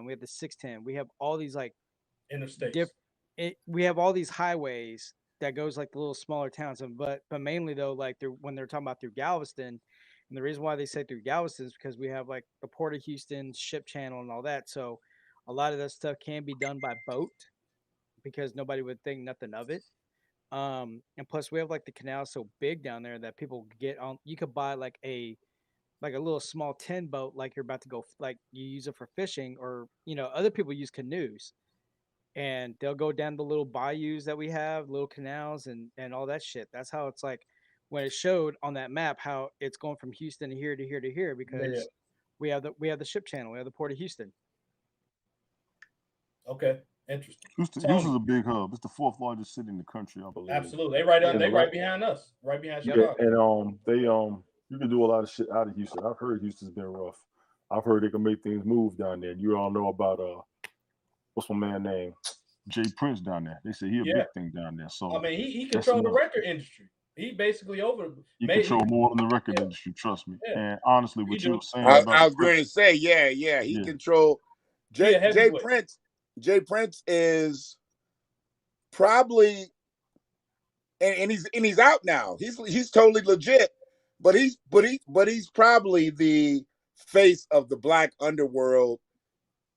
we have the 610. We have all these like Interstates. diff. We have all these highways that goes like the little smaller towns, and but mainly though, like when they're talking about through Galveston, and the reason why they say through Galveston is because we have like the Port of Houston ship channel and all that. So a lot of that stuff can be done by boat because nobody would think nothing of it. And plus we have like the canal so big down there that people get on. You could buy like a little small tin boat, like you're about to go, like you use it for fishing, or other people use canoes, and they'll go down the little bayous that we have, little canals, and all that shit. That's how it's like when it showed on that map how it's going from Houston to here to here to here Yeah. because we have the ship channel, we have the Port of Houston. Okay. Interesting. Houston's Tony. a big hub. It's the fourth largest city in the country, I believe. Absolutely. They right Yeah, they right. right behind us. Right behind Yep. Yeah, Chicago. and they you can do a lot of shit out of Houston. I've heard Houston's been rough. I've heard they can make things move down there. You all know about what's my man name? Jay Prince down there. They say he a Yeah. big thing down there. So I mean, he that's controlled the enough. record industry. He basically He made control more than the record Yeah. industry. Trust me. Yeah. And honestly, He what you do. were saying I about was going to say, yeah, he Yeah. controlled. He a Jay heavyweight. Prince. Jay Prince is probably, and he's out now. He's totally legit, but he's probably the face of the black underworld.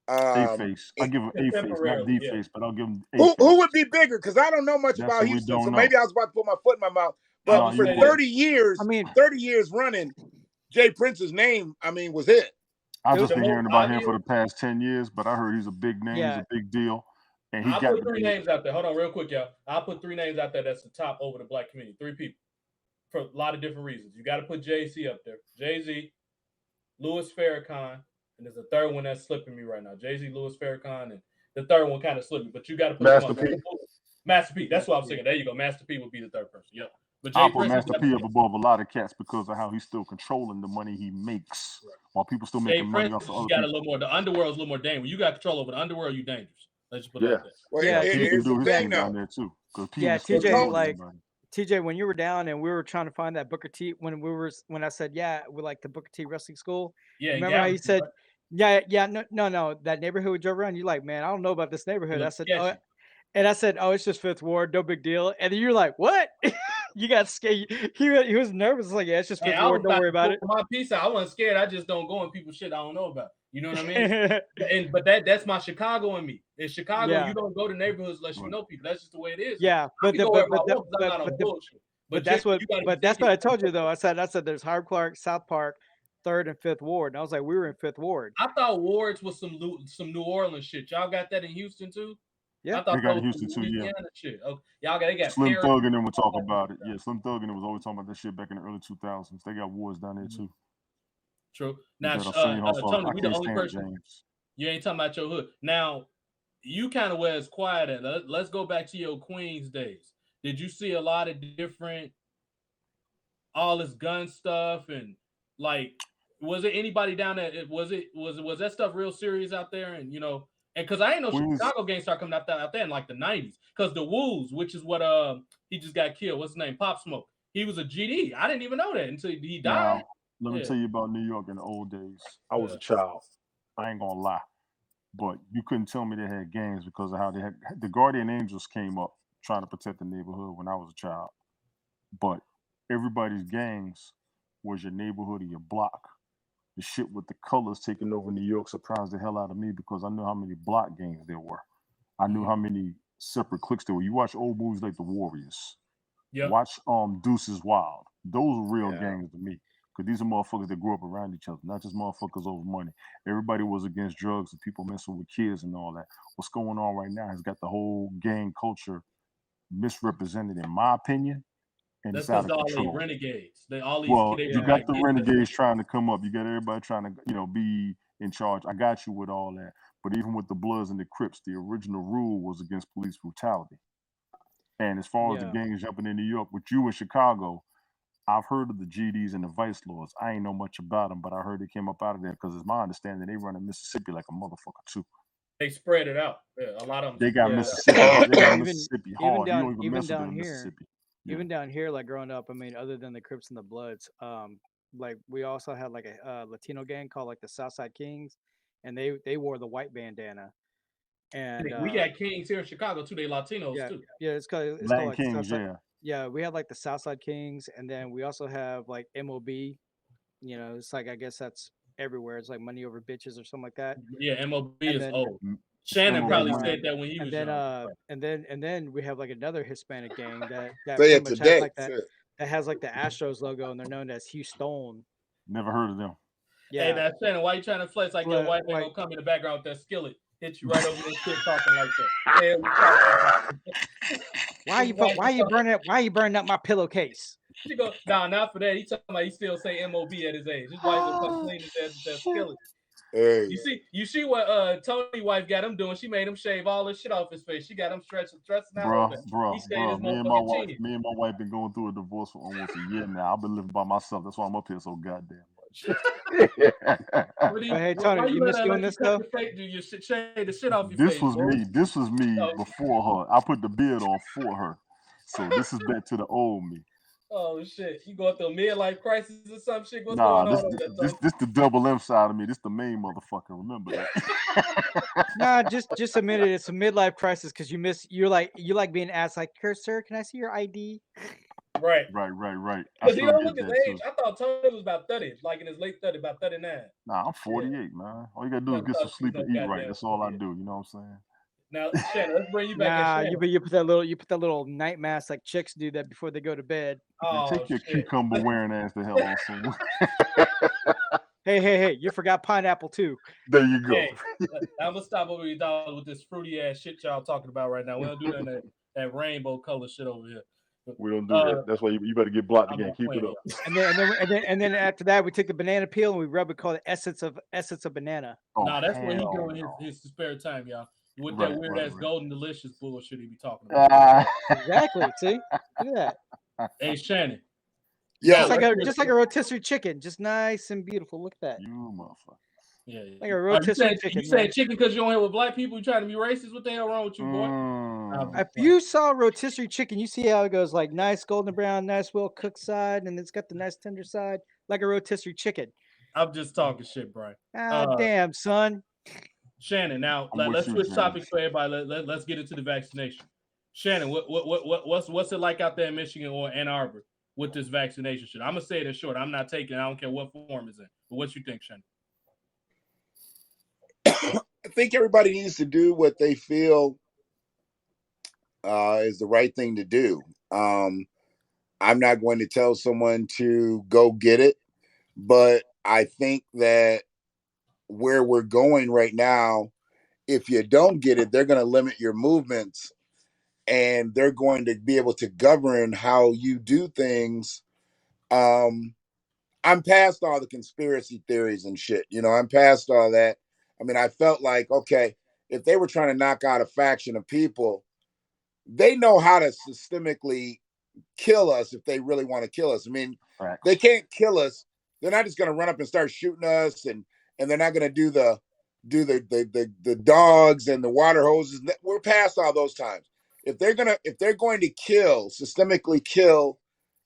A face. I give him A face, not Contemporarily, D yeah. face, but I'll give him A Who face. would be bigger? Because I don't know much That's about what we Houston, don't so know. maybe I was about to put my foot in my mouth. But No, for you won't. 30 years, I mean, 30 years running, Jay Prince's name, was it. I've It was just been the hearing most about him obvious- for the past 10 years, but I heard he's a big name. He's Yeah. a big deal. And he I'll got put to three be. names out there. Hold on, real quick, y'all. I'll put 3 names out there that's the top over the black community. 3 people for a lot of different reasons. You got to put Jay-Z up there. Jay-Z, Louis Farrakhan, and there's a third one that's slipping me right now. Jay-Z, Louis Farrakhan, and the third one kind of slipped me, but you got to put Master them P. up. Master P. That's what I was thinking. There you go. Master P would be the third person. Yep. But Jay I'll put Prince Master is P up above a lot of cats because of how he's still controlling the money he makes while people still Jay making money Prince, off of you other got a people. little more. The underworld's a little more dangerous. You got control over the underworld, you dangerous. Let's just put it like that. Well, Yeah, He can here's do the his thing thing now. down there too. Because P Yeah, is still TJ, controlling like everybody. TJ, when you were down and we were trying to find that Booker T, when I said we like the Booker T wrestling school. Yeah, Remember how you Galveston, said, yeah, no, that neighborhood we drove around. You like, man, I don't know about this neighborhood. right? I said, Sketchy. oh, it's just Fifth Ward, no big deal. And then you're like, what? You got scared. He was nervous. It's like, yeah, it's just Hey, Fifth I was Ward. Don't worry about it. My piece out. I wasn't scared. I just don't go in people's shit I don't know about. You know what I mean? But that's my Chicago in me. In Chicago, Yeah. you don't go to neighborhoods unless you know people. That's just the way it is. Yeah, I can go where I want 'cause I'm not on bullshit. But that's what. you gotta But be that's what I thinking- told you though. I said there's Hyde Clark, South Park, 3rd and 5th Ward, and I was like, we were in 5th Ward. I thought Wards was some New Orleans shit. Y'all got that in Houston too? Yeah. I thought They got that in was Houston some too, yeah. Louisiana shit. Okay. They got Slim Paris. Thug and them would talk about it. Yeah, Slim Thug and them was always talking about that shit back in the early 2000s. They got wars down there too. True. Now, That Arsenio Hall song, Tony, I we the can't only stand person. James. You ain't talking about your hood. Now, you kind of where it's quiet at. Let's go back to your Queens days. Did you see a lot of different, all this gun stuff and like, was it anybody down there? Was that stuff real serious out there? And and because I ain't know Queens- Chicago gangs started coming out there in like the 90s. Because the Woos, which is what he just got killed. What's his name? Pop Smoke. He was a GD. I didn't even know that until he died. Now, let me Yeah. tell you about New York in the old days. I was a child. I ain't gonna lie, but you couldn't tell me they had gangs because of how they had the Guardian Angels came up trying to protect the neighborhood when I was a child. But everybody's gangs was your neighborhood or your block. The shit with the colors taking over New York surprised the hell out of me because I knew how many block gangs there were. I knew how many separate cliques there were. You watch old movies like The Warriors. Yep. Watch Deuces Wild. Those are real Yeah. gangs to me. Because these are motherfuckers that grew up around each other, not just motherfuckers over money. Everybody was against drugs and people messing with kids and all that. What's going on right now has got the whole gang culture misrepresented, in my opinion, and That's it's out because of all these control. renegades. All these Well, they you look got like the gangsters. renegades trying to come up. You got everybody trying to, be in charge. I got you with all that. But even with the Bloods and the Crips, the original rule was against police brutality. And as far as the Yeah. gangs jumping in New York, with you in Chicago, I've heard of the GDs and the Vice Lords. I ain't know much about them, but I heard they came up out of there because it's my understanding they run in Mississippi like a motherfucker too. They spread it out. Yeah, a lot of them. They got Yeah. Mississippi. They got Even- Mississippi even hard. down- You don't even even mess with down them in here. Mississippi. Yeah. Even down here, like growing up, I mean, other than the Crips and the Bloods, like we also had like a Latino gang called like the Southside Kings, and they wore the white bandana. And We got Kings here in Chicago too. They Latinos yeah, too. yeah, it's Latin called like Kings, Southside. yeah. Yeah, we have like the Southside Kings, and then we also have like MOB. You know, it's like I guess that's everywhere. It's like money over bitches or something like that. Yeah, MOB And is then old. M- Shannon MOB, probably then said that when he and was then young. and then we have like another Hispanic gang that Say pretty it much has today. like that has like the Astros logo, and they're known as Houston. never heard of them. Hey, Yeah, now Shannon, why you trying to flex like your but wife ain't like gonna come in the background with that skillet, hit you right over your shit talking like that? Hell, you talking about? His wife why you burning up my pillowcase? She go, nah, not for that. He talking about he still say MOB at his age. His wife gonna come clean his ass with that skillet. Hey, You see what Tony wife got him doing? She made him shave all the shit off his face. She got him stressing out on that. He stayed his Me and my motherfucking chin. me and my wife been going through a divorce for almost a year now. I've been living by myself. That's why I'm up here so goddamn much. But hey, Why Tony, you you let miss her doing let you this cut though? your face, do your shit, shave the shit off your This face, was boy? me. This was me Oh. before her. I put the beard on for her. So this is back to the old me. Oh shit! You going through a midlife crisis or some shit? What's Nah, going on over there, Tony? this the double M side of me. This the main motherfucker. Remember that. Nah, just a minute. It's a midlife crisis because you like being asked like, sir, can I see your ID? Right. Right. I Because he still don't get look his that age. too. I thought Tony was about 30, like in his late 30, about 39. Nah, I'm 48, man. All you gotta do is Never get some thought he was sleep no and eat right. goddamn That's all I 48. do. You know what I'm saying? Now, Shannon, let's bring you back in. Nah, Shannon. you put that little night mask like chicks do that before they go to bed. Man, Oh take your shit! cucumber wearing ass the hell on somewhere. Hey, you forgot pineapple too. There you go. Hey, I'm gonna stop over here with this fruity ass shit y'all talking about right now. We don't do none of that rainbow color shit over here. We don't do that. That's why you better get blocked I'm again. not Keep it playing up. And then after that, we take the banana peel and we rub it called the essence of banana. Oh, Nah, that's what he hell doing no. his spare time, y'all. With Right, that weird right, ass right. golden delicious bullshit he be talking about. Exactly. See, look at that. Hey Shannon. yo, Just like a rotisserie chicken, just nice and beautiful. Look at that. You motherfucker. Yeah. Like a rotisserie chicken. You said chicken because you don't here with black people. You trying to be racist? What the hell wrong with you, boy? Mm. If you saw rotisserie chicken, you see how it goes like nice golden brown, nice well cooked side, and it's got the nice tender side, like a rotisserie chicken. I'm just talking shit, Brian. Damn, son. Shannon, now I'm with let's you, switch James. topics for everybody. Let's get into the vaccination. Shannon, what's it like out there in Michigan or Ann Arbor with this vaccination shit? I'm gonna say it in short. I'm not taking it. I don't care what form it's in. But what you think, Shannon? I think everybody needs to do what they feel is the right thing to do. I'm not going to tell someone to go get it, but I think that where we're going right now, if you don't get it, they're going to limit your movements and they're going to be able to govern how you do things. I'm past all the conspiracy theories and shit. You know, I'm past all that. I mean, I felt like, okay, if they were trying to knock out a faction of people, they know how to systemically kill us if they really want to kill us. I mean, Facts. they can't kill us. They're not just going to run up and start shooting us, and they're not going to do the dogs and the water hoses. We're past all those times. If they're going to systemically kill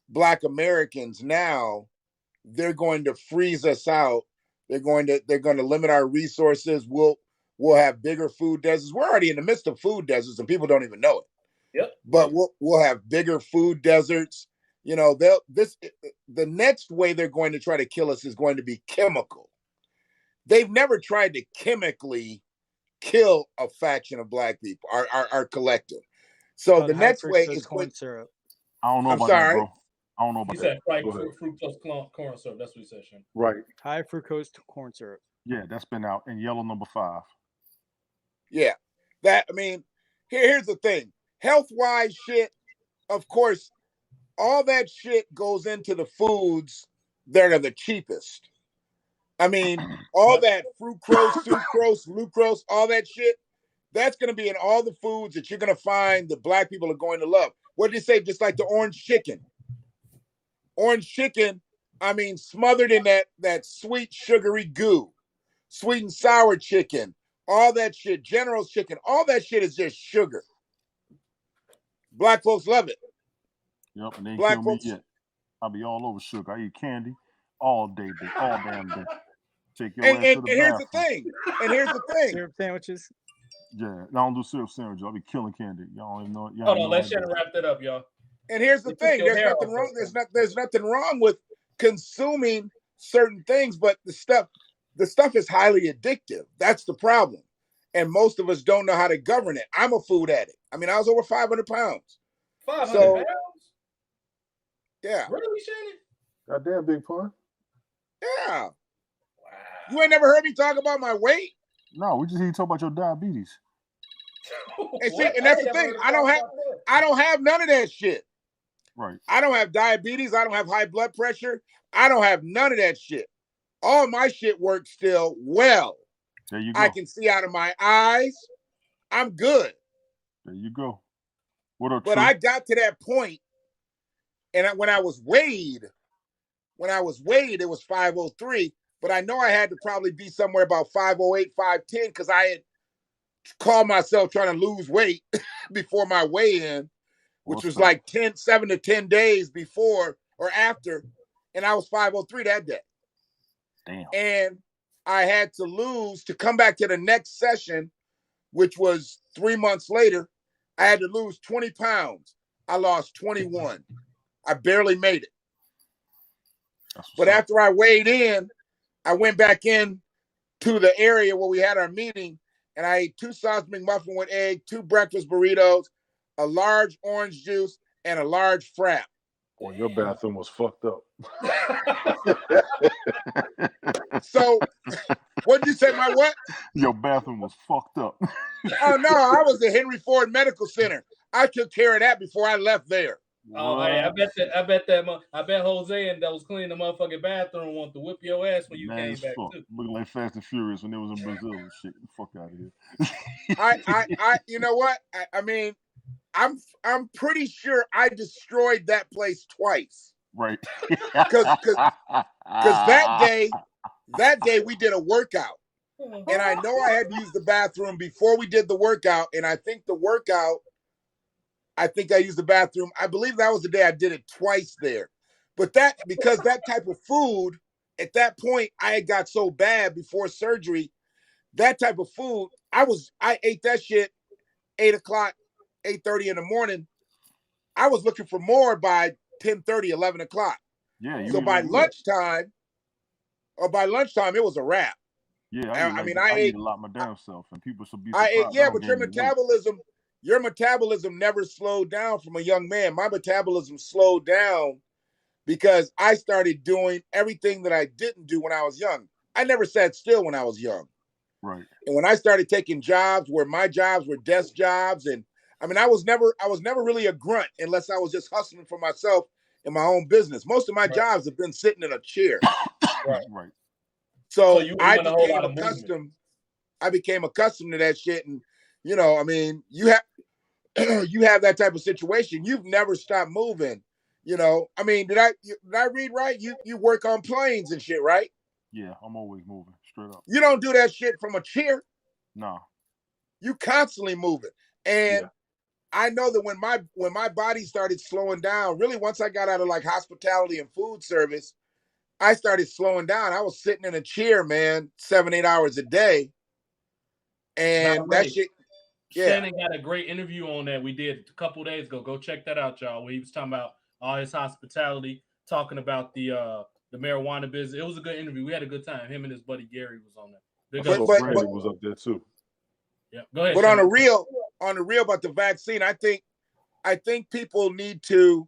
Black Americans now, they're going to freeze us out. They're going to limit our resources. We'll have bigger food deserts. We're already in the midst of food deserts, and people don't even know it. Yep. But we'll have bigger food deserts. You know, the next way they're going to try to kill us is going to be chemical. They've never tried to chemically kill a faction of Black people, our collective. So the next way is corn syrup. I don't know I'm about sorry. that, bro. I don't know He about that. said fried Go ahead. fructose corn syrup. That's what he said, Shannon. Right. High fructose corn syrup. Yeah, that's been out in yellow number 5. Yeah. I mean, here's the thing. Health-wise shit, of course, all that shit goes into the foods that are the cheapest. I mean, all that fructose, sucrose, glucose, all that shit, that's going to be in all the foods that you're going to find that Black people are going to love. What did you say? Just like the orange chicken. Orange chicken, I mean, smothered in that sweet, sugary goo. Sweet and sour chicken, all that shit, General's chicken, all that shit is just sugar. Black folks love it. Yep, and they ain't Black kill me folks, yet. I'll be all over sugar. I eat candy all day, all damn day. Take your ass to the here's the bathroom. thing. And here's the thing. Syrup sandwiches. Yeah, I don't do syrup sandwiches. I'll be killing candy. Y'all don't even know. Y'all Hold know on, let I Shannon do. wrap that up, y'all. And here's the You took thing. your There's hair nothing off wrong. that There's nothing wrong with consuming certain things, but the stuff is highly addictive. That's the problem. And most of us don't know how to govern it. I'm a food addict. I mean, I was over 500 pounds. 500 So- pounds? Yeah. Really, Shannon? Goddamn, Big Pun. Yeah. Wow. You ain't never heard me talk about my weight? No, we just hear you talk about your diabetes. And see, What? and that's I the ain't never thing. heard him I don't talk have about that. I don't have none of that shit. Right. I don't have diabetes. I don't have high blood pressure. I don't have none of that shit. All my shit works still well. There you go. I can see out of my eyes. I'm good. There you go. What up, But True? I got to that point, and when I was weighed, it was 503. But I know I had to probably be somewhere about 508, 510, because I had called myself trying to lose weight before my weigh-in, which What's was up? like 7 to 10 days before or after, and I was 503 that day. Damn. And I had to lose to come back to the next session, which was 3 months later. I had to lose 20 pounds. I lost 21. I barely made it. That's what's But up. after I weighed in, I went back in to the area where we had our meeting, and I ate 2 sausage McMuffin with egg, 2 breakfast burritos, a large orange juice, and a large frap. Boy, your bathroom was fucked up. So, what'd you say, my what? Your bathroom was fucked up. Oh, no, I was at Henry Ford Medical Center. I took care of that before I left there. Oh, hey, I bet Jose and those cleaning the motherfucking bathroom want to whip your ass when you Man came as back fuck. too. Looking like Fast and Furious when they was in Brazil and shit. Get the fuck out of here. I you know what? I mean, I'm pretty sure I destroyed that place twice. Right. Because that day we did a workout. And I know I had to use the bathroom before we did the workout. And I think I used the bathroom. I believe that was the day I did it twice there. But because that type of food, at that point, I had got so bad before surgery, that type of food, I ate that shit 8 o'clock, 8:30 in the morning. I was looking for more by 10:30, 11 o'clock. Yeah. So by lunchtime, it was a wrap. Yeah, I eat ate a lot my damn self, and people should be I surprised. ate, yeah, don't but your gain any weight. metabolism never slowed down from a young man. My metabolism slowed down because I started doing everything that I didn't do when I was young. I never sat still when I was young. Right. And when I started taking jobs where my jobs were desk jobs, and I mean, I was never really a grunt unless I was just hustling for myself in my own business. Most of my jobs have been sitting in a chair. Right. So you I doing a whole became lot of movement. accustomed. I became accustomed to that shit, and I mean, you have that type of situation. You've never stopped moving. I mean, did I read right? You work on planes and shit, right? Yeah, I'm always moving straight up. You don't do that shit from a chair. No. You constantly moving. And Yeah. I know that when my body started slowing down, really once I got out of like hospitality and food service, I started slowing down. I was sitting in a chair, man, 7-8 hours a day. And that shit, yeah. Shannon got a great interview on that we did a couple days ago. Go check that out, y'all. Where he was talking about all his hospitality, talking about the marijuana business. It was a good interview. We had a good time. Him and his buddy Gary was on there. Brandon was up there too. Yeah, go ahead. But Shannon. on the real about the vaccine, I think people need to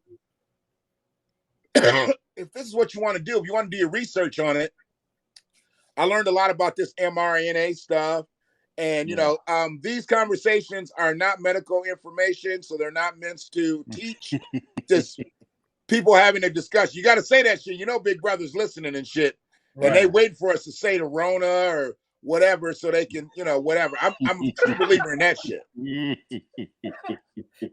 if this is what you want to do, if you want to do your research on it. I learned a lot about this mRNA stuff. And, these conversations are not medical information, so they're not meant to teach. Just people having a discussion. You got to say that shit. Big Brother's listening and shit. Right. And they wait for us to say the Rona or whatever so they can, whatever. I'm a true believer in that shit.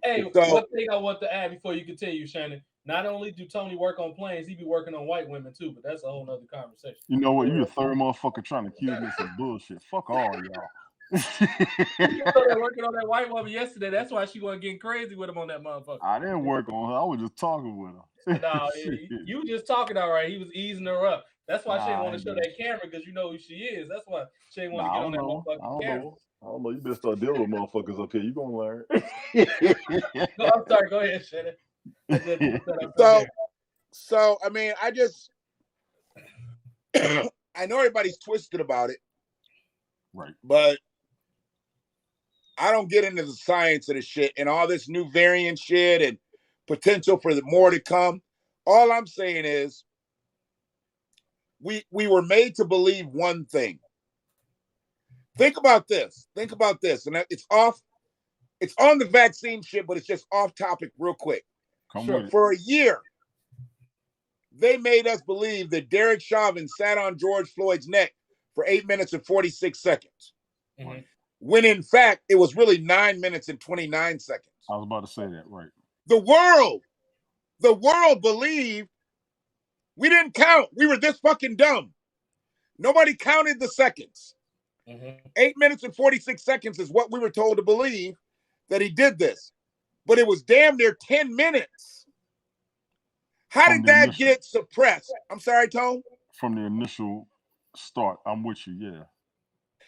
Hey, So- one thing I want to add before you continue, Shannon. Not only do Tony work on planes, he be working on white women too, but that's a whole nother conversation. You know what? You the third motherfucker trying to accuse me of some bullshit. Fuck all y'all. You started working on that white woman yesterday. That's why she wasn't getting crazy with him on that motherfucker. I didn't work on her. I was just talking with her. No, you just talking all right. He was easing her up. That's why she didn't Nah, want to show that camera because you know who she is. That's why she didn't want to nah, I get on don't that know. I motherfucking don't camera. know. I don't know. You better start dealing with motherfuckers up here. You gonna learn. No, I'm sorry. Go ahead, Shannon. I just set up So, there. so I mean, I just I know everybody's twisted about it, Right. but I don't get into the science of the shit and all this new variant shit and potential for the more to come. All I'm saying is we were made to believe one thing. Think about this. Think about this. And it's off. It's on the vaccine shit, but it's just off topic real quick. Come Sure. with it. For a year, they made us believe that Derek Chauvin sat on George Floyd's neck for 8 minutes and 46 seconds. Mhm. When in fact, it was really 9 minutes and 29 seconds. I was about to say that, right. The world believed we didn't count. We were this fucking dumb. Nobody counted the seconds. Mhm. 8 minutes and 46 seconds is what we were told to believe that he did this. But it was damn near 10 minutes. How From did the that initial- get suppressed? I'm sorry, Tone. From the initial start, I'm with you. Yeah.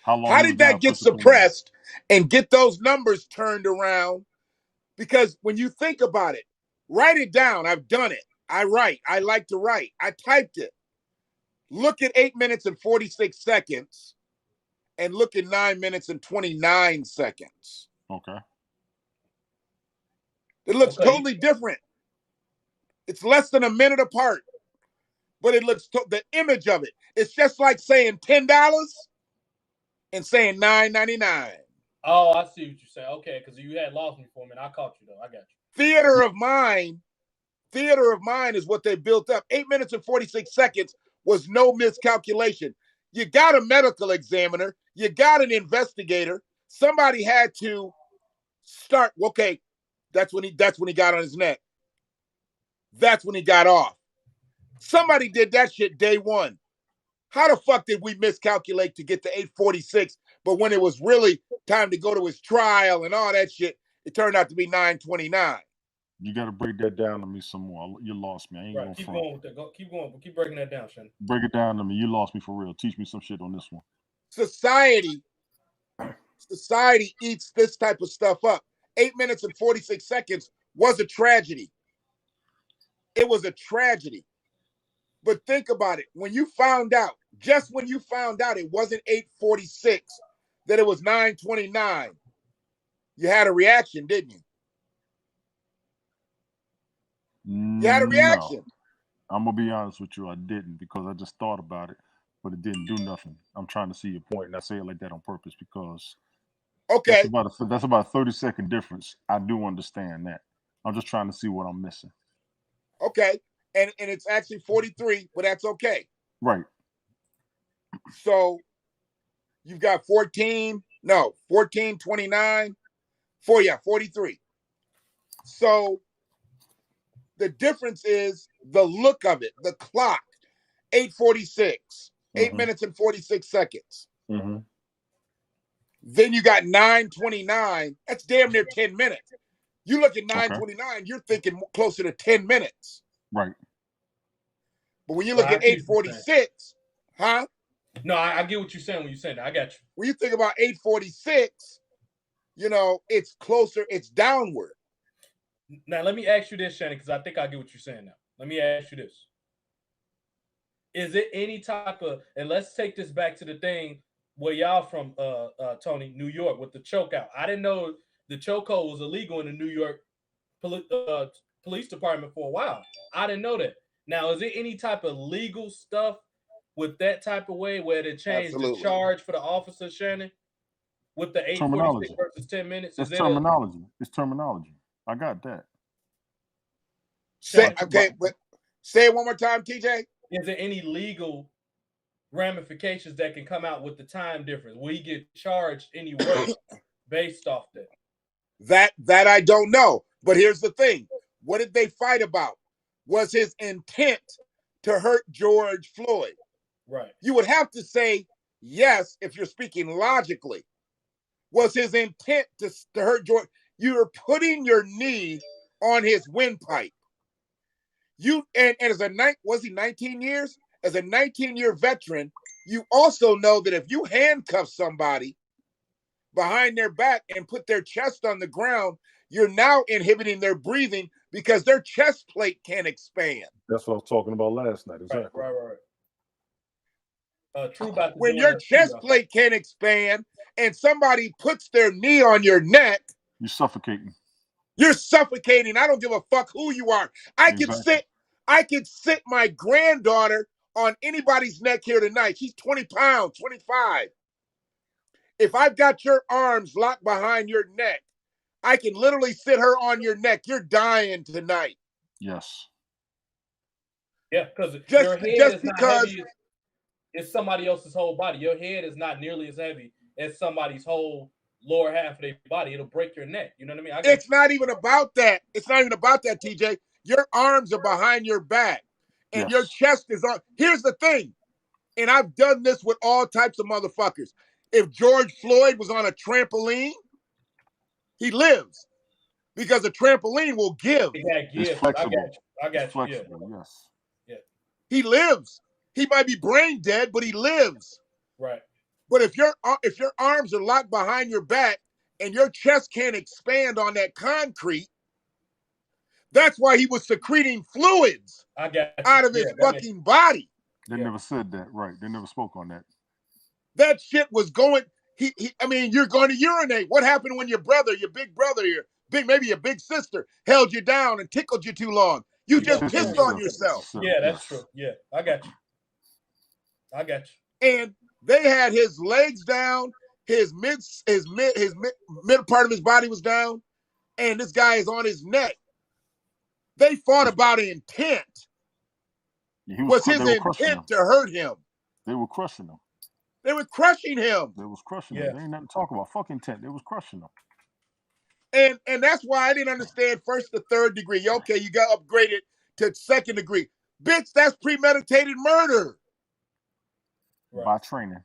How long How he was did down, that get push the camera. suppressed and get those numbers turned around? Because when you think about it, write it down. I've done it. I write. I like to write. I typed it. Look at 8 minutes and 46 seconds and look at 9 minutes and 29 seconds. Okay. It looks Okay. totally different. It's less than a minute apart, but it looks the image of it. It's just like saying $10 and saying $9.99. Oh, I see what you're saying. Okay, because you had lost me for a minute. I caught you though. I got you. Theater of mind is what they built up. 8 minutes and 46 seconds was no miscalculation. You got a medical examiner, you got an investigator. Somebody had to start. Okay, that's when he got on his neck. That's when he got off. Somebody did that shit day one. How the fuck did we miscalculate to get to 8:46? But when it was really time to go to his trial and all that shit, it turned out to be 9:29. You got to break that down to me some more. You lost me. I ain't Right. going Keep front. going with that. Keep going. Keep breaking that down, Shannon. Break it down to me. You lost me for real. Teach me some shit on this one. Society eats this type of stuff up. 8 minutes and 46 seconds was a tragedy. It was a tragedy. But think about it. When you found out, just when you found out it wasn't 8:46, that it was 9:29, you had a reaction, didn't you? You had a No. reaction. I'm going to be honest with you. I didn't, because I just thought about it, but it didn't do nothing. I'm trying to see your point, and I say it like that on purpose because Okay. that's about a 30-second difference. I do understand that. I'm just trying to see what I'm missing. Okay. And it's actually 43, but that's okay. Right. So you've got 29, 43. So the difference is the look of it, the clock, 8:46, 8 minutes and 46 seconds. Mm-hmm. Then you got 9:29. That's damn near 10 minutes. You look at 9:29, you're thinking closer to 10 minutes. Right. But when you look Right, at 8:46, huh? No, I get what you're saying when you're saying that. I got you. When you think about 8:46, it's closer, it's downward. Now let me ask you this, Shannon, because I think I get what you're saying now. Let me ask you this. Is it any type of, and let's take this back to the thing where y'all from, Tony, New York, with the choke out. I didn't know the chokehold was illegal in the New York police department for a while. I didn't know that. Now, is it any type of legal stuff with that type of way where they changed the charge for the officer, Shannon, with the 8:46 versus 10 minutes? It's terminology. It's terminology. I got that. Say it one more time, TJ. Is there any legal ramifications that can come out with the time difference? Will he get charged any worse based off that? That I don't know. But here's the thing. What did they fight about? Was his intent to hurt George Floyd? Right. You would have to say yes if you're speaking logically. Was his intent to hurt George? You're putting your knee on his windpipe. And as was he 19 years? as a 19-year veteran, you also know that if you handcuff somebody behind their back and put their chest on the ground, you're now inhibiting their breathing because their chest plate can't expand. That's what I was talking about last night. Exactly. Right. True about when your chest plate can't expand and somebody puts their knee on your neck, you're suffocating. You're suffocating. I don't give a fuck who you are. I could sit my granddaughter on anybody's neck here tonight. She's 20 pounds, 25. If I've got your arms locked behind your neck, I can literally sit her on your neck. You're dying tonight. Yes. Yeah, because your head is not heavy. It's somebody else's whole body. Your head is not nearly as heavy as somebody's whole lower half of their body. It'll break your neck. You know what I mean? It's not even about that. It's not even about that, TJ. Your arms are behind your back and your chest is on. Here's the thing. And I've done this with all types of motherfuckers. If George Floyd was on a trampoline, he lives because a trampoline will give. It's flexible. I got you. Flexible, yes. Yeah. He lives. He might be brain dead, but he lives. Right. But if your arms are locked behind your back and your chest can't expand on that concrete, that's why he was secreting fluids out of his fucking body. They never said that, right? They never spoke on that. That shit was going. I mean, you're going to urinate. What happened when your big brother, maybe your big sister, held you down and tickled you too long? You just pissed on yourself. Yeah, that's true. Yeah, I got you. And they had his legs down, his mid part of his body was down, and this guy is on his neck. They fought about intent. Was his intent to hurt him? They were crushing him. They were crushing him. They was crushing him. There ain't nothing to talk about. Fuck intent. They was crushing And him. that's why I didn't understand first to third degree. Okay, you got upgraded to second degree. Bitch, that's premeditated murder. Right. By training.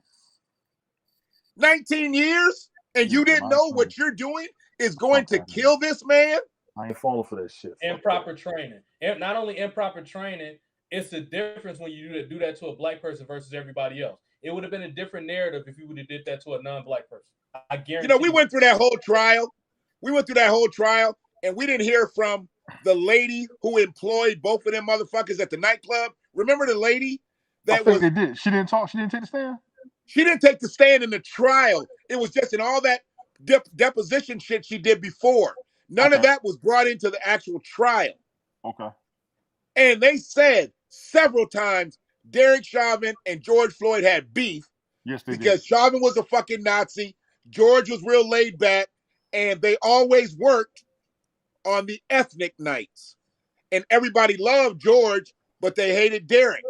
19 years and you didn't know what you're doing is going to kill this man? I ain't falling for that shit. Improper training. And not only improper training, it's the difference when you do that to a black person versus everybody else. It would have been a different narrative if you would have did that to a non-black person. I guarantee. We went through that whole trial. And we didn't hear from the lady who employed both of them motherfuckers at the nightclub. Remember the lady? I think they did. She didn't talk. She didn't take the stand. She didn't take the stand in the trial. It was just in all that deposition shit she did before. None of that was brought into the actual trial. Okay. And they said several times Derek Chauvin and George Floyd had beef. Yes, they did. Because Chauvin was a fucking Nazi. George was real laid back. And they always worked on the ethnic nights. And everybody loved George, but they hated Derek.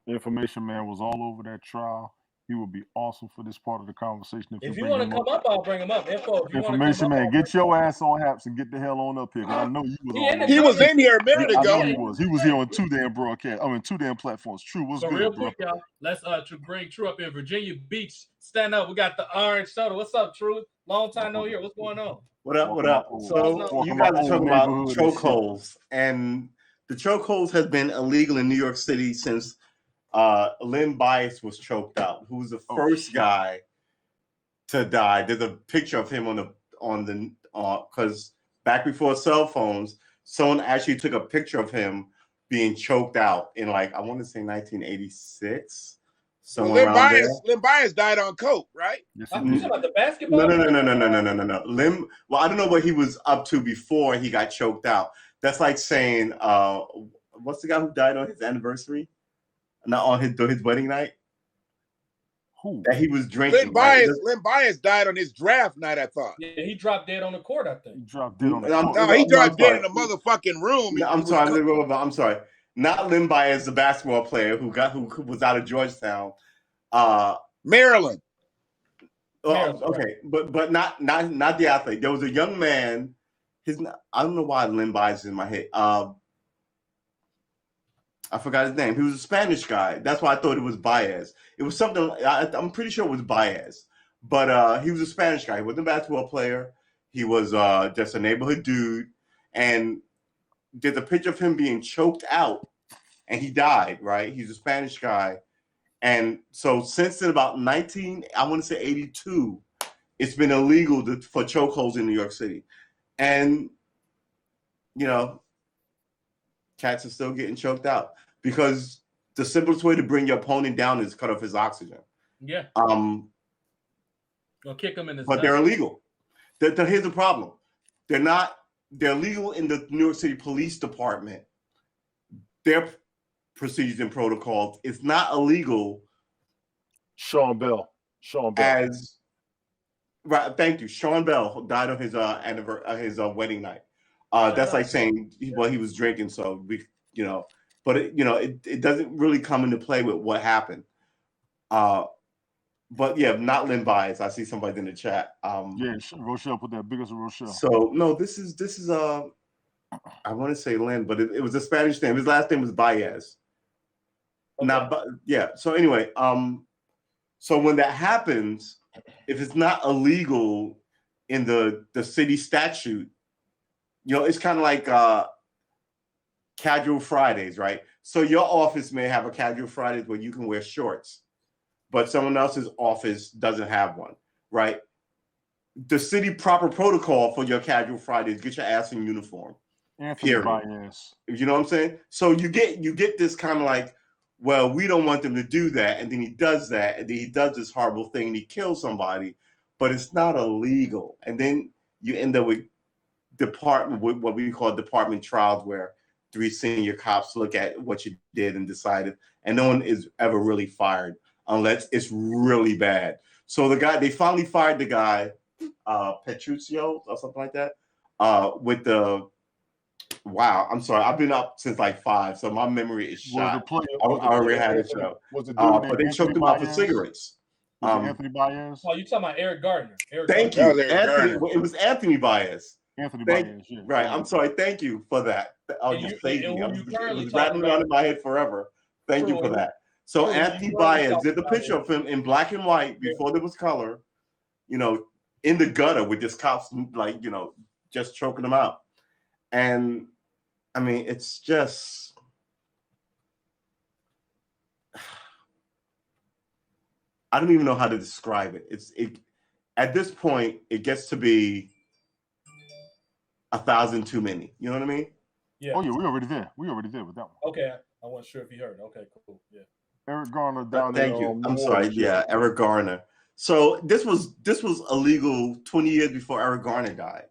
Information man was all over that trial. He would be awesome for this part of the conversation. If you want to come up, I'll bring him up. Information man, get your ass on Haps and get the hell on up here. I know you was He was in here a minute ago. I know he was. He was here on two damn broadcasts. I mean, two damn platforms. True, what's good, real bro? quick, y'all. Let's bring True up in Virginia Beach. Stand up. We got the orange shuttle. What's up, True? Long time no here. What's going on? What up? So you guys are talking about chokeholds, and the chokeholds has been illegal in New York City since Len Bias was choked out, who was the first guy to die. There's a picture of him on the because back before cell phones, someone actually took a picture of him being choked out in I want to say 1986. Somewhere around there. Len Bias died on coke, right? You talking about the basketball? No. Len. Well, I don't know what he was up to before he got choked out. That's like saying, what's the guy who died on his anniversary? Not on his wedding night. Who? That he was drinking. Len Bias died on his draft night, I thought. Yeah, he dropped dead on the court, I think. He dropped dead on the court. No, he dropped dead in the motherfucking room. No, I'm sorry. Not Len Bias, the basketball player who was out of Georgetown. Maryland. Okay, but not the athlete. There was a young man. I don't know why Len Bias is in my head. I forgot his name. He was a Spanish guy. That's why I thought it was Baez. It was something. I'm pretty sure it was Baez, but he was a Spanish guy. He wasn't a basketball player. He was just a neighborhood dude. And there's a picture of him being choked out and he died. Right, he's a Spanish guy, and so since in about 82, it's been illegal for chokeholds in New York City, and cats are still getting choked out because the simplest way to bring your opponent down is cut off his oxygen. Yeah. Or kick him in his but nuts. They're illegal. Here's the problem. They're legal in the New York City Police Department. Their procedures and protocols. It's not illegal. Sean Bell. Right, thank you. Sean Bell died on his wedding night. That's like saying he was drinking, so but it doesn't really come into play with what happened. But yeah, not Lynn Bias. I see somebody in the chat. Rochelle put that biggest Rochelle. So no, this is I want to say Lynn, but it was a Spanish name. His last name was Baez. Okay. So anyway, so when that happens, if it's not illegal in the city statute, it's kind of like casual Fridays, right? So your office may have a casual Fridays where you can wear shorts, but someone else's office doesn't have one, right? The city proper protocol for your casual Fridays, get your ass in uniform. Period. You know what I'm saying? So you get this kind of like, well, we don't want them to do that, and then he does that, and then he does this horrible thing, and he kills somebody, but it's not illegal. And then you end up with what we call department trials, where 3 senior cops look at what you did and decide, and no one is ever really fired unless it's really bad. So they finally fired the guy, Petruccio or something like that, with the. Wow, I'm sorry. I've been up since like 5, so my memory is shot. I already had a show. But they choked him out for cigarettes. Anthony Baez? Oh, you talking about Eric Gardner? Thank you, Anthony. It was Anthony Baez. Anthony Baez. Yeah. Right. I'm sorry. Thank you for that. I was just thinking. It was rattling around in my head forever. Thank you for that. So Anthony Baez did the picture of him in black and white before there was color. In the gutter with this cops just choking him out. And I mean, it's just I don't even know how to describe it. At this point, it gets to be 1,000 too many. You know what I mean? Yeah. Oh yeah, we already there with that one. Okay, I wasn't sure if you heard. Okay, cool. Yeah. Eric Garner down there. Thank you. I'm sorry. Yeah, Eric Garner. So this was illegal 20 years before Eric Garner died.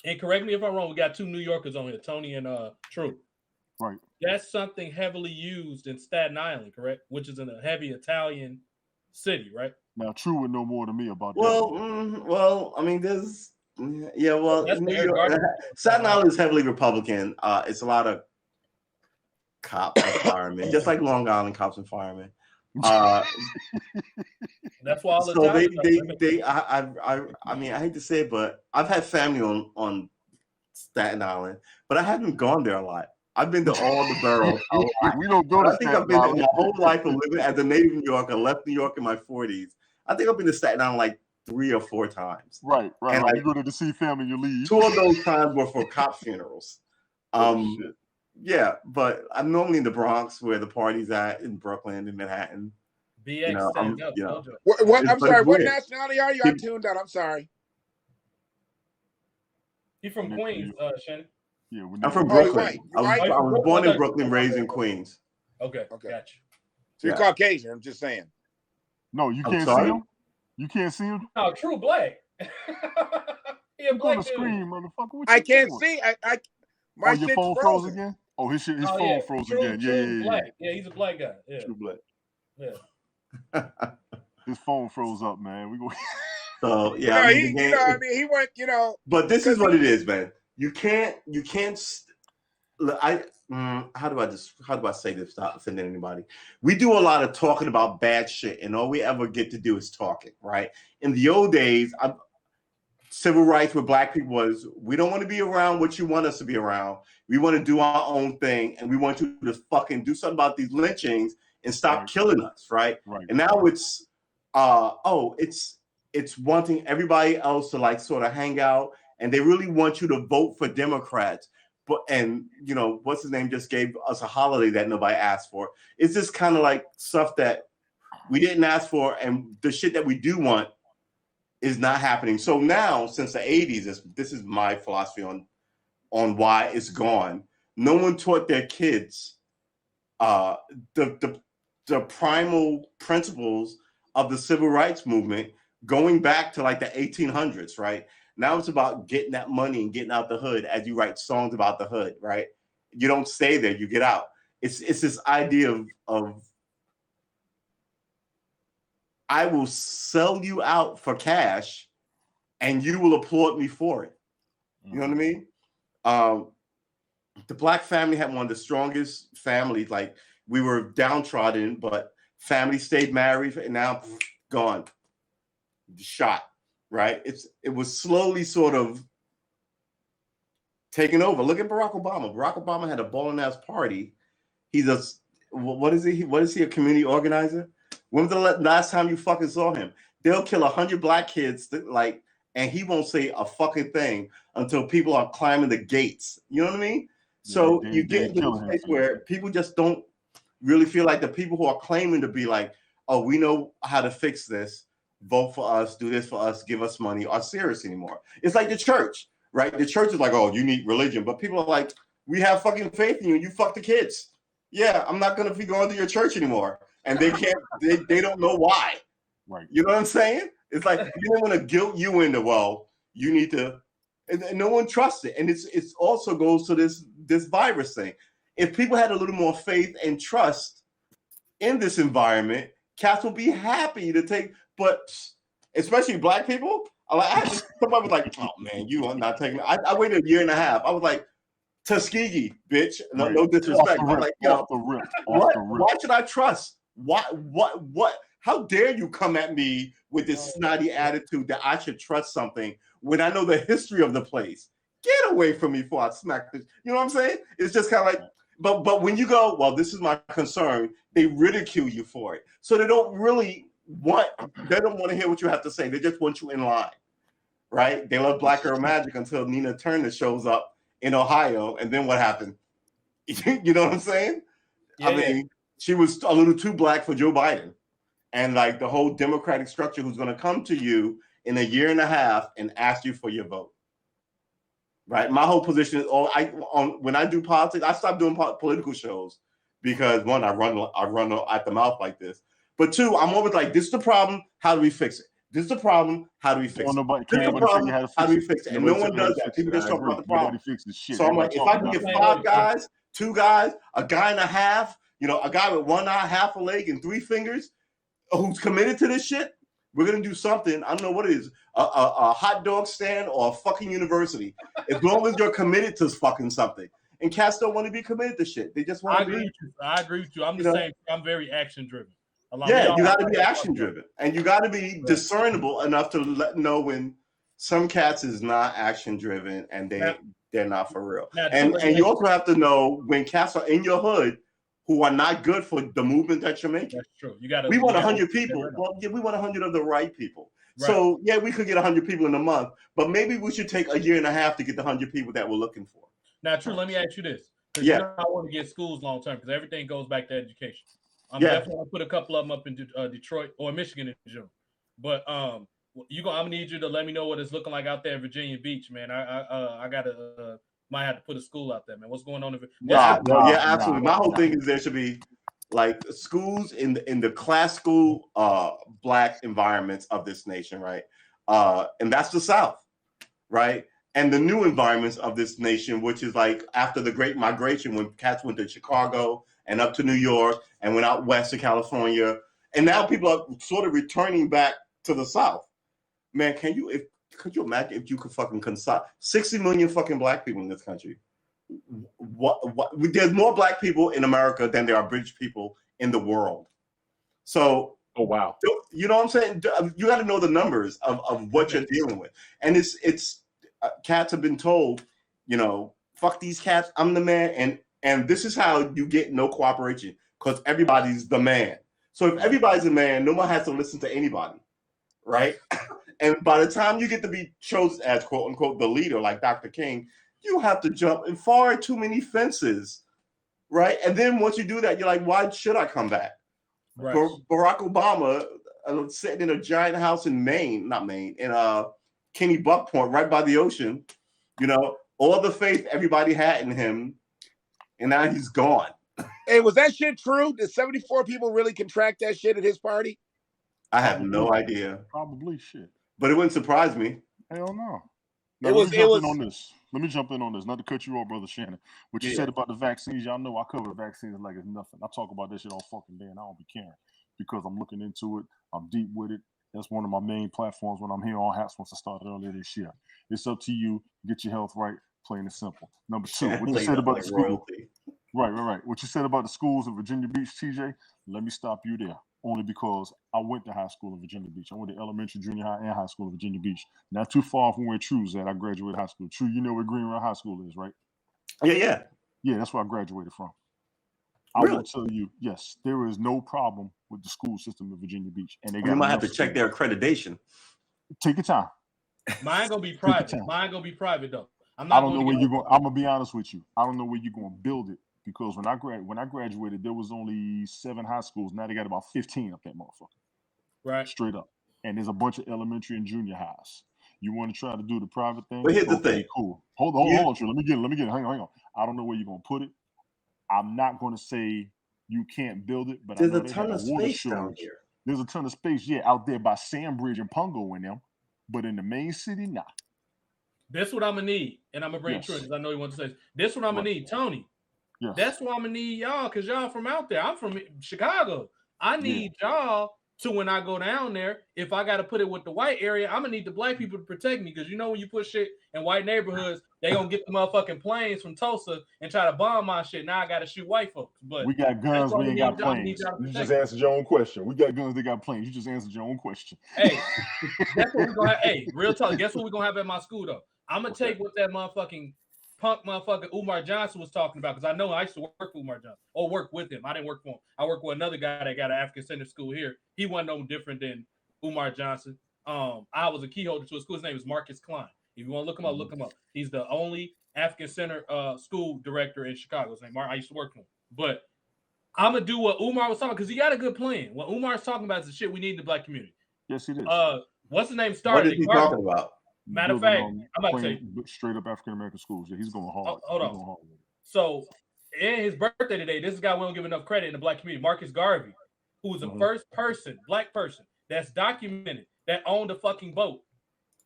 And correct me if I'm wrong, we got 2 New Yorkers on here, Tony and True. Right. That's something heavily used in Staten Island, correct? Which is in a heavy Italian city, right? Now, True would know more than me about that. Well, I mean, there's New York, Staten Island is heavily Republican. It's a lot of cops and firemen, just like Long Island cops and firemen. That's why all the I mean, I hate to say it, but I've had family on Staten Island, but I haven't gone there a lot. I've been to all the boroughs. We don't go to I think I've been there my whole life of living as a native New Yorker, left New York in my 40s. I think I've been to Staten Island like 3 or 4 times. Right. And you go to see family, you leave. 2 of those times were for cop funerals. Yeah, but I'm normally in the Bronx where the party's at, in Brooklyn, in Manhattan. BX stand up. What? I'm sorry. What nationality are you? I tuned out. I'm sorry. He's from Queens, Shannon. Yeah, I'm from Brooklyn. I was born in Brooklyn, raised in Queens. Okay, gotcha. So you're Caucasian. I'm just saying. No, you can't see him. You can't see him. No, True black. He a black dude. Screen, motherfucker. I can't see. My your phone froze again. Oh, his phone froze again. Yeah. Black. Yeah, he's a black guy. Yeah. True black. Yeah. His phone froze up, man. We go. So yeah, I mean, he went. But this is what it is, man. You can't. How do I say this without offending anybody? We do a lot of talking about bad shit, and all we ever get to do is talking, right? In the old days, civil rights with black people was, we don't want to be around what you want us to be around. We want to do our own thing, and we want you to fucking do something about these lynchings and stop killing us, right? And now it's it's wanting everybody else to like sort of hang out, and they really want you to vote for Democrats. but and you know, what's his name just gave us a holiday that nobody asked for. It's just kind of like stuff that we didn't ask for, and the shit that we do want is not happening. So now, since the 80s, this is my philosophy on why it's gone. No one taught their kids the primal principles of the civil rights movement going back to like the 1800s, right? Now it's about getting that money and getting out the hood as you write songs about the hood, right? You don't stay there, you get out. It's this idea of I will sell you out for cash and you will applaud me for it. You know what I mean? The Black family had one of the strongest families. Like, we were downtrodden, but family stayed married, and now gone, shot. Right? It was slowly sort of taken over. Look at Barack Obama. Barack Obama had a balling ass party. He's a what is he? What is he? A community organizer? When was the last time you fucking saw him? They'll kill 100 black kids, like, and he won't say a fucking thing until people are climbing the gates. You know what I mean? So you get into a place where people just don't really feel like the people who are claiming to be like, oh, we know how to fix this, vote for us, do this for us, give us money, are serious anymore. It's like the church, right? The church is like, oh, you need religion. But people are like, we have fucking faith in you. You fuck the kids. Yeah, I'm not going to be going to your church anymore. And they can't, they don't know why. Right. You know what I'm saying? It's like, you don't want to guilt you into, well, you need to, and no one trusts it. And it's also goes to this virus thing. If people had a little more faith and trust in this environment, cats will be happy to take, but especially black people, somebody was like, oh man, you are not taking, I waited a year and a half. I was like, Tuskegee, bitch. No disrespect. I'm like, yo, why should I trust? What? How dare you come at me with this snotty attitude that I should trust something when I know the history of the place? Get away from me before I smack this. You know what I'm saying? It's just kind of like, but when you go, well, this is my concern, they ridicule you for it. So they don't want to hear what you have to say. They just want you in line, right? They love Black Girl Magic until Nina Turner shows up in Ohio, and then what happened? You know what I'm saying? Yeah, I mean, she was a little too black for Joe Biden. And like the whole Democratic structure who's going to come to you in a year and a half and ask you for your vote. Right? My whole position is, when I do politics, I stopped doing political shows because one, I run at the mouth like this. But two, I'm always like, this is the problem. How do we fix it? This is the problem. How do we fix it? How do we fix it? And no one does that. People just talk about the problem. So I'm like, if I can get 5 guys, 2 guys, a guy and a half, a guy with 1 eye, half a leg, and 3 fingers, who's committed to this shit, we're gonna do something. I don't know what it is, a hot dog stand or a fucking university. As long as you're committed to fucking something. And cats don't want to be committed to shit. They just want to be. I agree with you. I'm the same. I'm very action driven. Yeah, you got to be action driven, and you got to be discernible enough to know when some cats is not action driven and they're not for real. And you also have to know when cats are in your hood who are not good for the movement that you're making. That's true. You got. We want 100 people. Well, yeah, we want 100 of the right people. Right. So yeah, we could get 100 people in a month, but maybe we should take a year and a half to get the 100 people that we're looking for. Now, true. Let me ask you this. Yeah, I want to get schools long term because everything goes back to education. I'm definitely gonna put a couple of them up in Detroit or Michigan in June. But I'm gonna need you to let me know what it's looking like out there in Virginia Beach, man. I gotta might have to put a school out there, man. What's going on? Absolutely. My whole thing is there should be like schools in the classical black environments of this nation, right? And that's the South, right? And the new environments of this nation, which is like after the Great Migration, when cats went to Chicago and up to New York and went out west to California. And now people are sort of returning back to the South. Man, could you imagine if you could fucking consult 60 million fucking black people in this country? There's more black people in America than there are British people in the world. So, oh wow. You know what I'm saying? You got to know the numbers of what you're dealing with. And it's cats have been told, fuck these cats, I'm the man. And this is how you get no cooperation because everybody's the man. So if everybody's a man, no one has to listen to anybody, right? And by the time you get to be chosen as quote unquote the leader, like Dr. King, you have to jump in far too many fences, right? And then once you do that, you're like, why should I come back? Right. Barack Obama sitting in a giant house in Maine, in Kenny Buckpoint, right by the ocean. You know, all the faith everybody had in him, and now he's gone. Hey, was that shit true? Did 74 people really contract that shit at his party? I have no idea. Probably shit. But it wouldn't surprise me. Hell no. Now, Let me jump in on this. Not to cut you off, Brother Shannon. What you said about the vaccines, y'all know I cover vaccines like it's nothing. I talk about this shit all fucking day and I don't be caring because I'm looking into it. I'm deep with it. That's one of my main platforms when I'm here on Hats once I started earlier this year. It's up to you. Get your health right, plain and simple. Number two, what you said about the school. Right. What you said about the schools in Virginia Beach, TJ, let me stop you there. Only because I went to high school in Virginia Beach. I went to elementary, junior high, and high school in Virginia Beach. Not too far from where True's at. I graduated high school. True, you know where Green Run High School is, right? Yeah. Yeah, that's where I graduated from. Really? I will tell you, yes, there is no problem with the school system in Virginia Beach. And they got might have to check their accreditation. Take your time. Mine gonna be private. Mine gonna be private though. I don't know where you're going. I'm gonna be honest with you. I don't know where you're going to build it because when I graduated, there was only 7 high schools. Now they got about 15 up that motherfucker. Right. Straight up. And there's a bunch of elementary and junior highs. You want to try to do the private thing? But here's the thing. Cool. Hold on, True. Let me get it. Hang on. I don't know where you're going to put it. I'm not going to say you can't build it, but there's a ton of space down here. There's a ton of space, out there by Sandbridge and Pungo and them. But in the main city, nah. This what I'm gonna need, and I'm gonna bring True because I know he wants to say this. This what I'm gonna need, Tony. Yes. That's what I'm gonna need y'all, because y'all from out there. I'm from Chicago. I need y'all to, when I go down there, if I gotta put it with the white area, I'm gonna need the black people to protect me, because you know when you put shit in white neighborhoods, they gonna get the motherfucking planes from Tulsa and try to bomb my shit. Now I gotta shoot white folks. But we got guns, we ain't got planes. You just answered your own question. We got guns, they got planes. You just answered your own question. Hey, that's what we're gonna have. Hey, real talk. Guess what we're gonna have at my school though? I'm gonna take what that motherfucking punk motherfucker Umar Johnson was talking about, because I know I used to work with Umar Johnson or work with him. I didn't work for him. I worked with another guy that got an African Center school here. He wasn't no different than Umar Johnson. I was a key holder to a school. His name is Marcus Klein. If you want to look him up, look him up. He's the only African Center school director in Chicago. His name Mark. I used to work for him. But I'm gonna do what Umar was talking, because he got a good plan. What Umar's talking about is the shit we need in the black community. Yes, he did. What's his name? Started. What is he talking about? Matter of fact, I'm about to say straight up African American schools. Yeah, he's going hard. Hold on. So, in his birthday today, this guy we don't give enough credit in the black community, Marcus Garvey, who was the first black person that's documented that owned a fucking boat.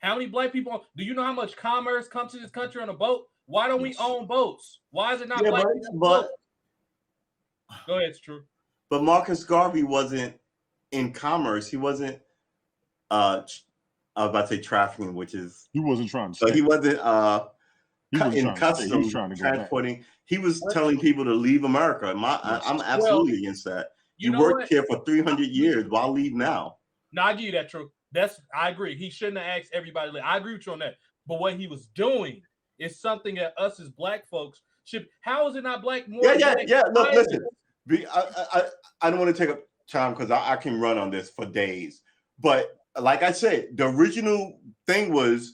How many black people? Do you know how much commerce comes to this country on a boat? Why don't we own boats? Why is it not black people? But go ahead, it's true. But Marcus Garvey wasn't in commerce. He wasn't. I was about to say trafficking, which is he wasn't trying to. So he wasn't in customs transporting. He was telling people to leave America. I'm absolutely against that. You worked here for 300 years. Why leave now? No, I give you that, True. I agree. He shouldn't have asked everybody. I agree with you on that. But what he was doing is something that us as black folks should. How is it not black? More yeah. Look, listen. I don't want to take up time because I can run on this for days. But like I said, the original thing was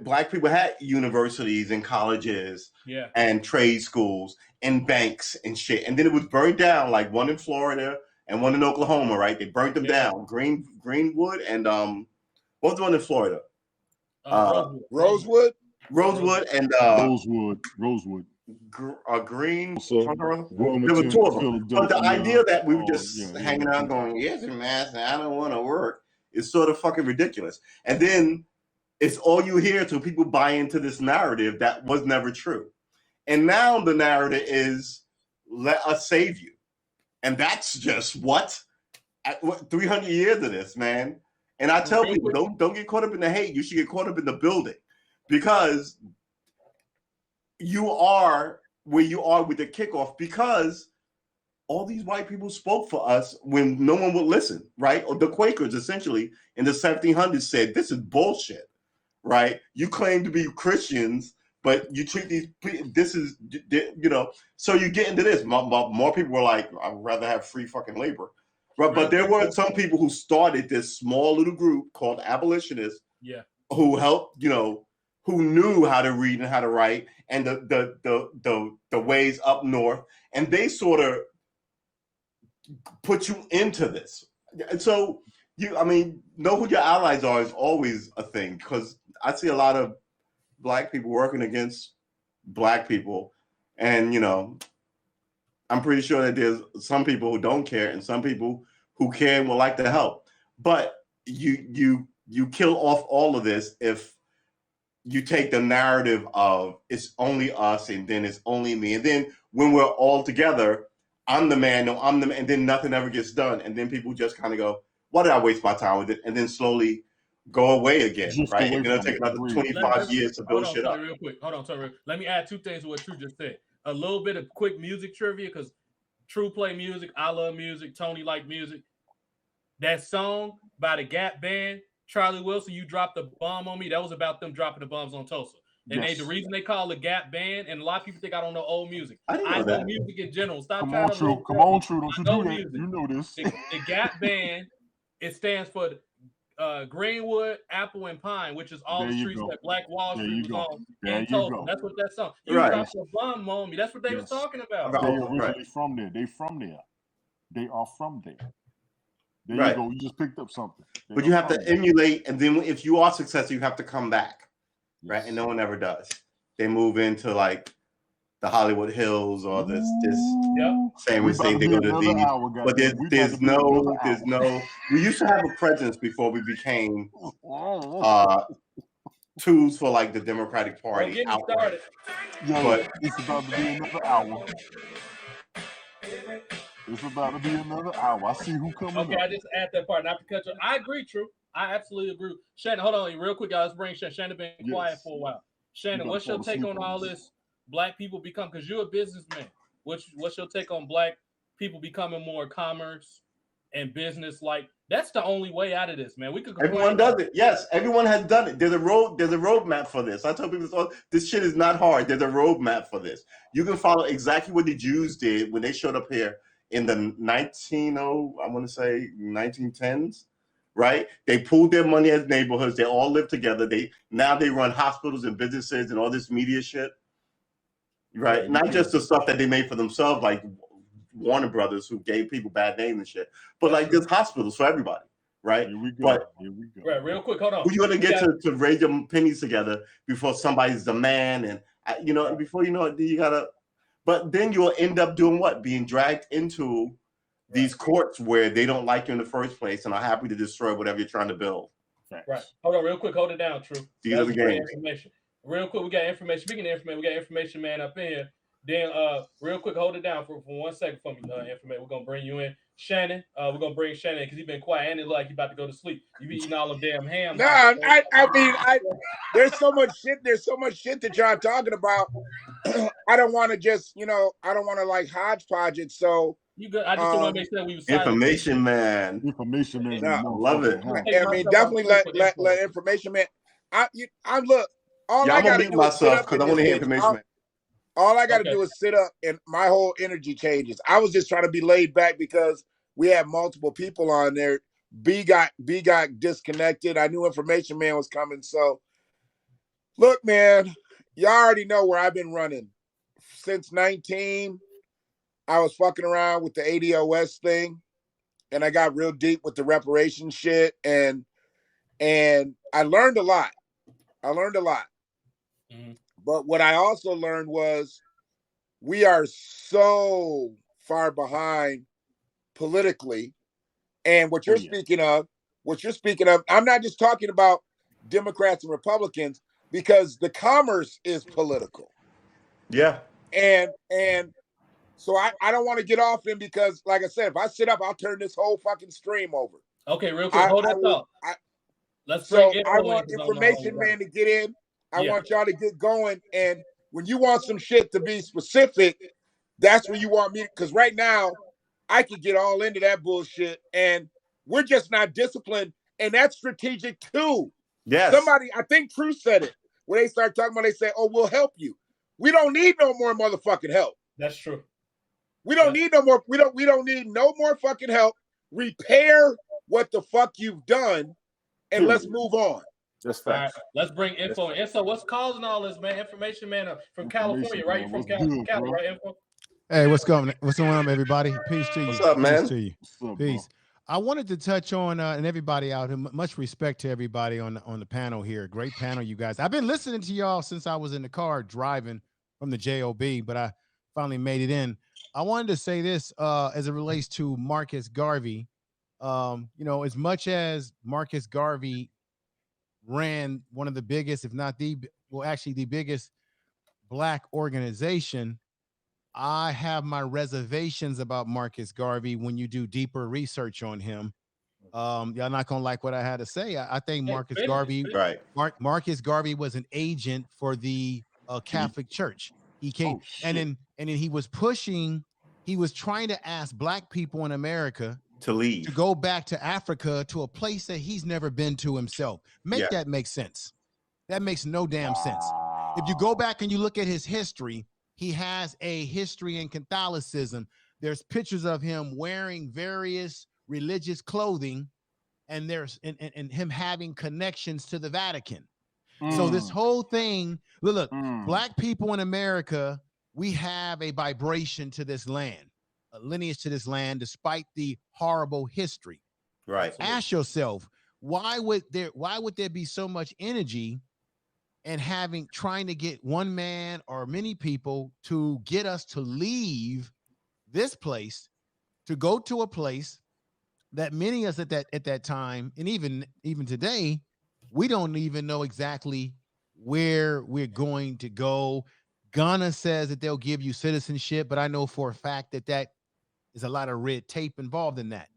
black people had universities and colleges and trade schools and banks and shit. And then it was burned down, like one in Florida and one in Oklahoma, right? They burnt them down. Greenwood and what was the one in Florida? Rosewood and Rosewood. Green. There were 2 of them. But the idea that we were just hanging out going, yes, man, I don't want to work. It's sort of fucking ridiculous. And then it's all you hear till people buy into this narrative that was never true. And now the narrative is, let us save you. And that's just 300 years of this, man. And I tell people, don't get caught up in the hate. You should get caught up in the building, because you are where you are with the kickoff, because all these white people spoke for us when no one would listen, right? Or the Quakers, essentially, in the 1700s said, this is bullshit, right? You claim to be Christians, but you treat this is, so you get into this. More people were like, I'd rather have free fucking labor. Right? But there were some people who started this small little group called abolitionists who helped, who knew how to read and how to write, and the ways up north, and they sort of put you into this. And so know who your allies are is always a thing, because I see a lot of Black people working against Black people, and I'm pretty sure that there's some people who don't care and some people who care and would like to help. But you kill off all of this if you take the narrative of it's only us and then it's only me. And then when we're all together, I'm the man, no, I'm the man, and then nothing ever gets done. And then people just kind of go, why did I waste my time with it? And then slowly go away again, Just right? away And it'll from take it. another Agreed. 25 years to build shit up. Real quick. Hold on, sorry. Let me add two things to what True just said. A little bit of quick music trivia, because True play music, I love music, Tony like music. That song by the Gap Band, Charlie Wilson, You Dropped the Bomb on Me, that was about them dropping the bombs on Tulsa. And the reason they call it Gap Band, and a lot of people think I don't know old music. I know music in general. Stop Come trying on, to True. Come on, True. Don't you do that. music. You know this. The Gap Band, it stands for Greenwood, Apple, and Pine, which is all the streets that Black Wall Street was on in Tulsa. That's what that song. You dropped the bomb on me. That's what they was talking about. They originally from there. They from there. They are from there. There you go. You just picked up something. But you have to emulate, and then if you are successful, you have to come back, right? And no one ever does. They move into like the Hollywood Hills or this famous thing. They go to these, but there's no. We used to have a presence before we became tools for like the Democratic Party. Started. But it's about to be another hour. It's about to be another hour. I see who coming up. I just add that part. Not to cut you. I agree, True. I absolutely agree. Shannon, hold on real quick, guys. Let's bring Shannon. Shannon been quiet for a while. Shannon, what's your take on all this Black people become, because you're a businessman. What's your take on Black people becoming more commerce and business? Like, that's the only way out of this, man. We could everyone does it. Yes, everyone has done it. There's a roadmap for this. I tell people this shit is not hard. There's a roadmap for this. You can follow exactly what the Jews did when they showed up here in the 1910s, right? They pooled their money as neighborhoods. They all live together. Now they run hospitals and businesses and all this media shit, right? Not just the stuff that they made for themselves, like Warner Brothers, who gave people bad names and shit, but like there's hospitals for everybody, right? Here we go. But right, real quick, hold on. Who you gonna get to raise your pennies together before somebody's the man, and before you know it, you gotta. But then you'll end up doing what? Being dragged into these courts where they don't like you in the first place and are happy to destroy whatever you're trying to build. Right. Hold on, real quick. Hold it down, True. These are the games. Real quick, we got information. Speaking of information, we got information man up in here. Then, real quick, hold it down for 1 second for me. Information. We're gonna bring you in, Shannon. We're gonna bring Shannon because he's been quiet and it look like he's about to go to sleep. You be eating all them damn ham. No, I mean, there's so much shit. There's so much shit that y'all talking about. I don't want to just, I don't want to like hodgepodge it. So you good? I just want to make sure we was information man. Information man. I love it. I mean, definitely let information man. I look. All I gotta do myself because I want to hear information man. All I got to do is sit up, and my whole energy changes. I was just trying to be laid back because we had multiple people on there. B got disconnected. I knew information man was coming. So, look, man, y'all already know where I've been running since 19. I was fucking around with the ADOS thing, and I got real deep with the reparation shit, and I learned a lot. Mm-hmm. But what I also learned was we are so far behind politically. And what you're speaking of, I'm not just talking about Democrats and Republicans, because the commerce is political. Yeah. And so I don't want to get off him because, like I said, if I sit up, I'll turn this whole fucking stream over. Okay, real quick. Hold that thought. I want information man to get in. I want y'all to get going, and when you want some shit to be specific, that's when you want me, because right now I could get all into that bullshit, and we're just not disciplined, and that's strategic too. Yes. Somebody, I think True said it, when they start talking about, they say, "Oh, we'll help you." We don't need no more motherfucking help. That's true. We don't need no more. We don't need no more fucking help. Repair what the fuck you've done, and let's move on. That's All right, facts. let's bring info. Info, what's causing all this, man? Information, man, from California, right? You from Cali, right? Info. Hey, what's going on, everybody? Peace to you. What's up, man? Peace to you. What's up, Peace. I wanted to touch on and everybody out here. Much respect to everybody on the panel here. Great panel, you guys. I've been listening to y'all since I was in the car driving from the JOB, but I finally made it in. I wanted to say this as it relates to Marcus Garvey. You know, as much as Marcus Garvey ran one of the biggest, if not the biggest Black organization, I have my reservations about Marcus Garvey when you do deeper research on him. Y'all not gonna like what I had to say. I think Marcus Garvey, Marcus Garvey was an agent for the Catholic Church. He came and then he was pushing. He was trying to ask Black people in America to leave, to go back to Africa, to a place that he's never been to himself. That make sense. That makes no damn sense. If you go back and you look at his history, he has a history in Catholicism. There's pictures of him wearing various religious clothing, and there's and him having connections to the Vatican. So this whole thing, look, Black people in America, we have a vibration to this land, a lineage to this land, despite the horrible history. Right. Ask yourself, why would there be so much energy and trying to get one man or many people to get us to leave this place, to go to a place that many of us at that time, and even today, we don't even know exactly where we're going to go. Ghana says that they'll give you citizenship, but I know for a fact that is a lot of red tape involved in that.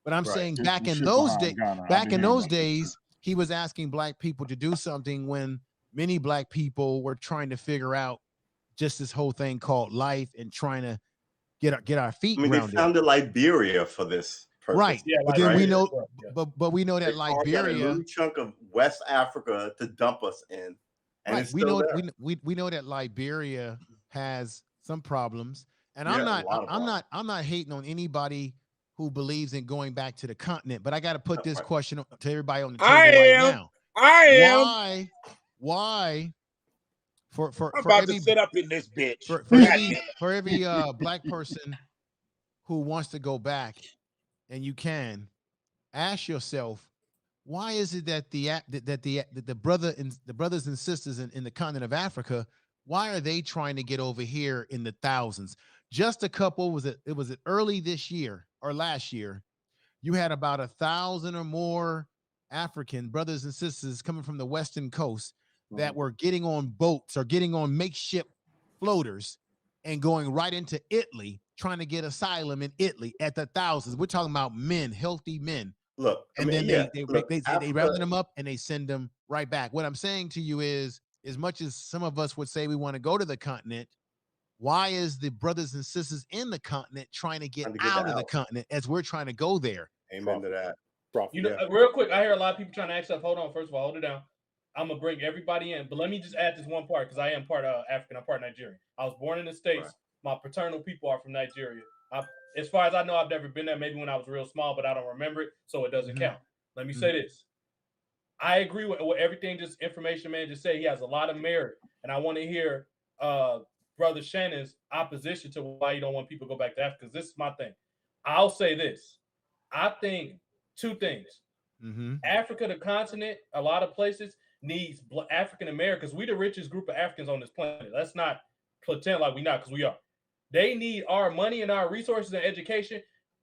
But I'm saying back in those days, he was asking Black people to do something when many Black people were trying to figure out just this whole thing called life and trying to get our feet grounded. They founded Liberia for this purpose. Right. Yeah, but then we know, but we know that they Liberia, a little chunk of West Africa to dump us in. And right. We know that Liberia has some problems. And I'm not hating on anybody who believes in going back to the continent, but I got to put this question to everybody on the table now. Why? I'm about to sit up in this bitch. For every Black person who wants to go back, and you can ask yourself, why is it that the brothers and sisters in the continent of Africa, why are they trying to get over here in the thousands? Just a couple, was it early this year or last year? You had about 1,000 or more African brothers and sisters coming from the Western coast that were getting on boats or getting on makeshift floaters and going right into Italy, trying to get asylum in Italy at the thousands. We're talking about men, healthy men. Look, they round them up and they send them right back. What I'm saying to you is, as much as some of us would say we want to go to the continent, why is the brothers and sisters in the continent trying to get out of the continent as we're trying to go there? Amen to that. You know, real quick, I hear a lot of people trying to ask stuff. Hold on, first of all, hold it down. I'm gonna bring everybody in, but let me just add this one part because I am part African. I'm part Nigerian. I was born in the States. Right. My paternal people are from Nigeria. As far as I know, I've never been there. Maybe when I was real small, but I don't remember it, so it doesn't count. Let me say this. I agree with everything just information man just said. He has a lot of merit, and I want to hear Brother Shannon's opposition to why you don't want people to go back to Africa, because this is my thing. I'll say this. I think two things. Africa, the continent, a lot of places needs African Americans. We the richest group of Africans on this planet. Let's not pretend like we're not, because we are. They need our money and our resources and education.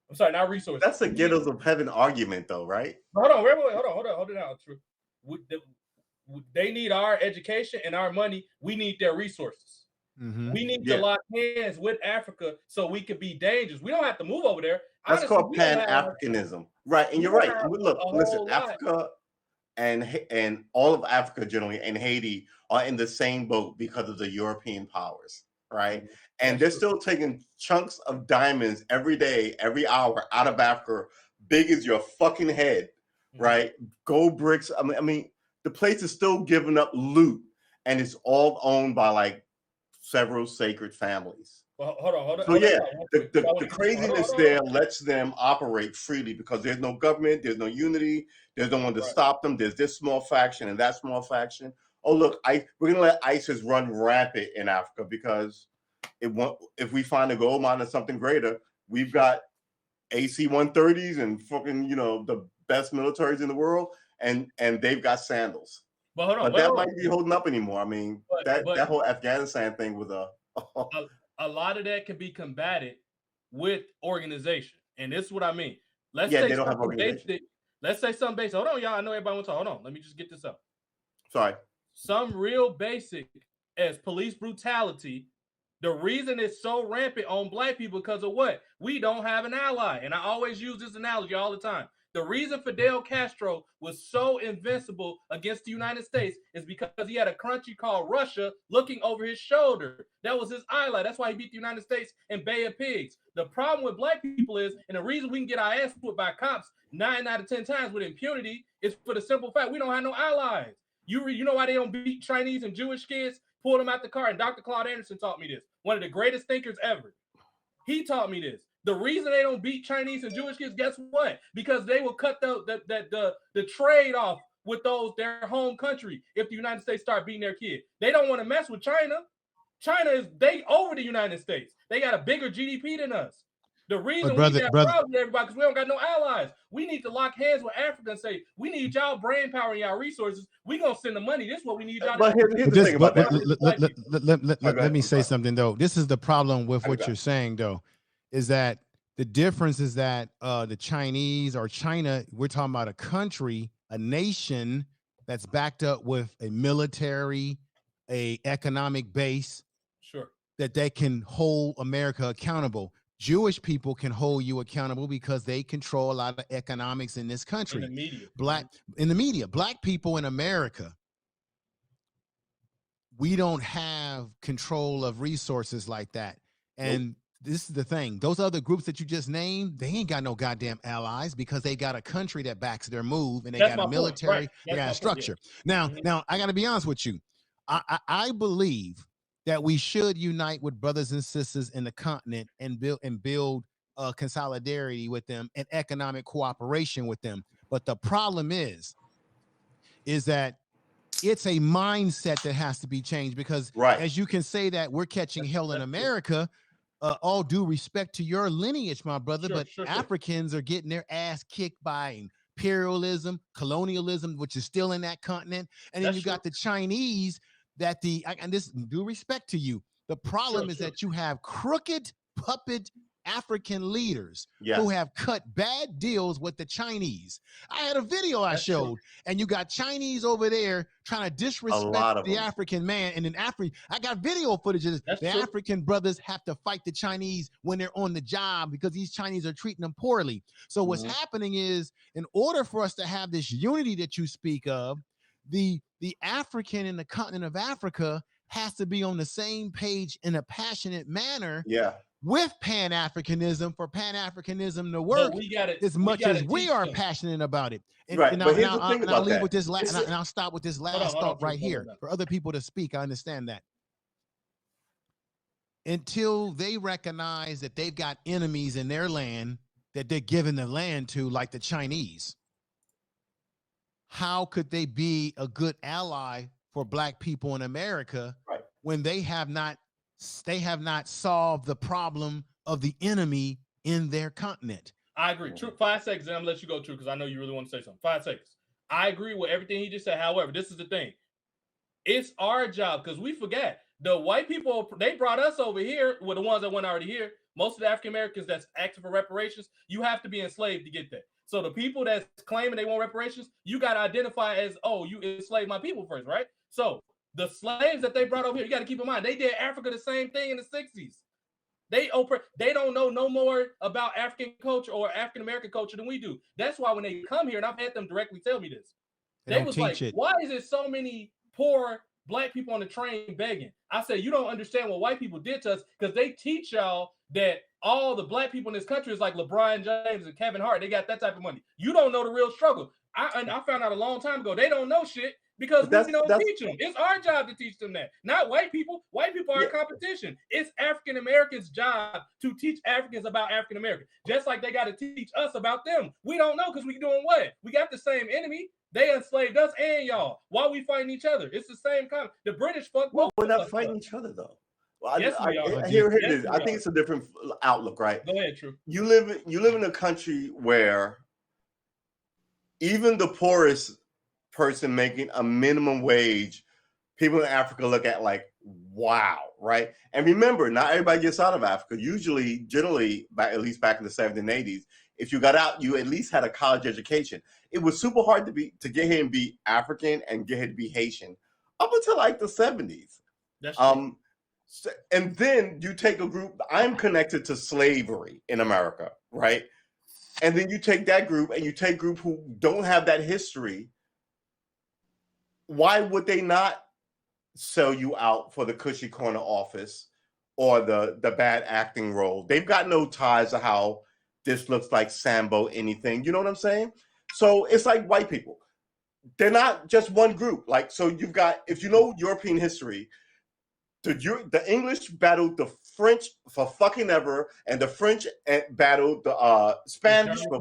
I'm sorry, not resources. That's a ghettos of heaven argument, though, right? Hold on, hold it down. True. They need our education and our money. We need their resources. We need to lock hands with Africa so we can be dangerous. We don't have to move over there. That's called Pan-Africanism, right? And you're right. Look, listen, Africa and all of Africa generally and Haiti are in the same boat because of the European powers, right? And they're still taking chunks of diamonds every day, every hour out of Africa, big as your fucking head, right? Gold bricks. I mean, the place is still giving up loot, and it's all owned by like several sacred families, Well, hold on. So yeah, the craziness there lets them operate freely because there's no government, there's no unity, there's no one to stop them. There's this small faction and that small faction. Oh look, we're gonna let ISIS run rampant in Africa because if we find a gold mine or something greater, we've got AC-130s and fucking the best militaries in the world, and they've got sandals. But hold on, but that might be holding up anymore. I mean, that whole Afghanistan thing was a lot of that can be combated with organization, and this is what I mean. Let's say they don't have organization. Let's say something basic. Hold on, y'all. I know everybody wants to talk. Hold on. Let me just get this up. Sorry. Some real basic as police brutality. The reason it's so rampant on black people because of what? We don't have an ally. And I always use this analogy all the time. The reason Fidel Castro was so invincible against the United States is because he had a country called Russia looking over his shoulder. That was his ally. That's why he beat the United States in Bay of Pigs. The problem with black people is, and the reason we can get our ass put by cops 9 out of 10 times with impunity is for the simple fact we don't have no allies. You know why they don't beat Chinese and Jewish kids? Pull them out the car. And Dr. Claude Anderson taught me this. One of the greatest thinkers ever. He taught me this. The reason they don't beat Chinese and Jewish kids, guess what? Because they will cut the trade off with their home country if the United States start beating their kid. They don't want to mess with China. China they over the United States. They got a bigger GDP than us. The reason we got problems with everybody because we don't got no allies. We need to lock hands with Africa and say, we need y'all brain power and y'all resources. We gonna send the money. This is what we need y'all to do. Here's the thing about that. Let me say something though. This is the problem with what you're saying though, is that the difference is that the Chinese or China, we're talking about a country, a nation that's backed up with a military, a economic base, sure, that they can hold America accountable. Jewish people can hold you accountable because they control a lot of economics in this country. In the media. Black people in America, we don't have control of resources like that. And this is the thing. Those other groups that you just named, they ain't got no goddamn allies because they got a country that backs their move and they got a military, they got a structure. Now, I got to be honest with you. I believe that we should unite with brothers and sisters in the continent and build consolidarity with them and economic cooperation with them. But the problem is that it's a mindset that has to be changed because as you can say that we're catching hell in America, all due respect to your lineage, my brother, but Africans are getting their ass kicked by imperialism, colonialism, which is still in that continent. And then you got the Chinese and this due respect to you. The problem is that you have crooked puppet African leaders who have cut bad deals with the Chinese. I had a video I showed, and you got Chinese over there trying to disrespect the African man. And in Africa, I got video footage of this. African brothers have to fight the Chinese when they're on the job because these Chinese are treating them poorly. So what's happening is, in order for us to have this unity that you speak of, the African in the continent of Africa has to be on the same page in a passionate manner with Pan-Africanism for Pan-Africanism to work as much as we are passionate about it. And, and I'll leave with this last, and I'll stop with this last thought right here for other people to speak. I understand that. Until they recognize that they've got enemies in their land that they're giving the land to, like the Chinese, how could they be a good ally for black people in America when they have not solved the problem of the enemy in their continent? I agree. True. 5 seconds, and I'm gonna let you go, True, because I know you really want to say something. 5 seconds. I agree with everything he just said. However, this is the thing. It's our job, because we forget. The white people, they brought us over here, were the ones that went already here. Most of the African Americans that's active for reparations, you have to be enslaved to get that. So the people that's claiming they want reparations, you got to identify as, oh, you enslaved my people first, right? So the slaves that they brought over here, you got to keep in mind, they did Africa the same thing in the 60s. They don't know no more about African culture or African American culture than we do. That's why when they come here, and I've had them directly tell me this, they was like, why is there so many poor black people on the train begging? I said, you don't understand what white people did to us, because they teach y'all that all the black people in this country is like LeBron James and Kevin Hart. They got that type of money. You don't know the real struggle. I found out a long time ago, they don't know shit, Because But we don't that's teach them. It's our job to teach them that, not white people. White people are Yeah. competition. It's African Americans' job to teach Africans about African Americans, just like they got to teach us about them. We don't know because we doing what? We got the same enemy. They enslaved us and y'all. Why we fighting each other? It's the same kind. The British fucked Well, both we're of not us fighting up. each other though. Well, Yes, we are. here it Yes, is. we I think are. it's a different outlook, right? Go ahead, True. You live in a country where even the poorest person making a minimum wage, people in Africa look at like, wow, right? And remember, not everybody gets out of Africa. Usually, generally, at least back in the 70s and 80s, if you got out, you at least had a college education. It was super hard to get here and be African and get here to be Haitian up until like the 70s. That's true. And then you take a group, I'm connected to slavery in America, right? And then you take that group and you take group who don't have that history. Why would they not sell you out for the cushy corner office or the bad acting role? They've got no ties to how this looks like Sambo anything. You know what I'm saying? So it's like white people. They're not just one group. Like, so you've got, if you know European history, the English battled the French for fucking ever, and the French battled the Spanish for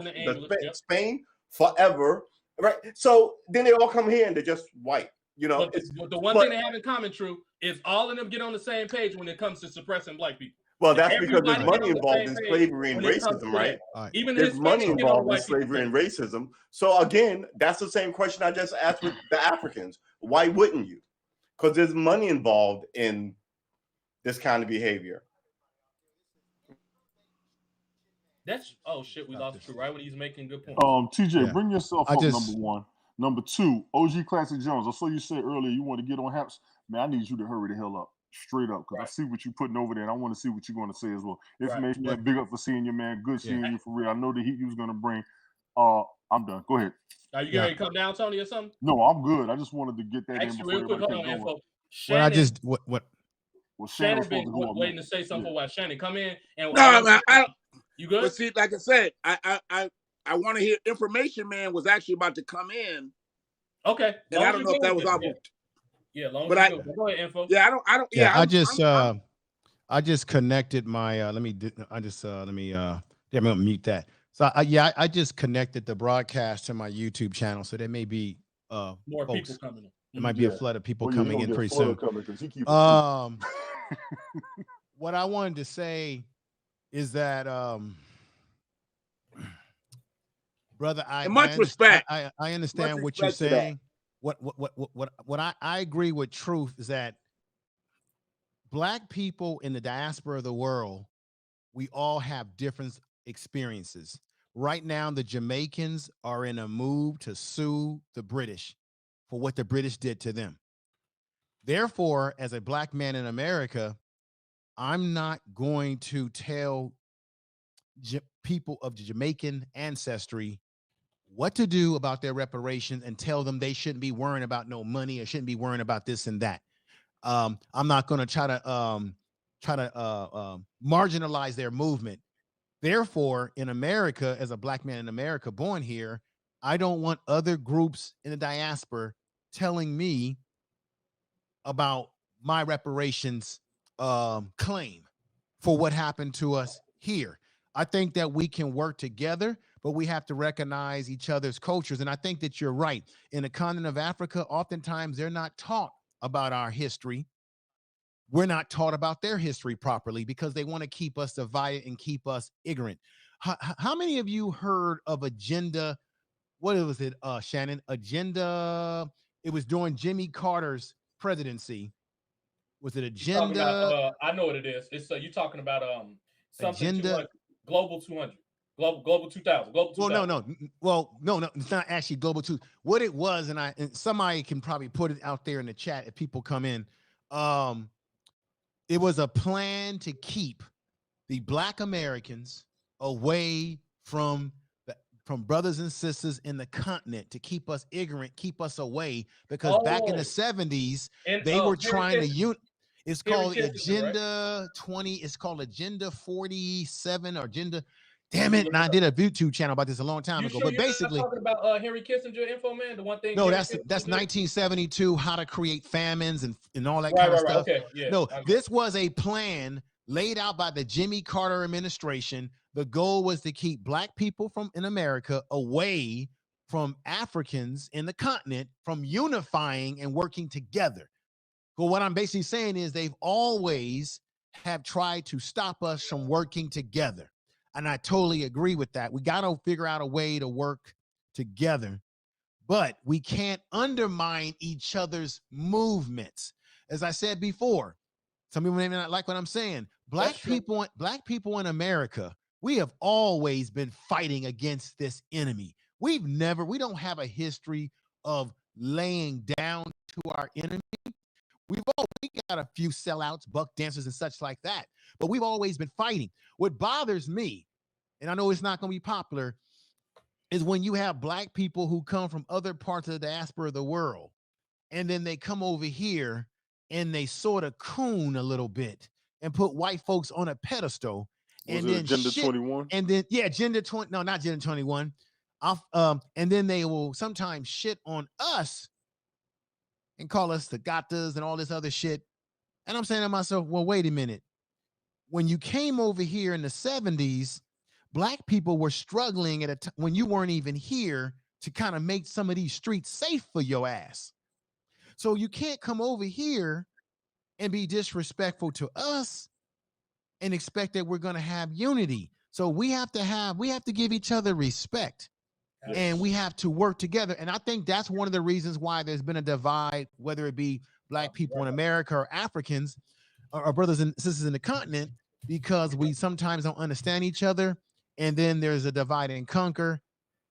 Spain forever, right? So then they all come here and they're just white, you know. But the one thing they have in common, True, is all of them get on the same page when it comes to suppressing black people. Well, that's because there's money involved in slavery and racism, right? Even there's money involved in slavery and racism. So again, that's the same question I just asked with the Africans. Why wouldn't you? Because there's money involved in this kind of behavior. That's shit, we lost True right when he's making good points. TJ, bring yourself up, number one. Number two, OG Classic Jones. I saw you say earlier you want to get on Haps. Man, I need you to hurry the hell up. Straight up, because I see what you're putting over there, and I want to see what you're going to say as well. Information, man, big up for seeing you, man. Good seeing you for real. I know the heat you was going to bring. I'm done. Go ahead. Are you ready to come down, Tony, or something? No, I'm good. I just wanted to get that in before real quick, hold on, going. info. Shannon, Well, Shannon been waiting to say something for a while. Shannon, come in and no, man, you good? But see, like I said, I want to hear. Information Man was actually about to come in. Okay, and I don't know if that was off. Yeah, long but go ahead, info. Yeah, I don't. Yeah, I just connected my. Let me mute that. So I just connected the broadcast to my YouTube channel, so there may be more people coming in. There might be a flood of people coming in pretty soon. What I wanted to say is that, brother, respect. I understand what you're saying. What I agree with Truth is that black people in the diaspora of the world, we all have different experiences. Right now, the Jamaicans are in a move to sue the British for what the British did to them. Therefore, as a black man in America, I'm not going to tell people of the Jamaican ancestry what to do about their reparations and tell them they shouldn't be worrying about no money or shouldn't be worrying about this and that. I'm not going to try to marginalize their movement. Therefore, in America, as a black man in America born here, I don't want other groups in the diaspora telling me about my reparations claim for what happened to us here. I think that we can work together, but we have to recognize each other's cultures. And I think that you're right. In the continent of Africa, oftentimes they're not taught about our history. We're not taught about their history properly because they want to keep us divided and keep us ignorant. How many of you heard of Agenda? What was it, Shannon? Agenda. It was during Jimmy Carter's presidency. Was it Agenda? I know what it is. It's you're talking about something Agenda. Global 200, Global 2000, Global 2000. Well, no, it's not actually Global 2. What it was, and somebody can probably put it out there in the chat if people come in. It was a plan to keep the Black Americans away from brothers and sisters in the continent, to keep us ignorant, keep us away, because back in the 70s, they were trying to it's called Agenda 20. It's called Agenda 47 or Agenda. Damn it! And I did a YouTube channel about this a long time You ago. sure But you're not basically, talking about Henry Kissinger info, man? The one thing. no, Henry that's Kissinger did? 1972. How to create famines and all that Right, kind of right, right. stuff. Okay, yeah. No, I got this was a plan laid out by the Jimmy Carter administration. The goal was to keep black people in America away from Africans in the continent from unifying and working together. But what I'm basically saying is they've always have tried to stop us from working together. And I totally agree with that. We got to figure out a way to work together, but we can't undermine each other's movements. As I said before, some people may not like what I'm saying. Black people in America, we have always been fighting against this enemy. We don't have a history of laying down to our enemy. We got a few sellouts, buck dancers and such like that, but we've always been fighting. What bothers me, and I know it's not going to be popular, is when you have black people who come from other parts of the diaspora of the world, and then they come over here and they sort of coon a little bit and put white folks on a pedestal. Was And it then Agenda 21? And then, yeah, Agenda 20, no, not Agenda 21. And then they will sometimes shit on us and call us the gatas and all this other shit. And I'm saying to myself, well, wait a minute. When you came over here in the 70s, black people were struggling at a time when you weren't even here to kind of make some of these streets safe for your ass. So you can't come over here and be disrespectful to us and expect that we're going to have unity. So we have to give each other respect. Yes. And we have to work together. And I think that's one of the reasons why there's been a divide, whether it be black people in America or Africans or brothers and sisters in the continent, because we sometimes don't understand each other. And then there's a divide and conquer,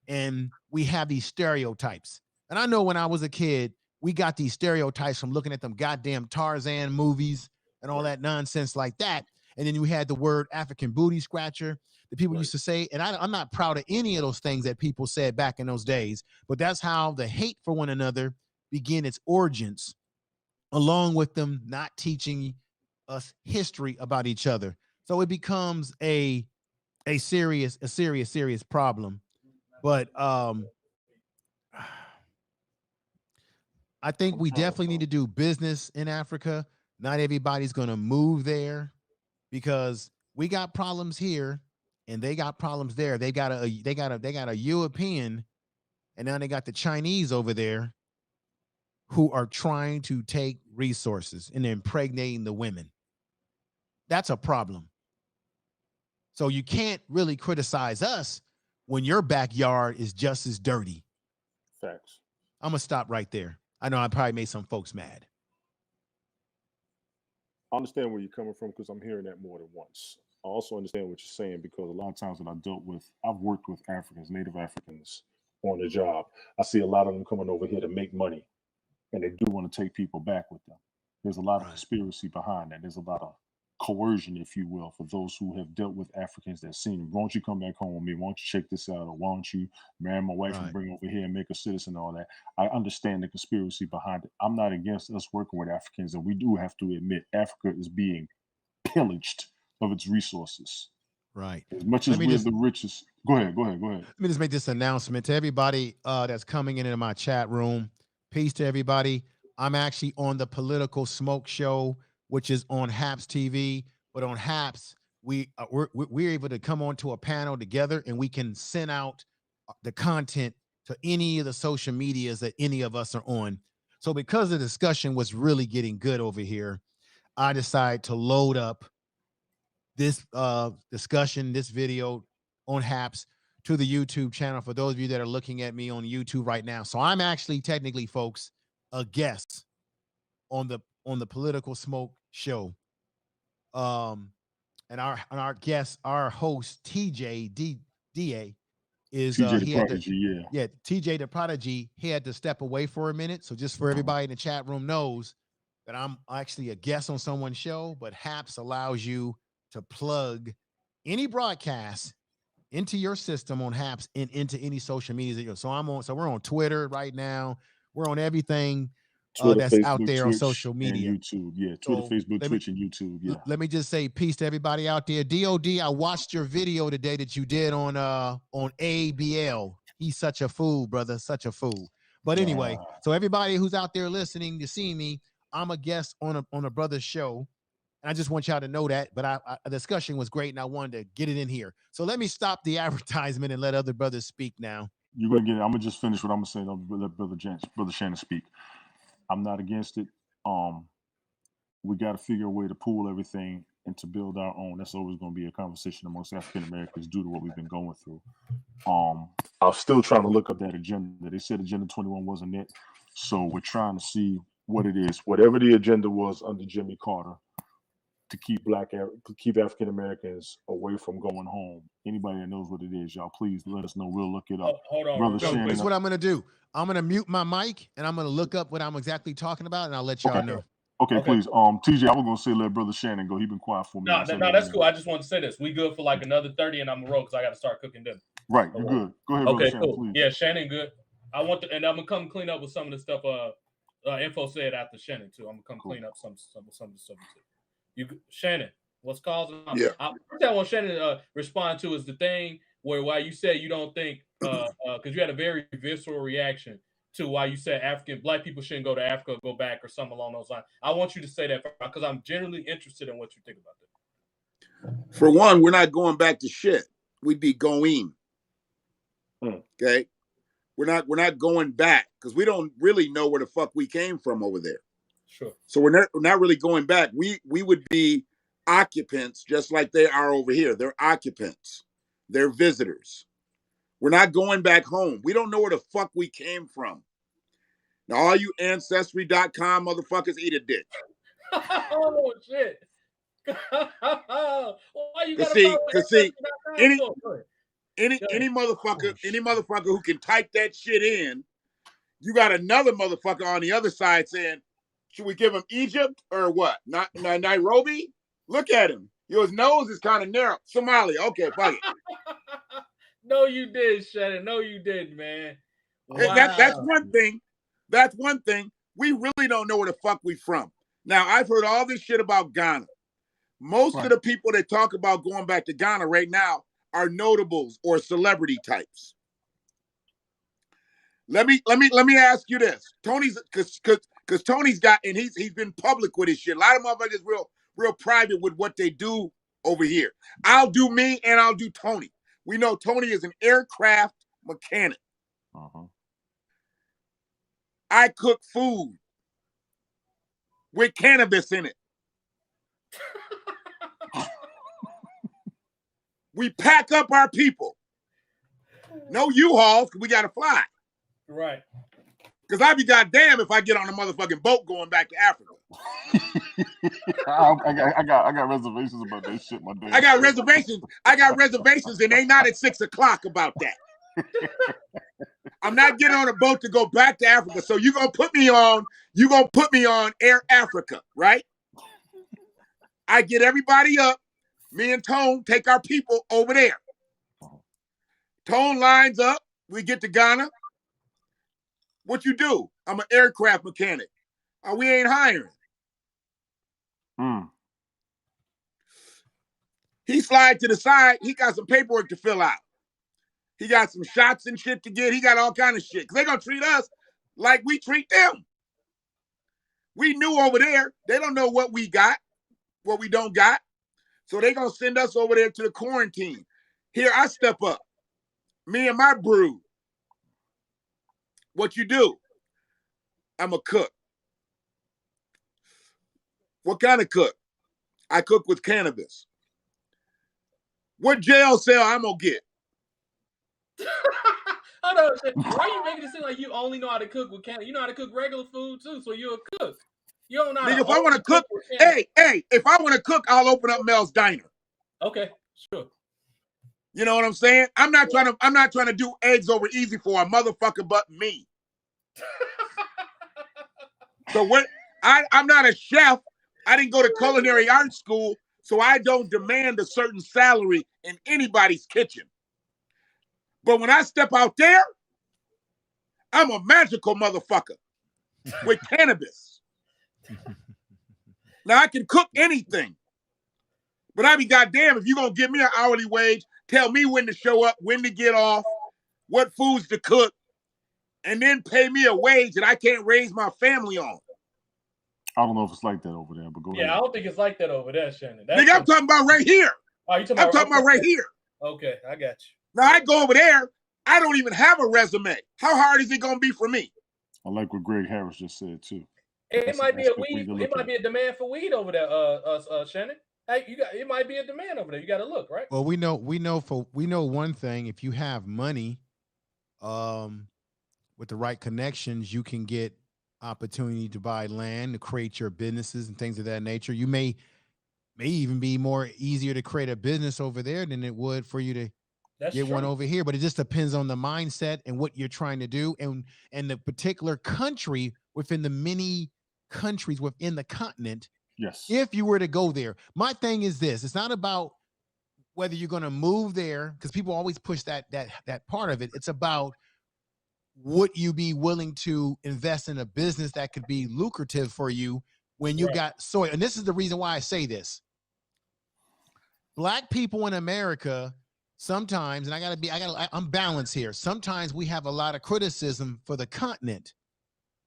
and we have these stereotypes. And I know when I was a kid, we got these stereotypes from looking at them goddamn Tarzan movies and all that nonsense like that. And then you had the word African booty scratcher that people used to say. And I'm not proud of any of those things that people said back in those days, but that's how the hate for one another began its origins, along with them not teaching us history about each other. So it becomes a serious problem. But I think we definitely need to do business in Africa. Not everybody's going to move there because we got problems here and they got problems there. They got a European, and now they got the Chinese over there who are trying to take resources and impregnating the women. That's a problem. So you can't really criticize us when your backyard is just as dirty. Facts. I'm going to stop right there. I know I probably made some folks mad. I understand where you're coming from because I'm hearing that more than once. I also understand what you're saying because a lot of times that I've worked with Africans, Native Africans on the job. I see a lot of them coming over here to make money, and they do want to take people back with them. There's a lot of conspiracy behind that. There's a lot of coercion, if you will, for those who have dealt with Africans that seen them. Why don't you come back home with me? Why don't you check this out? Or why don't you marry my wife and bring her over here and make a citizen and all that? I understand the conspiracy behind it. I'm not against us working with Africans, and we do have to admit Africa is being pillaged of its resources. Right. As much as we're the richest. Go ahead. Let me just make this announcement to everybody that's coming into my chat room. Peace to everybody. I'm actually on the Politi-Smoke show, which is on Haps TV. But on Haps, we're able to come onto a panel together, and we can send out the content to any of the social medias that any of us are on. So because the discussion was really getting good over here, I decided to load up this discussion, this video on Haps to the YouTube channel for those of you that are looking at me on YouTube right now. So I'm actually technically, folks, a guest on the Politi-Smoke show. And our guest, our host, TJ DA, is TJ the Prodigy, TJ the Prodigy. He had to step away for a minute. So just for everybody in the chat room knows that I'm actually a guest on someone's show, but Haps allows you to plug any broadcast into your system on Haps and into any social media. So we're on Twitter right now. We're on everything Twitter, that's Facebook, out there on Twitch, social and media. YouTube. Yeah, Twitter, So Facebook, Twitch, and YouTube. Yeah. let me just say peace to everybody out there. DOD, I watched your video today that you did on ABL. He's such a fool, brother, such a fool. But anyway, so everybody who's out there listening to see me, I'm a guest on a brother's show. And I just want y'all to know that. But the discussion was great, and I wanted to get it in here. So let me stop the advertisement and let other brothers speak now. You're gonna get it. I'm gonna just finish what I'm gonna say. Let Brother Shannon speak. I'm not against it. We got to figure a way to pool everything and to build our own. That's always going to be a conversation amongst African Americans due to what we've been going through. I was still trying to look up that agenda. They said Agenda 21 wasn't it. So we're trying to see what it is. Whatever the agenda was under Jimmy Carter to keep African Americans away from going home. Anybody that knows what it is, y'all, please let us know. We'll look it up. Hold on, Brother Shannon. Here's what I'm going to do. I'm going to mute my mic, and I'm going to look up what I'm exactly talking about, and I'll let y'all know. Okay, please. TJ, I was gonna say let Brother Shannon go. He's been quiet for me. No, that's cool. I just want to say this. We good for like another 30 and I'm gonna roll because I gotta start cooking dinner. Right, you're good. Go ahead, okay, Brother cool. Shannon, please. Yeah, Shannon good. And I'm gonna come clean up with some of the stuff Info said after Shannon too. I'm gonna come clean up some of the stuff too. Shannon, what's causing first I want Shannon to respond to is the thing why you said you don't think because you had a very visceral reaction to why you said Black people shouldn't go to Africa, go back, or something along those lines. I want you to say that because I'm genuinely interested in what you think about that. For one, we're not going back to shit. We'd be going. Okay, we're not going back because we don't really know where the fuck we came from over there. Sure. So we're not really going back. We would be occupants just like they are over here. They're occupants. They're visitors. We're not going back home. We don't know where the fuck we came from. Now, all you Ancestry.com motherfuckers, eat a dick. Oh, shit. Why you gotta see, any motherfucker who can type that shit in, you got another motherfucker on the other side saying, should we give him Egypt or what? Not Nairobi? Look at him. His nose is kind of narrow. Somalia. Okay, fuck it. No, you did, Shannon. No, you didn't, man. Wow. That's one thing. That's one thing. We really don't know where the fuck we from. Now, I've heard all this shit about Ghana. Most of the people that talk about going back to Ghana right now are notables or celebrity types. Let me ask you this. Tony's because Tony's got, and he's been public with his shit. A lot of motherfuckers real private with what they do over here. I'll do me and I'll do Tony. We know Tony is an aircraft mechanic. I cook food with cannabis in it. We pack up our people. No U-Hauls, because we got to fly. Right. Because I'd be goddamn if I get on a motherfucking boat going back to Africa. I got reservations about that shit, my dude. I got reservations, and they not at 6 o'clock about that. I'm not getting on a boat to go back to Africa. So you're gonna put me on Air Africa, right? I get everybody up. Me and Tone take our people over there. Tone lines up. We get to Ghana. What you do? I'm an aircraft mechanic. We ain't hiring. He slide to the side. He got some paperwork to fill out. He got some shots and shit to get. He got all kind of shit. Because they're going to treat us like we treat them. We knew over there. They don't know what we got, what we don't got. So they're going to send us over there to the quarantine. Here, I step up. Me and my brood. What you do? I'm a cook. What kind of cook? I cook with cannabis. What jail cell I'm going to get? I don't know. Why are you making it seem like you only know how to cook with cannabis? You know how to cook regular food too, so you're a cook. You don't know how if I want to cook, if I want to cook, I'll open up Mel's Diner. Okay, sure. You know what I'm saying? I'm not trying to do eggs over easy for a motherfucker but me. So what? I'm not a chef. I didn't go to culinary arts school, so I don't demand a certain salary in anybody's kitchen. But when I step out there, I'm a magical motherfucker. with cannabis. Now I can cook anything, but I be goddamn if you're gonna give me an hourly wage, tell me when to show up, when to get off, what foods to cook, and then pay me a wage that I can't raise my family on. I don't know if it's like that over there, but go ahead. Yeah, I don't think it's like that over there, Shannon. Nigga, I'm talking about right here. Oh, you I'm talking about right here. Okay, I got you. Now I go over there, I don't even have a resume. How hard is it gonna be for me? I like what Greg Harris just said too. It might be a weed. It might be a demand for weed over there, Shannon. Hey, it might be a demand over there. You got to look, right? Well, we know one thing. If you have money, with the right connections, you can get opportunity to buy land, to create your businesses and things of that nature. You may even be more easier to create a business over there than it would for you to get one over here. But it just depends on the mindset and what you're trying to do, and the particular country within the many countries within the continent. Yes. If you were to go there, my thing is this: it's not about whether you're going to move there, because people always push that part of it. It's about would you be willing to invest in a business that could be lucrative for you when you got soil. And this is the reason why I say this. Black people in America sometimes, and I'm balanced here. Sometimes we have a lot of criticism for the continent.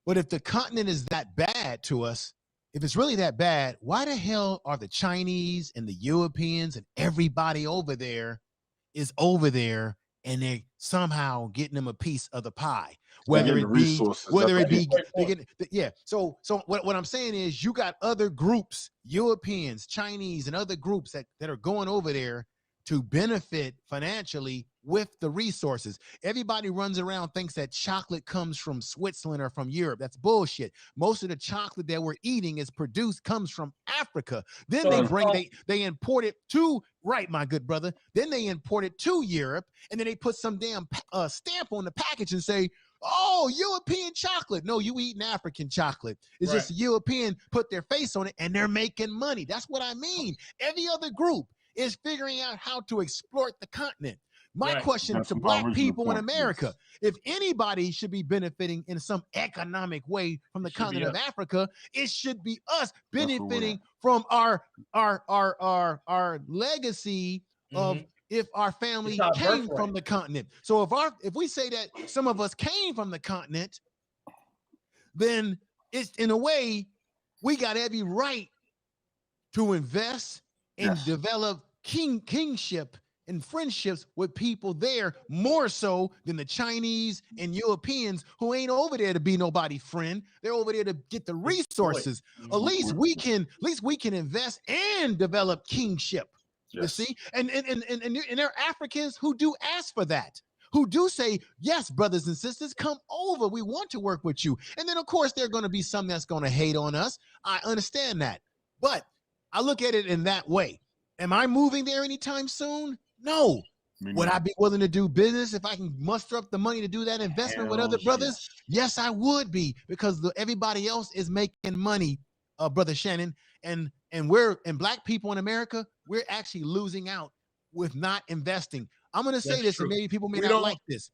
But if the continent is that bad to us, if it's really that bad, why the hell are the Chinese and the Europeans and everybody over there is over there and they're somehow getting them a piece of the pie? Whether it be, So what I'm saying is you got other groups, Europeans, Chinese, and other groups that are going over there to benefit financially with the resources. Everybody runs around, thinks that chocolate comes from Switzerland or from Europe. That's bullshit. Most of the chocolate that we're eating comes from Africa. Then they import it to, right, my good brother. Then they import it to Europe, and then they put some damn stamp on the package and say, oh, European chocolate. No, you eating African chocolate. It's just the European put their face on it and they're making money. That's what I mean. Every other group is figuring out how to exploit the continent. My question to Black people in America, if anybody should be benefiting in some economic way from the continent of Africa, it should be us benefiting from our legacy of if our family came from the continent. So if we say that some of us came from the continent, then it's in a way we got every right to invest and develop kingship and friendships with people there more so than the Chinese and Europeans who ain't over there to be nobody's friend. They're over there to get the resources. At least we can invest and develop kingship. Yes. You see, and there are Africans who do ask for that, who do say, yes, brothers and sisters, come over. We want to work with you. And then, of course, there are going to be some that's going to hate on us. I understand that. But I look at it in that way. Am I moving there anytime soon? No. Would I be willing to do business if I can muster up the money to do that investment with other brothers? Yes, I would be, because everybody else is making money, Brother Shannon. And Black people in America, we're actually losing out with not investing. I'm going to say this, and maybe people may not like this.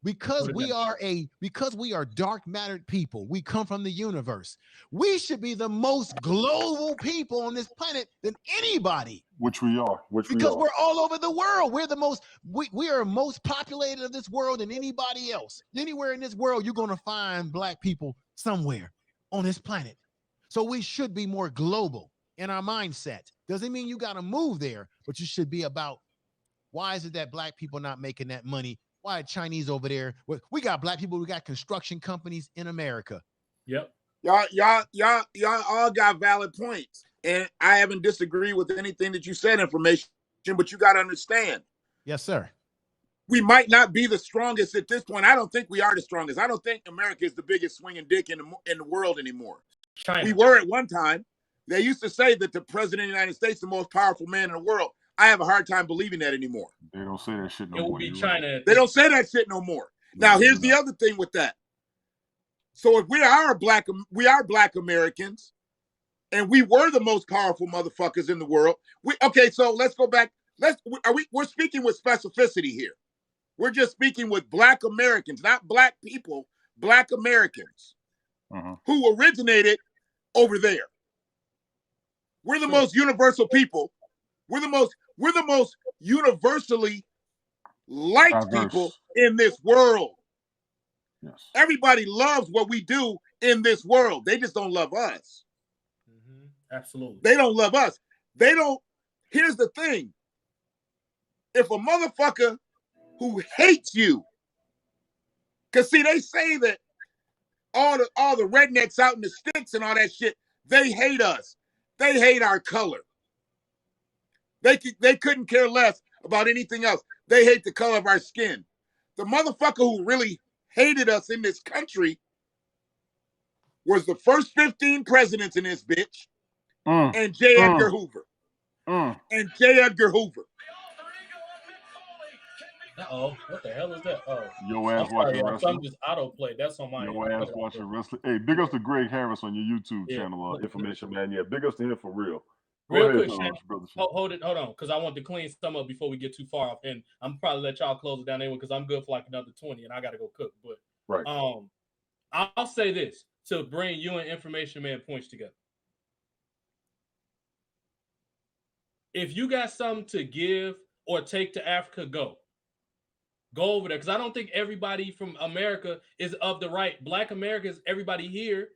Because we are dark mattered people, we come from the universe. We should be the most global people on this planet than anybody. Which we are. Because we're all over the world. We're the most, we are most populated of this world than anybody else. Anywhere in this world, you're going to find Black people somewhere on this planet. So we should be more global in our mindset. Doesn't mean you got to move there, but you should be about, why is it that Black people not making that money? Why are Chinese over there? We got Black people. We got construction companies in America. Yep. Y'all all got valid points. And I haven't disagreed with anything that you said, information, but you got to understand. Yes, sir. We might not be the strongest at this point. I don't think we are the strongest. I don't think America is the biggest swinging dick in the world anymore. China. We were at one time. They used to say that the president of the United States is the most powerful man in the world. I have a hard time believing that anymore. They don't say that shit no more. It will be China. They don't say that shit no more. Now, here's the other thing with that. So if we are Black Americans, and we were the most powerful motherfuckers in the world. So let's go back. We're speaking with specificity here. We're just speaking with Black Americans, not Black people, Black Americans. who originated over there. We're the most universal people. We're the most universally liked people in this world. Yes. Everybody loves what we do in this world. They just don't love us. Absolutely. They don't love us. They don't. Here's the thing. If a motherfucker who hates you, because see, they say that all the rednecks out in the sticks and all that shit, they hate us. They hate our color. They couldn't care less about anything else. They hate the color of our skin. The motherfucker who really hated us in this country was the first 15 presidents in this bitch and J. Edgar Hoover. And J. Edgar Hoover. Uh-oh, what the hell is that? Oh, your ass watching wrestling. I'm just autoplay. That's on my Your ass watching wrestling. Hey, big ups to Greg Harris on your YouTube channel, Information Man. Yeah, big ups to him for real. Real quick, hold on, because I want to clean some up before we get too far off, and I'm probably let y'all close it down anyway because I'm good for like another 20, and I got to go cook. But I'll say this to bring you and Information Man points together. If you got something to give or take to Africa, go over there, because I don't think everybody from America is of the right. Black Americans, everybody here,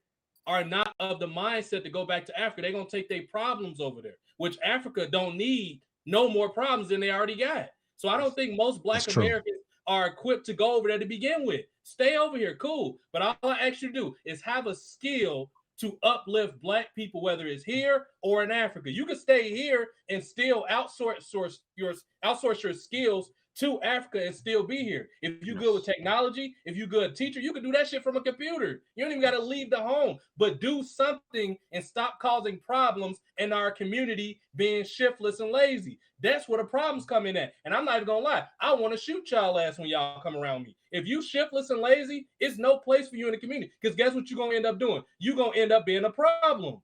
are not of the mindset to go back to Africa. They're going to take their problems over there, which Africa don't need no more problems than they already got. So I don't think most Black Americans are equipped to go over there to begin with. Stay over here, cool. But all I ask you to do is have a skill to uplift Black people, whether it's here or in Africa. You can stay here and still outsource your skills to Africa and still be here. If you're good with technology, if you're a good teacher, you can do that shit from a computer. You don't even got to leave the home, but do something and stop causing problems in our community being shiftless and lazy. That's where the problems come in at. And I'm not even gonna lie, I want to shoot y'all ass when y'all come around me. If you shiftless and lazy, it's no place for you in the community, because guess what you're gonna end up doing? You're gonna end up being a problem.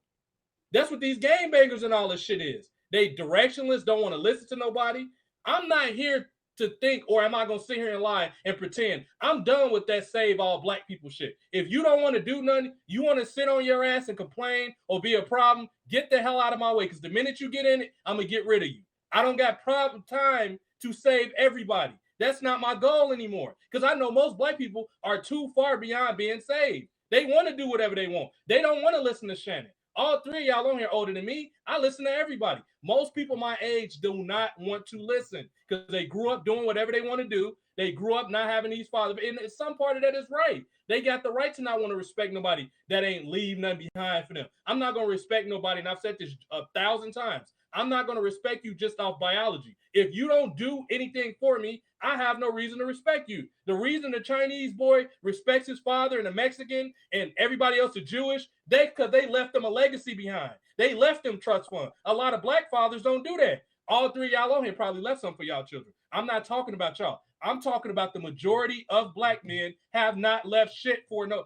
That's what these game bangers and all this shit is. They directionless, don't want to listen to nobody. I'm not here to think, or am I going to sit here and lie and pretend? I'm done with that save all Black people shit. If you don't want to do nothing, you want to sit on your ass and complain or be a problem, get the hell out of my way, because the minute you get in it, I'm going to get rid of you. I don't got time to save everybody. That's not my goal anymore, because I know most Black people are too far beyond being saved. They want to do whatever they want. They don't want to listen to Shannon. All three of y'all on here older than me. I listen to everybody. Most people my age do not want to listen because they grew up doing whatever they want to do. They grew up not having these fathers. And some part of that is right. They got the right to not want to respect nobody that ain't leave nothing behind for them. I'm not going to respect nobody, and I've said this 1,000 times. I'm not going to respect you just off biology. If you don't do anything for me, I have no reason to respect you. The reason the Chinese boy respects his father and the Mexican and everybody else is Jewish, because they left them a legacy behind. They left them trust fund. A lot of Black fathers don't do that. All three of y'all on here probably left some for y'all children. I'm not talking about y'all. I'm talking about the majority of Black men have not left shit for the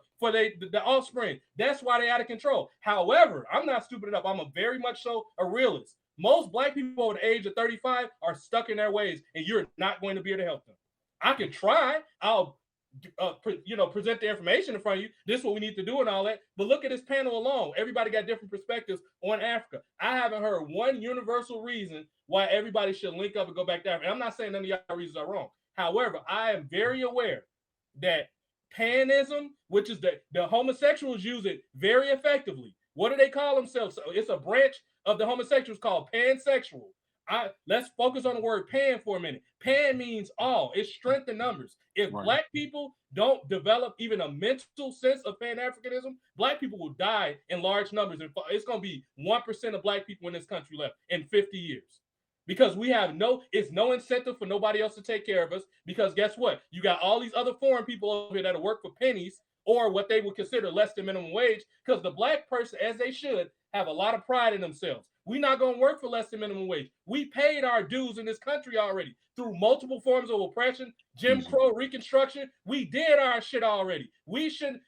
offspring. That's why they out of control. However, I'm not stupid enough. I'm a very much so a realist. Most Black people over the age of 35 are stuck in their ways, and you're not going to be able to help them. I can try. I'll present the information in front of you. This is what we need to do and all that. But look at this panel alone. Everybody got different perspectives on Africa. I haven't heard one universal reason why everybody should link up and go back to Africa. And I'm not saying none of y'all reasons are wrong. However, I am very aware that panism, which is the homosexuals use it very effectively. What do they call themselves? So it's a branch of the homosexuals called pansexual. Let's focus on the word pan for a minute. Pan means all. It's strength in numbers. If Black people don't develop even a mental sense of Pan-Africanism, Black people will die in large numbers. And it's going to be 1% of Black people in this country left in 50 years. Because it's no incentive for nobody else to take care of us. Because guess what? You got all these other foreign people over here that work for pennies or what they would consider less than minimum wage. Because the Black person, as they should, have a lot of pride in themselves. We're not going to work for less than minimum wage. We paid our dues in this country already through multiple forms of oppression, Jim Crow, Reconstruction. We did our shit already. We should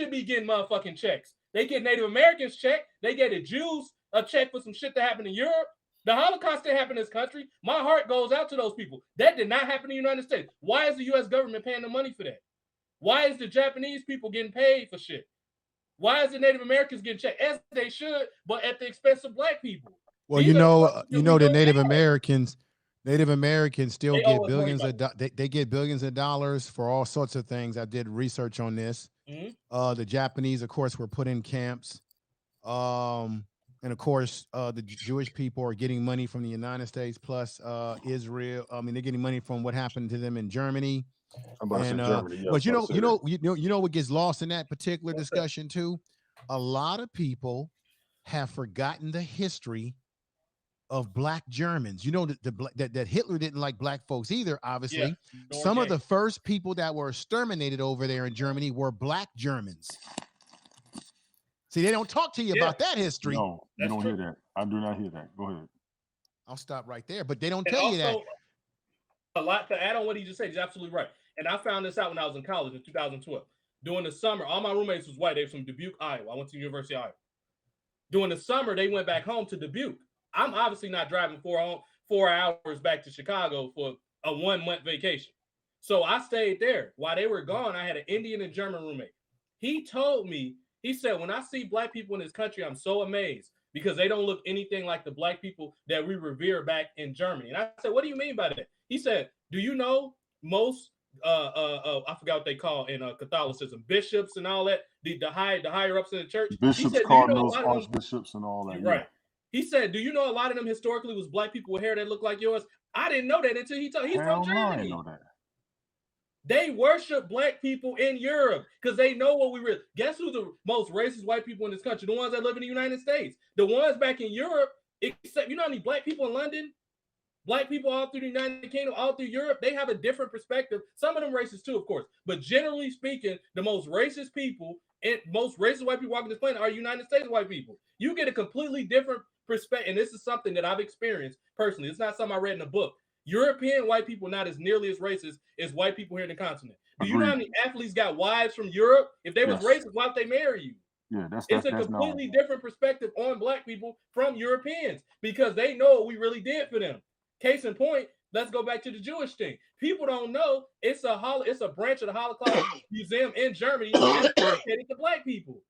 be getting motherfucking checks. They get Native Americans check. They get the Jews a check for some shit that happened in Europe. The Holocaust didn't happen in this country. My heart goes out to those people. That did not happen in the United States. Why is the U.S. government paying the money for that? Why is the Japanese people getting paid for shit? Why is the Native Americans getting checked? As they should, but at the expense of black people. Well, These are the places you that know we that don't have. Native Americans still They get owe us money, by the way. they get billions of dollars for all sorts of things. I did research on this. The Japanese, of course, were put in camps. And of course, the Jewish people are getting money from the United States plus Israel. I mean, they're getting money from what happened to them in Germany. I'm about to say Germany. Yeah, But you know what gets lost in that particular discussion too? A lot of people have forgotten the history of black Germans. You know that Hitler didn't like black folks either, obviously. Yeah, some of the first people that were exterminated over there in Germany were black Germans. See, they don't talk to you about that history. No, you don't hear that. I do not hear that. Go ahead. I'll stop right there. But they don't tell you that. A lot to add on what he just said. He's absolutely right. And I found this out when I was in college in 2012. During the summer, all my roommates was white. They were from Dubuque, Iowa. I went to the University of Iowa. During the summer, they went back home to Dubuque. I'm obviously not driving 4 hours back to Chicago for a 1-month vacation. So I stayed there. While they were gone, I had an Indian and German roommate. He told me, he said, when I see black people in this country, I'm so amazed because they don't look anything like the black people that we revere back in Germany. And I said, what do you mean by that? He said, do you know most, I forgot what they call in Catholicism, bishops and all that, the higher ups in the church? Bishops, said, cardinals, archbishops, and all that. Right. He said, do you know a lot of them historically was black people with hair that looked like yours? I didn't know that until he told me. He's from Germany. I didn't know that. They worship black people in Europe because they know what we really. Guess who's the most racist white people in this country? The ones that live in the United States. The ones back in Europe, except you know how many black people in London? Black people all through the United Kingdom, all through Europe, they have a different perspective. Some of them racist too, of course. But generally speaking, the most racist people and most racist white people walking this planet are United States white people. You get a completely different perspective. And this is something that I've experienced personally. It's not something I read in a book. European white people not as nearly as racist as white people here in the continent. Do you know how many athletes got wives from Europe? If they was racist, why would they marry you? Yeah, it's a completely different perspective on black people from Europeans because they know what we really did for them. Case in point, let's go back to the Jewish thing. People don't know it's a branch of the Holocaust Museum in Germany dedicated to black people.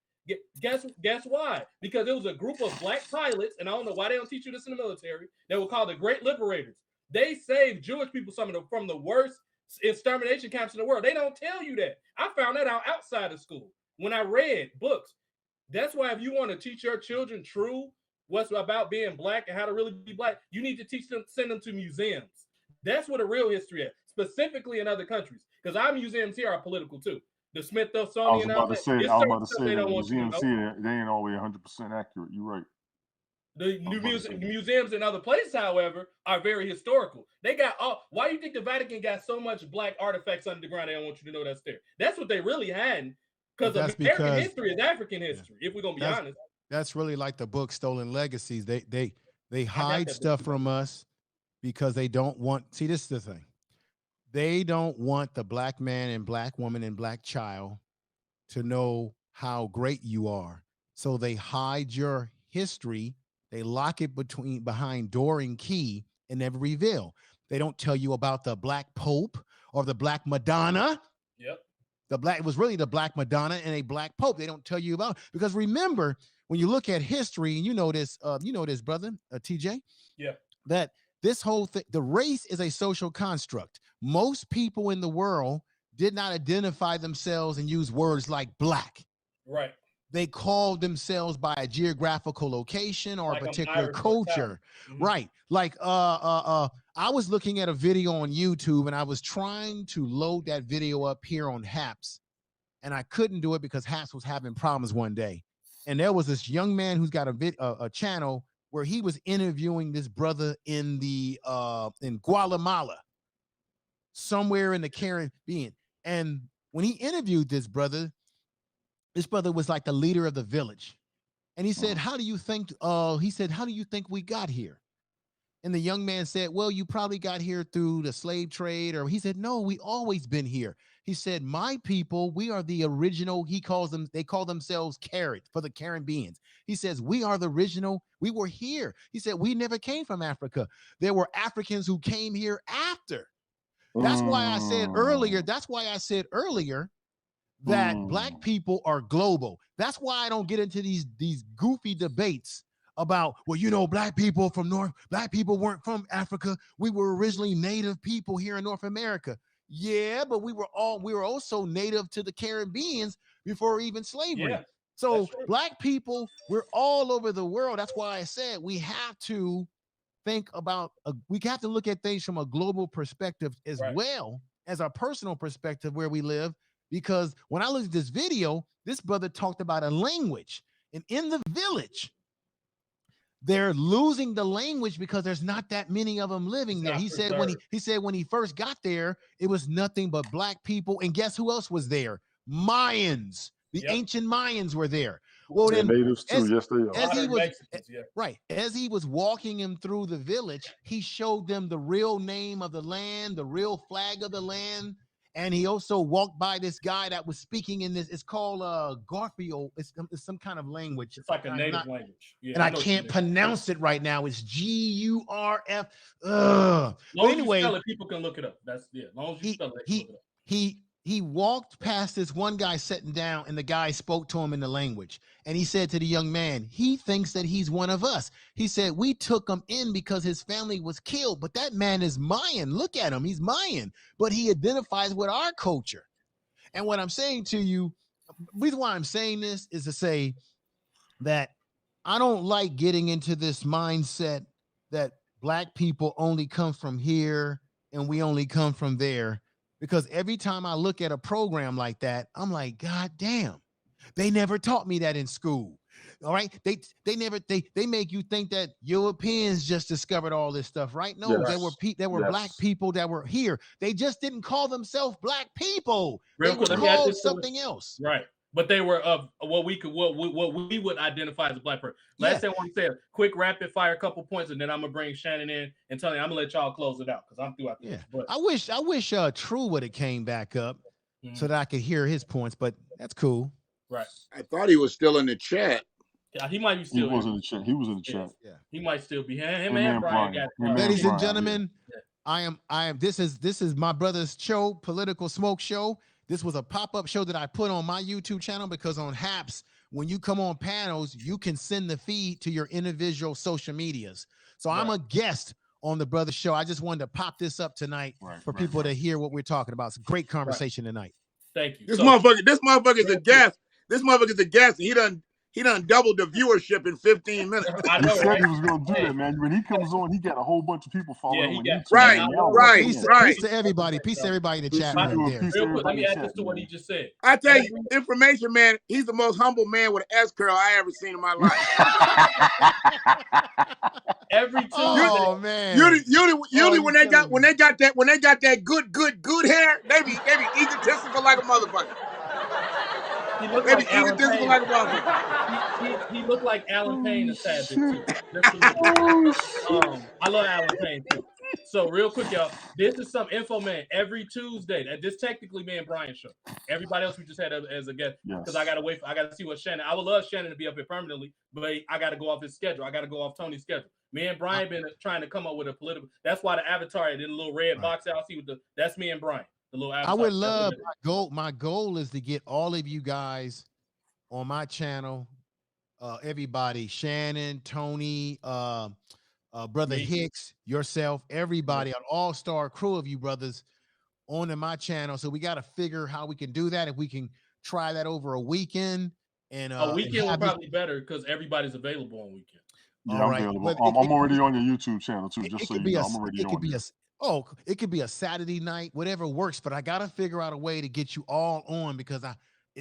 Guess why? Because it was a group of black pilots, and I don't know why they don't teach you this in the military. They were called the Great Liberators. They saved Jewish people from the worst extermination camps in the world. They don't tell you that. I found that out outside of school when I read books. That's why if you want to teach your children what's about being black and how to really be black, you need to send them to museums. That's what a real history is, specifically in other countries. Because our museums here are political too. The Smithsonian. I was about to say the museums here, they ain't always 100% accurate. You're right. The museums in other places, however, are very historical. They got why do you think the Vatican got so much black artifacts underground? They don't want you to know that's there. That's what they really had, because American history is African history. If we're gonna be honest, that's really like the book Stolen Legacies. They hide stuff from us because they don't want. See, this is the thing. They don't want the black man and black woman and black child to know how great you are. So they hide your history. They lock it behind door and key and never reveal. They don't tell you about the black pope or the black Madonna. Yep. It was really the black Madonna and a black pope. They don't tell you about, because remember, when you look at history, and you know this, brother, TJ. Yeah. That this whole thing, the race is a social construct. Most people in the world did not identify themselves and use words like black. Right. They called themselves by a geographical location or like a particular culture. Mm-hmm. Right. Like I was looking at a video on YouTube and I was trying to load that video up here on Haps, and I couldn't do it because Haps was having problems one day. And there was this young man who's got a channel where he was interviewing this brother in Guatemala, somewhere in the Caribbean. And when he interviewed this brother was like the leader of the village. And he said, how do you think we got here? And the young man said, well, you probably got here through the slave trade. Or he said, no, we always been here. He said, my people, we are the original. They call themselves Carrot for the Caribbeans. He says, we are the original. We were here. He said, we never came from Africa. There were Africans who came here after. That's why I said earlier that black people are global. That's why I don't get into these goofy debates about, well, you know, black people weren't from Africa. We were originally native people here in North America. Yeah, but we were also native to the Caribbeans before even slavery. Yeah, so black people, we're all over the world. That's why I said we have to think about, we have to look at things from a global perspective as well as our personal perspective where we live. Because when I looked at this video, this brother talked about a language, and in the village, they're losing the language because there's not that many of them living there. He said when he first got there, it was nothing but black people. And guess who else was there? Mayans. The ancient Mayans were there. Well, then natives too. Yes, they are. As he was walking him through the village, he showed them the real name of the land, the real flag of the land. And he also walked by this guy that was speaking in this. It's called Garfield. It's some kind of language. It's like a native language. Yeah, and I can't pronounce it right now. It's Gurf. Long as anyway, you spell it, people can look it up. That's As long as you spell it, they can look it up. He walked past this one guy sitting down, and the guy spoke to him in the language. And he said to the young man, he thinks that he's one of us. He said, we took him in because his family was killed, but that man is Mayan. Look at him. He's Mayan, but he identifies with our culture. And what I'm saying to you, the reason why I'm saying this is to say that I don't like getting into this mindset that black people only come from here and we only come from there. Because every time I look at a program like that, I'm like, God damn, they never taught me that in school. All right. They make you think that Europeans just discovered all this stuff, right? No, there were black people that were here. They just didn't call themselves black people. They were called something else. Right. But they were of what we would identify as a black person. Last thing I want to say, a quick rapid fire, couple points, and then I'm gonna bring Shannon in and tell you I'm gonna let y'all close it out because I'm through. But I wish True would have came back up so that I could hear his points, but that's cool. Right. I thought he was still in the chat. Yeah, he might be still. He was in the chat. He was in the chat. Yeah. He might still be. Him and Brian got it. Ladies and gentlemen, I am. This is my brother's show, Politi-Smoke show. This was a pop-up show that I put on my YouTube channel because on Haps, when you come on panels, you can send the feed to your individual social medias. So I'm a guest on the brother show. I just wanted to pop this up tonight for people to hear what we're talking about. It's a great conversation tonight. Thank you. This motherfucker's a guest. This motherfucker's a guest. He done doubled the viewership in 15 minutes. I know, he said he was going to do that, man. When he comes on, he got a whole bunch of people following him. Right. Peace to everybody. Peace to everybody in the chat right there. Real quick, let me add this to what he just said. I tell you, information, man, he's the most humble man with an S curl I ever seen in my life. Every Tuesday. Oh man. Usually when they got that good hair, they be egotistical like a motherfucker. He looked like Alan Payne. He looked like Alan Payne a tad bit too. I love Alan Payne too. So real quick, y'all, this is some info, man. Every Tuesday, this technically me and Brian show. Everybody else we just had as a guest because I gotta see what Shannon. I would love Shannon to be up here permanently, but I gotta go off his schedule. I gotta go off Tony's schedule. Me and Brian been trying to come up with a political. That's why the avatar in the little red box out. See with that's me and Brian. I would love my goal is to get all of you guys on my channel. Everybody, Shannon, Tony, brother Hicks, yourself, everybody, an all-star crew of you brothers on my channel. So we got to figure how we can do that. If we can try that over a weekend, and a weekend will probably be better because everybody's available on weekend. Yeah, I'm available. I'm already on your YouTube channel too. Just so you know, I'm already on there. It could be a Saturday night, whatever works, but I got to figure out a way to get you all on because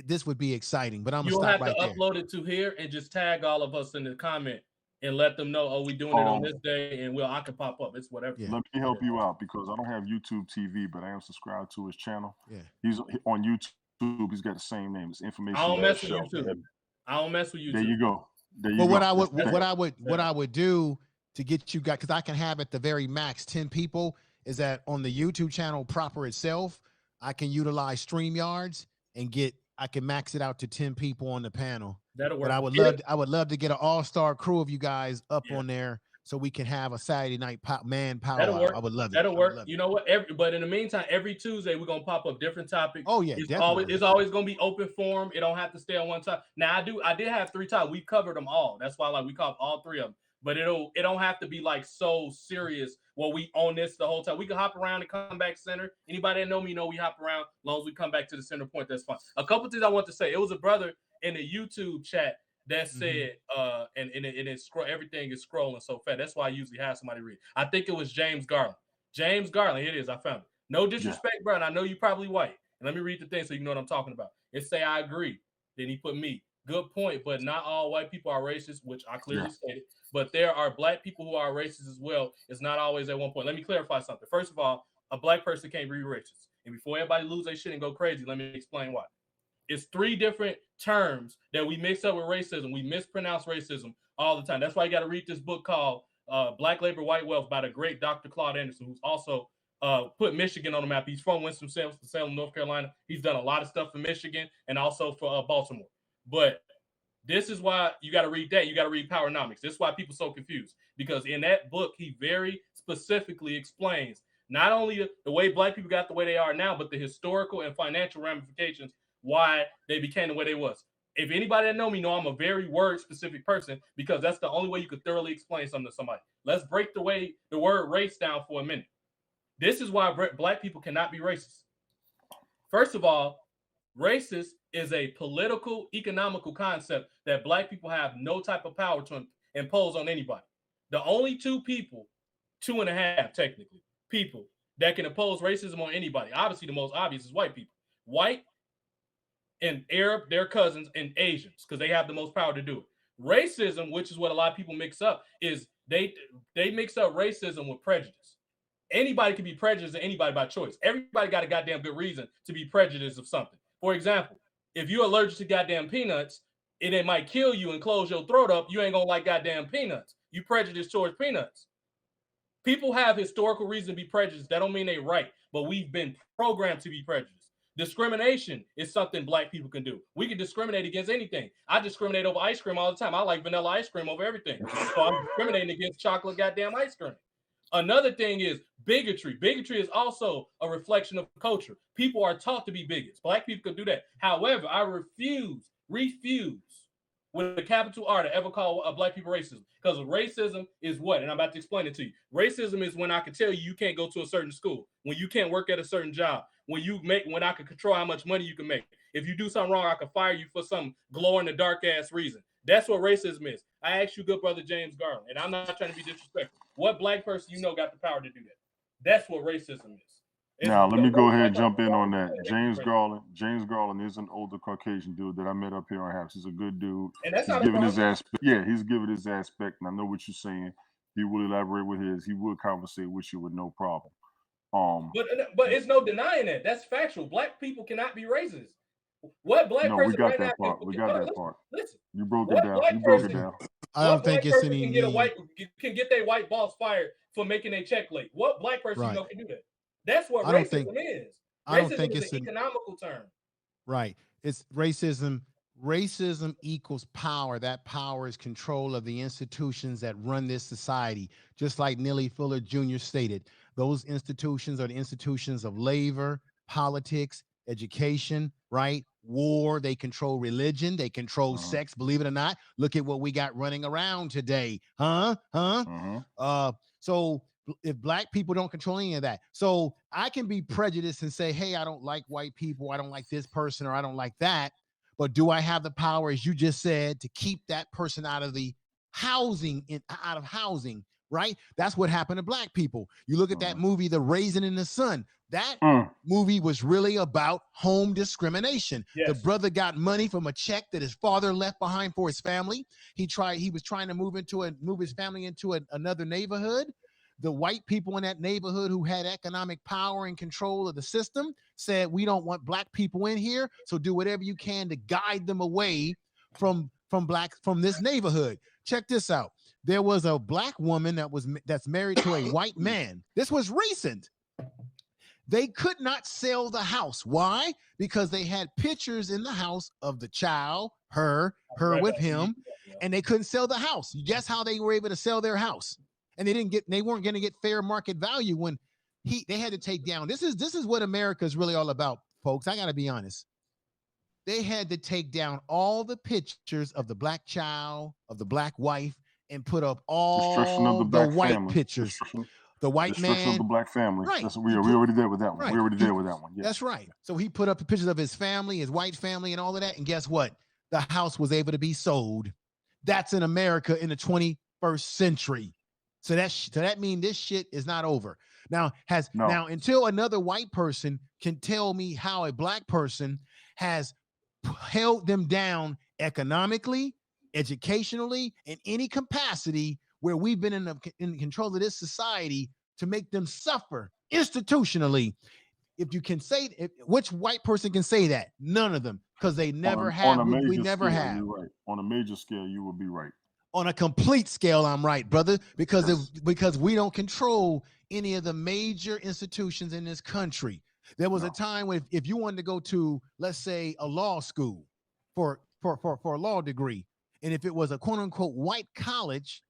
this would be exciting, but I'm going to stop right there. You'll have to upload it to here and just tag all of us in the comment and let them know, we're doing it on this day and I can pop up. It's whatever. Yeah. Let me help you out because I don't have YouTube TV, but I am subscribed to his channel. Yeah. He's on YouTube. He's got the same name. It's information. I don't mess with YouTube. I don't mess with YouTube. There you go. But what I would do to get you guys, because I can have at the very max 10 people, is that on the YouTube channel proper itself, I can utilize StreamYards and I can max it out to 10 people on the panel. That'll work. But I would love to get an all-star crew of you guys up on there so we can have a Saturday night man powwow. That'll work. I would love it. That'll I would work. love it. You know what? But in the meantime, every Tuesday we're gonna pop up different topics. Oh yeah, definitely. It's always gonna be open forum. It don't have to stay on one topic. Now I did have 3 topics. We covered them all. That's why we covered all 3 of them. But it don't have to be like so serious. Well, we own this the whole time. We can hop around and come back center. Anybody that know me know we hop around. As long as we come back to the center point, that's fine. A couple things I want to say. It was a brother in the YouTube chat that said, and it's everything is scrolling so fast. That's why I usually have somebody read. I think it was James Garland. James Garland, here it is. I found it. No disrespect, bro. And I know you probably white. And let me read the thing so you know what I'm talking about. It say, I agree. Then he put me. Good point, but not all white people are racist, which I clearly stated. But there are black people who are racist as well. It's not always at one point. Let me clarify something. First of all, a black person can't be racist. And before everybody lose their shit and go crazy, let me explain why. It's 3 different terms that we mix up with racism. We mispronounce racism all the time. That's why you got to read this book called Black Labor, White Wealth by the great Dr. Claude Anderson, who's also put Michigan on the map. He's from Winston-Salem, North Carolina. He's done a lot of stuff for Michigan and also for Baltimore. But this is why you got to read that. You got to read Powernomics. This is why people are so confused. Because in that book, he very specifically explains not only the way black people got the way they are now, but the historical and financial ramifications why they became the way they was. If anybody that know me know I'm a very word-specific person because that's the only way you could thoroughly explain something to somebody. Let's break the word race down for a minute. This is why black people cannot be racist. First of all, racist is a political, economical concept that black people have no type of power to impose on anybody. The only 2 people, 2.5 technically, people that can impose racism on anybody, obviously the most obvious is white people. White and Arab, their cousins, and Asians, because they have the most power to do it. Racism, which is what a lot of people mix up, is they mix up racism with prejudice. Anybody can be prejudiced to anybody by choice. Everybody got a goddamn good reason to be prejudiced of something. For example, if you're allergic to goddamn peanuts and it might kill you and close your throat up, you ain't gonna like goddamn peanuts. You prejudiced towards peanuts. People have historical reason to be prejudiced. That don't mean they right, but we've been programmed to be prejudiced. Discrimination is something black people can do. We can discriminate against anything. I discriminate over ice cream all the time. I like vanilla ice cream over everything. So I'm discriminating against chocolate goddamn ice cream. Another thing is bigotry. Bigotry is also a reflection of culture. People are taught to be bigots. Black people can do that. However, I refuse with a capital R to ever call black people racism. Because racism is what? And I'm about to explain it to you. Racism is when I can tell you can't go to a certain school, when you can't work at a certain job, when I can control how much money you can make. If you do something wrong, I can fire you for some glow in the dark ass reason. That's what racism is. I asked you, good brother James Garland, and I'm not trying to be disrespectful. What black person you know got the power to do that? That's what racism is. Now, let me go ahead and jump in on that. James Garland is an older Caucasian dude that I met up here on Haps. He's a good dude. And that's he's not giving his aspect. Yeah, he's giving his aspect, and I know what you're saying. He will elaborate with his. He will conversate with you with no problem. But it's no denying that. That's factual. Black people cannot be racist. What black person we got right that now? part. We got that part. Listen, you broke it down. You broke it down. I don't think it's any can get their white boss fired for making a check late. What black person you know can do that? That's what racism is. I don't think it's an economical term. Right. It's racism. Racism equals power. That power is control of the institutions that run this society. Just like Neely Fuller Jr. stated, those institutions are the institutions of labor, politics, education, right? War. They control religion. They control sex. Believe it or not. Look at what we got running around today. So if black people don't control any of that, so I can be prejudiced and say, hey, I don't like white people. I don't like this person, or I don't like that. But do I have the power, as you just said, to keep that person out of the housing, right? That's what happened to black people. You look at that movie, The Raisin in the Sun. That movie was really about home discrimination. Yes. The brother got money from a check that his father left behind for his family. He was trying to move his family into another neighborhood. The white people in that neighborhood who had economic power and control of the system said, we don't want black people in here, so do whatever you can to guide them away from this neighborhood. Check this out. There was a black woman that's married to a white man. This was recent. They could not sell the house. Why? Because they had pictures in the house of the child, her with him, and they couldn't sell the house. You guess how they were able to sell their house? and they weren't going to get fair market value when they had to take down. This is what America is really all about, folks. I got to be honest. They had to take down all the pictures of the black child, of the black wife, and put up all the white pictures. The white man. Destruction of the black family. Right. We already did with that one. Right. We already did with that one. Yeah. That's right. So he put up the pictures of his family, his white family, and all of that. And guess what? The house was able to be sold. That's in America in the 21st century. So that means this shit is not over. Now until another white person can tell me how a black person has held them down economically, educationally, in any capacity where we've been in control of this society to make them suffer institutionally. If you can say, which white person can say that? None of them, because they never have. We never have. You're right. On a major scale, you would be right. On a complete scale, I'm right, brother, because we don't control any of the major institutions in this country. There was a time when if you wanted to go to, let's say, a law school for a law degree, and if it was a quote unquote white college,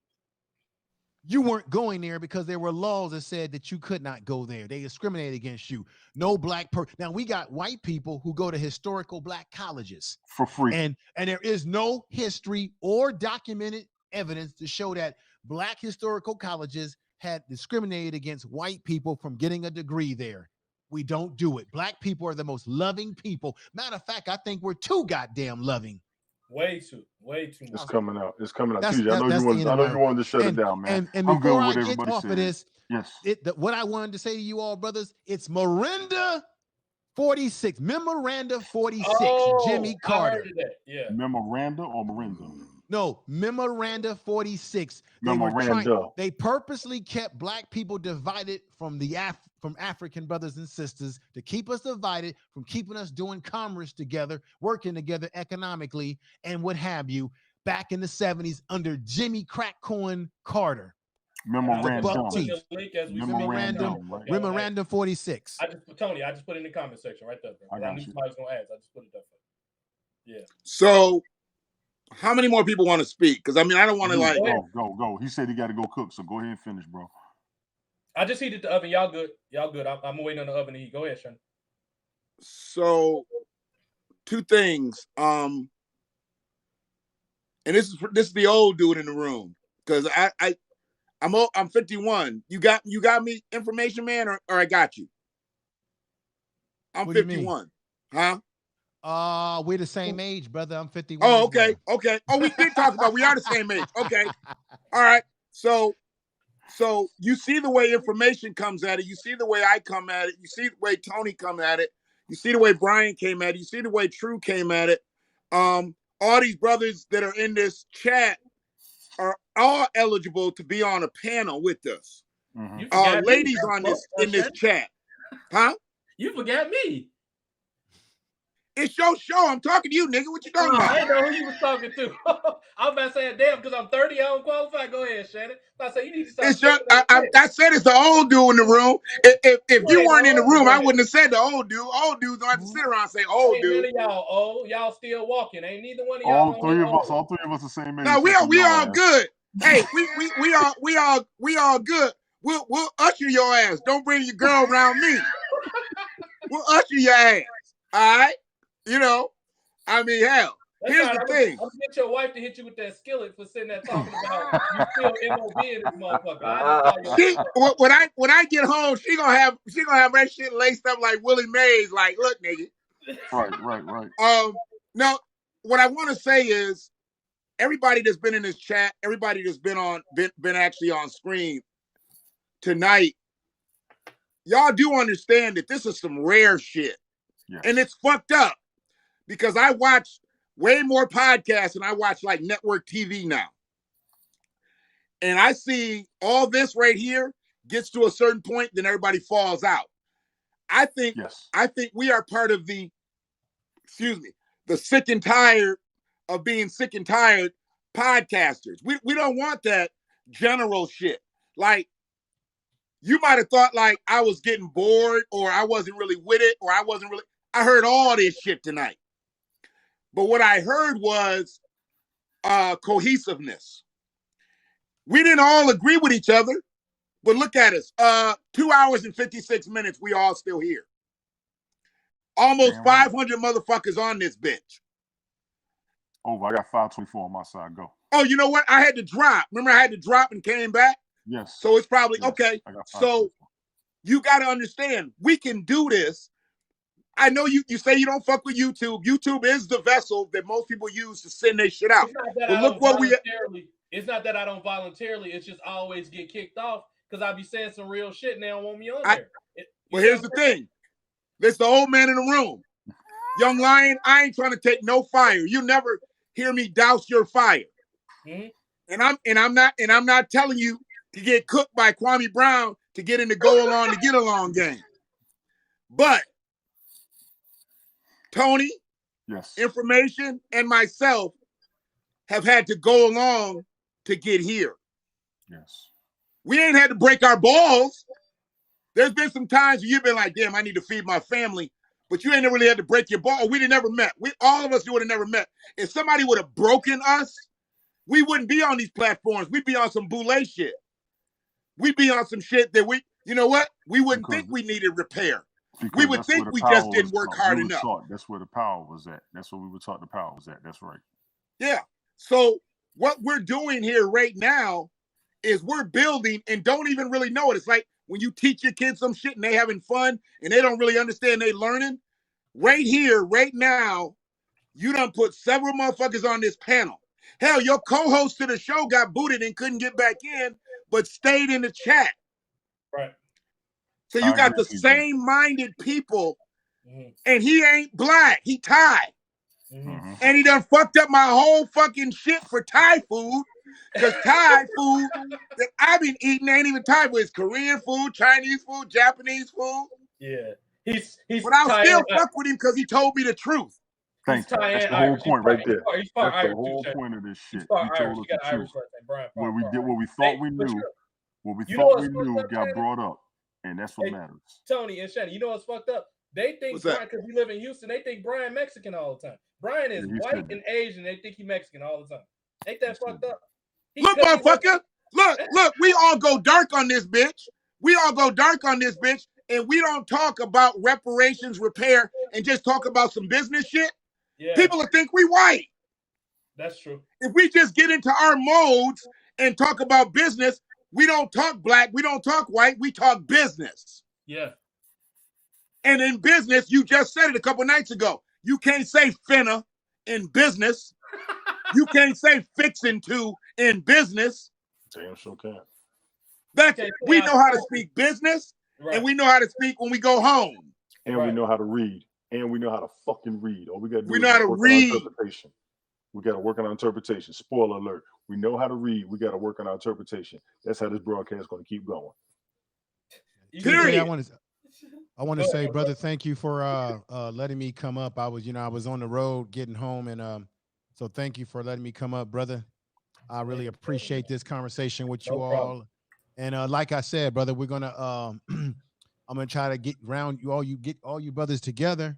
you weren't going there because there were laws that said that you could not go there. They discriminated against you. No black person. Now we got white people who go to historical black colleges for free, and there is no history or documented evidence to show that black historical colleges had discriminated against white people from getting a degree there. We don't do it. Black people are the most loving people. Matter of fact, I think we're too goddamn loving. Way too much. It's coming out. TJ, I know you wanted to shut it down, man. And before I get off of this, yes, what I wanted to say to you all, brothers, it's Miranda 46. Memoranda 46. Jimmy Carter. I heard of that. Yeah. Memoranda or Miranda? No, Memoranda 46. They purposely kept black people divided from from African brothers and sisters to keep us divided, from keeping us doing commerce together, working together economically, and what have you, back in the 70s under Jimmy Crackcorn Carter. Memorandum 46. I just put it in the comment section right there, bro. I knew somebody was gonna ask. I just put it there. Yeah. So how many more people want to speak? Because I mean, I don't want to go. He said he got to go cook, so go ahead and finish, bro. I just heated the oven. Y'all good? I'm waiting on the oven to heat. Go ahead, Sean. So, two things. And this is the old dude in the room, because I'm 51. You got me information, man, or I got you. I'm 51. Huh? We're the same age, brother. I'm 51. Oh, okay. Okay. Oh, we did talk about we are the same age. Okay. All right. So you see the way information comes at it. You see the way I come at it. You see the way Tony come at it. You see the way Brian came at it. You see the way True came at it. All these brothers that are in this chat are all eligible to be on a panel with us. Mm-hmm. Ladies in this chat. Huh? You forgot me. It's your show. I'm talking to you, nigga. What you talking about? I didn't know who you was talking to. I was about to say, damn, because I'm 30, I don't qualify. Go ahead, Shannon. I say you need to stop. I said it's the old dude in the room. If you weren't in the room, I wouldn't have said the old dude. Old dudes don't have to sit around and say old dude. None of y'all old. Y'all still walking. Ain't neither one of All y'all. three of us the same age. No, we all good. Hey, we all good. We'll usher your ass. Don't bring your girl around me. We'll usher your ass. All right. You know, I mean, hell. Here's the thing. I'm gonna get your wife to hit you with that skillet for sitting there talking about you still MOB in this motherfucker. When I get home, she gonna have that shit laced up like Willie Mays. Like, look, nigga. Right. Now, what I want to say is, everybody that's been in this chat, everybody that's been actually on screen tonight, y'all do understand that this is some rare shit, and it's fucked up. Because I watch way more podcasts and I watch like network TV now. And I see all this right here gets to a certain point, then everybody falls out. I think we are part of the sick and tired of being sick and tired podcasters. We don't want that general shit. Like, you might have thought like I was getting bored or I wasn't really with it or I heard all this shit tonight. But what I heard was cohesiveness. We didn't all agree with each other, but look at us. 2 hours and 56 minutes, we all still here. Almost 500 motherfuckers on this bitch. Oh, I got 524 on my side. Go. Oh, you know what? I had to drop. Remember, I had to drop and came back? Yes. So it's probably, yes. okay. So you got to understand, we can do this. I know you say you don't fuck with YouTube. YouTube is the vessel that most people use to send their shit out. But look what it's not that I don't voluntarily. It's just I always get kicked off because I be saying some real shit and they don't want me on there. Well, here's the thing. This the old man in the room. Young Lion, I ain't trying to take no fire. You never hear me douse your fire. And I'm not telling you to get cooked by Kwame Brown to get in the go along to get along game. But Tony, yes, Information, and myself have had to go along to get here. Yes. We ain't had to break our balls. There's been some times where you've been like, damn, I need to feed my family, but you ain't really had to break your ball. We'd have never met. All of us would have never met. If somebody would have broken us, we wouldn't be on these platforms. We'd be on some boule shit. We'd be on some shit that you know what? We wouldn't think we needed repair. We would think we just didn't work hard enough. That's where the power was at. That's what we were taught the power was at. That's right. Yeah. So what we're doing here right now is we're building and don't even really know it. It's like when you teach your kids some shit and they having fun and they don't really understand they learning. Right here, right now, you done put several motherfuckers on this panel. Hell, your co-host to the show got booted and couldn't get back in, but stayed in the chat. Right. So you got the same-minded people, and he ain't black. He Thai. And he done fucked up my whole fucking shit for Thai food, because Thai food that I've been eating ain't even Thai food. It's Korean food, Chinese food, Japanese food. Yeah. He's but I'll still fuck with him because he told me the truth. Thank you. That's the whole point right there. That's the whole point of this shit. He told us the truth. What we thought we knew, got brought up. And that's what matters. Tony and Shannon, you know what's fucked up? They think Brian, because we live in Houston, they think Brian Mexican all the time. Brian is white and Asian. They think he Mexican all the time. Ain't that fucked up? Look, motherfucker. Look, we all go dark on this bitch. And we don't talk about reparations, repair, and just talk about some business shit. Yeah. People will think we white. That's true. If we just get into our modes and talk about business, we don't talk black, we don't talk white, we talk business. Yeah. And in business, you just said it a couple nights ago. You can't say finna in business. You can't say fixing to in business. Damn sure can. We know how to speak business, and we know how to speak when we go home. And we know how to read. And we know how to fucking read. All we got to do is know how to read. Interpretation. We got to work on our interpretation. Spoiler alert. We know how to read. We got to work on our interpretation. That's how this broadcast is going to keep going. Period. I want to say, brother, thank you for letting me come up. I was on the road getting home, and so thank you for letting me come up, brother. I really appreciate this conversation with you all. And like I said, brother, we're gonna I'm gonna try to get all you brothers together,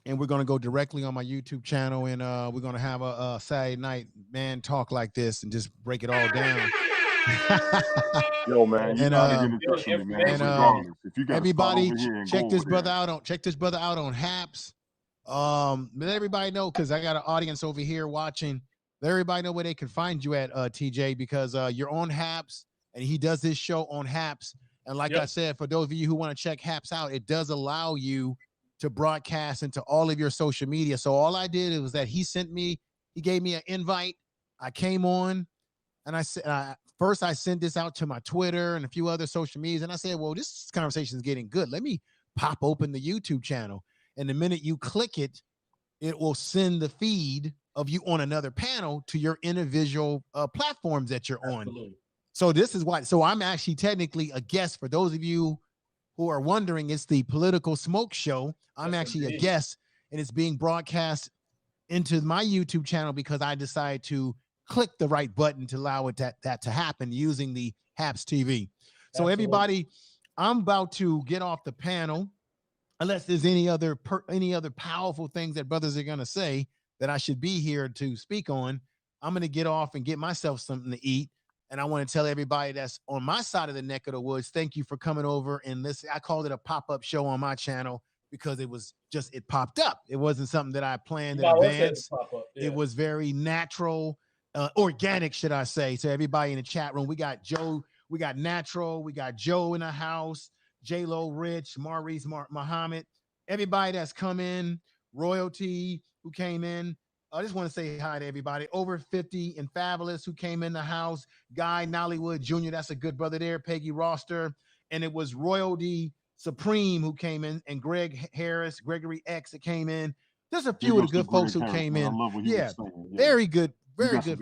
and we're gonna go directly on my YouTube channel, and we're gonna have a Saturday night man talk like this and just break it all down. Yo, man, you gotta get in touch with me, man. Regardless, if you everybody check this brother out on Haps. Let everybody know, because I got an audience over here watching. Let everybody know where they can find you at, TJ, because you're on Haps, and he does this show on Haps. And like I said, for those of you who want to check Haps out, it does allow you to broadcast into all of your social media. So all I did was that he gave me an invite. I came on, and I said, first I sent this out to my Twitter and a few other social medias, and I said, well, this conversation is getting good. Let me pop open the YouTube channel. And the minute you click it, it will send the feed of you on another panel to your individual platforms that you're on. So this is why. So I'm actually technically a guest. For those of you who are wondering, it's the Politi-Smoke show. I'm actually a guest, and it's being broadcast into my YouTube channel because I decided to click the right button to allow it that to happen using the Haps TV. So everybody, I'm about to get off the panel, unless there's any other powerful things that brothers are going to say that I should be here to speak on. I'm going to get off and get myself something to eat, And I want to tell everybody that's on my side of the neck of the woods, thank you for coming over and listen. I called it a pop-up show on my channel because it was just, it popped up. It wasn't something that I planned in advance. It was very natural, organic, should I say. So everybody in the chat room, we got Joe, we got Natural, we got Joe in the house, J-Lo, Rich, Maurice, Muhammad, everybody that's come in, Royalty who came in. I just want to say hi to everybody. Over 50 and Fabulous who came in the house. Guy Nollywood Jr., that's a good brother there. Peggy Roster. And it was Royalty Supreme who came in, and Greg Harris, Gregory X that came in. There's a few of the good folks who came in. Yeah, very good folks. And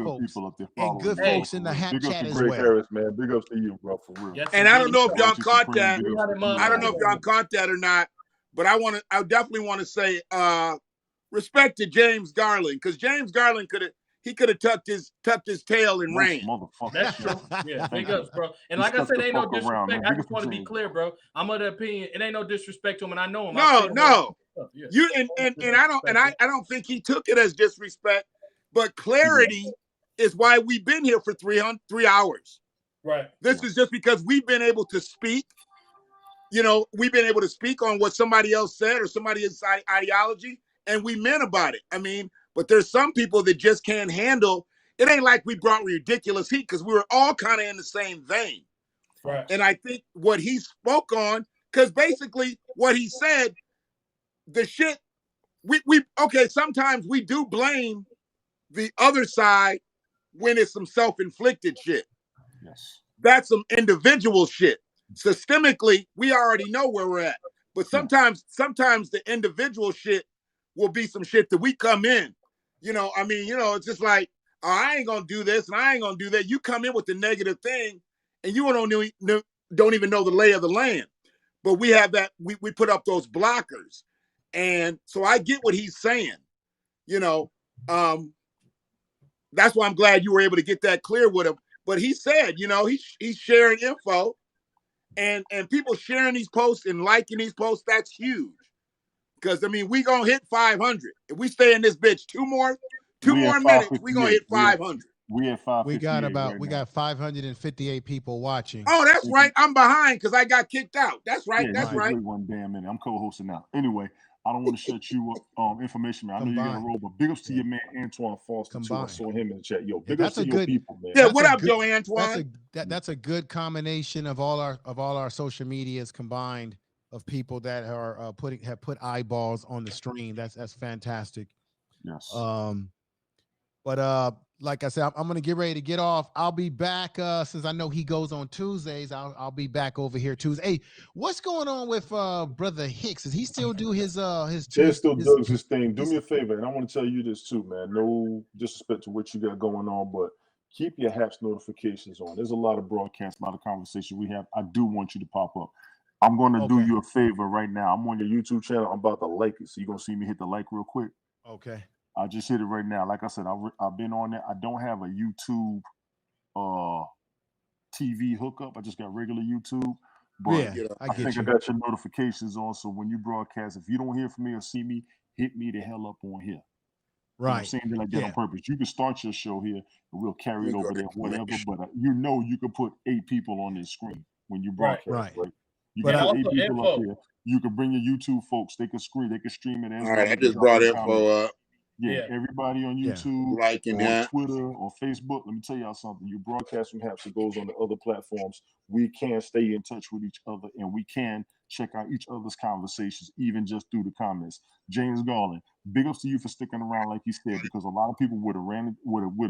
good folks in the hat chat as well. Harris, man. Big ups to you, bro, for real. Yes, and I don't know if y'all caught that. I don't know if y'all caught that or not, but I definitely want to say respect to James Garland, because James Garland could have tucked his tail and ran. That's true. Yeah, big ups, bro. And like I said, ain't no disrespect. I just want to be clear, bro. I'm of the opinion it ain't no disrespect to him, and I know him. No. You and I don't think he took it as disrespect, but clarity is why we've been here for 3 hours. Right. This is just because we've been able to speak. You know, we've been able to speak on what somebody else said or somebody else's ideology, and we meant about it. I mean, but there's some people that just can't handle. It ain't like we brought ridiculous heat, because we were all kind of in the same vein. Right. And I think what he spoke on, because basically what he said, the shit, sometimes we do blame the other side when it's some self-inflicted shit. Yes. That's some individual shit. Systemically, we already know where we're at. But sometimes the individual shit will be some shit that we come in. You know, I mean, it's just like, oh, I ain't gonna do this and I ain't gonna do that. You come in with the negative thing and you don't even know the lay of the land. But we have that, we put up those blockers. And so I get what he's saying. That's why I'm glad you were able to get that clear with him. But he said, he's sharing info, and people sharing these posts and liking these posts, that's huge. Because, I mean, we going to hit 500. If we stay in this bitch two more minutes, we going to hit 500. We at 558. We got 558 people watching. Oh, that's right. I'm behind because I got kicked out. That's right. That's right. Wait 1 damn minute. I'm co-hosting now. Anyway, I don't want to shut you up. Information, man. I know you got to roll, but big ups to your man Antoine Foster too. I saw him in the chat. Yo, big ups to your people, man. Yeah, what up, Joe Antoine? That's a good combination of all our social medias combined, of people that are have put eyeballs on the stream. That's fantastic. Yes. But like I said, I'm gonna get ready to get off. I'll be back since I know he goes on Tuesdays. I'll be back over here Tuesday. Hey, what's going on with brother Hicks? Does he still do his still does his thing? Do me a favor, and I want to tell you this too, man. No disrespect to what you got going on, but keep your HAPS notifications on. There's a lot of broadcasts, a lot of conversation we have. I do want you to pop up. I'm going to do you a favor right now. I'm on your YouTube channel. I'm about to like it. So you're going to see me hit the like real quick. Okay. I just hit it right now. Like I said, I've been on there. I don't have a YouTube TV hookup. I just got regular YouTube. But I think I got your notifications on. So when you broadcast, if you don't hear from me or see me, hit me the hell up on here. Right. I'm saying it like that on purpose. You can start your show here and we'll carry it over there, whatever. But you can put 8 people on this screen when you broadcast. Right. You got 8 people up here. You can bring your YouTube folks. They can stream it. All right, I just brought info up. Yeah, everybody on YouTube, liking that, Twitter or Facebook. Let me tell y'all something. You broadcast from HAPS, it goes on the other platforms. We can stay in touch with each other, and we can check out each other's conversations, even just through the comments. James Garland, big ups to you for sticking around, like you said, because a lot of people would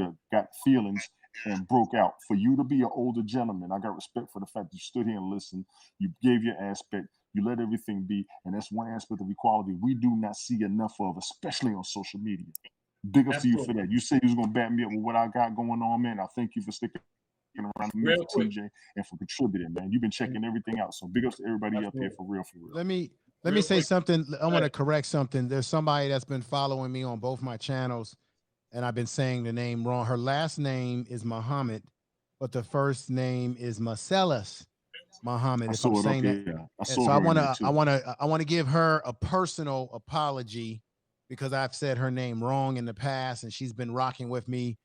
have got feelings and broke out. For you to be an older gentleman, I got respect for the fact that you stood here and listened. You gave your aspect. You let everything be, and that's one aspect of equality we do not see enough of, especially on social media. Big up to you for that. You said you was going to back me up with what I got going on, man. I thank you for sticking around me, for TJ, and for contributing, man. You've been checking everything out, so big ups to everybody up here for real. Let me say something. I want to correct something. There's somebody that's been following me on both my channels, and I've been saying the name wrong. Her last name is Muhammad, but the first name is Marcellus Muhammad. If I'm saying that, so I want to give her a personal apology because I've said her name wrong in the past, and she's been rocking with me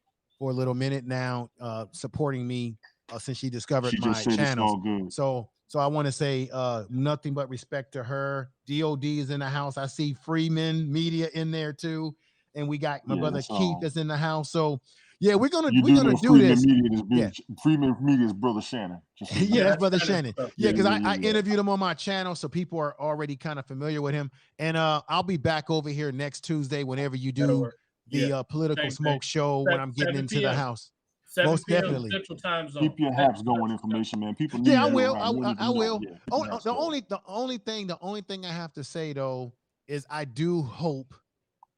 for a little minute now, supporting me since she discovered She my just said it's all channels. good. So I want to say nothing but respect to her. DOD is in the house. I see Freeman Media in there too, and we got my brother that's Keith all. that's in the house. So yeah, we're gonna You do know this. Freeman Media is Yeah. Freeman Media is brother Shannon. Just so you Yeah, know. that's brother Shannon Shannon. stuff. Yeah, because Yeah, I yeah. interviewed him on my channel, so people are already kind of familiar with him. And I'll be back over here next Tuesday whenever you That'll do work. the Yeah. Political Same Smoke thing. show when I'm getting 7 into the p.m. house. 7 Most p.m. definitely. Central Time Zone. Keep your haps going information, man. People need Yeah, I to know will. how many I know. will. Yeah, keep Oh, your haps the going. only thing I have to say though is I do hope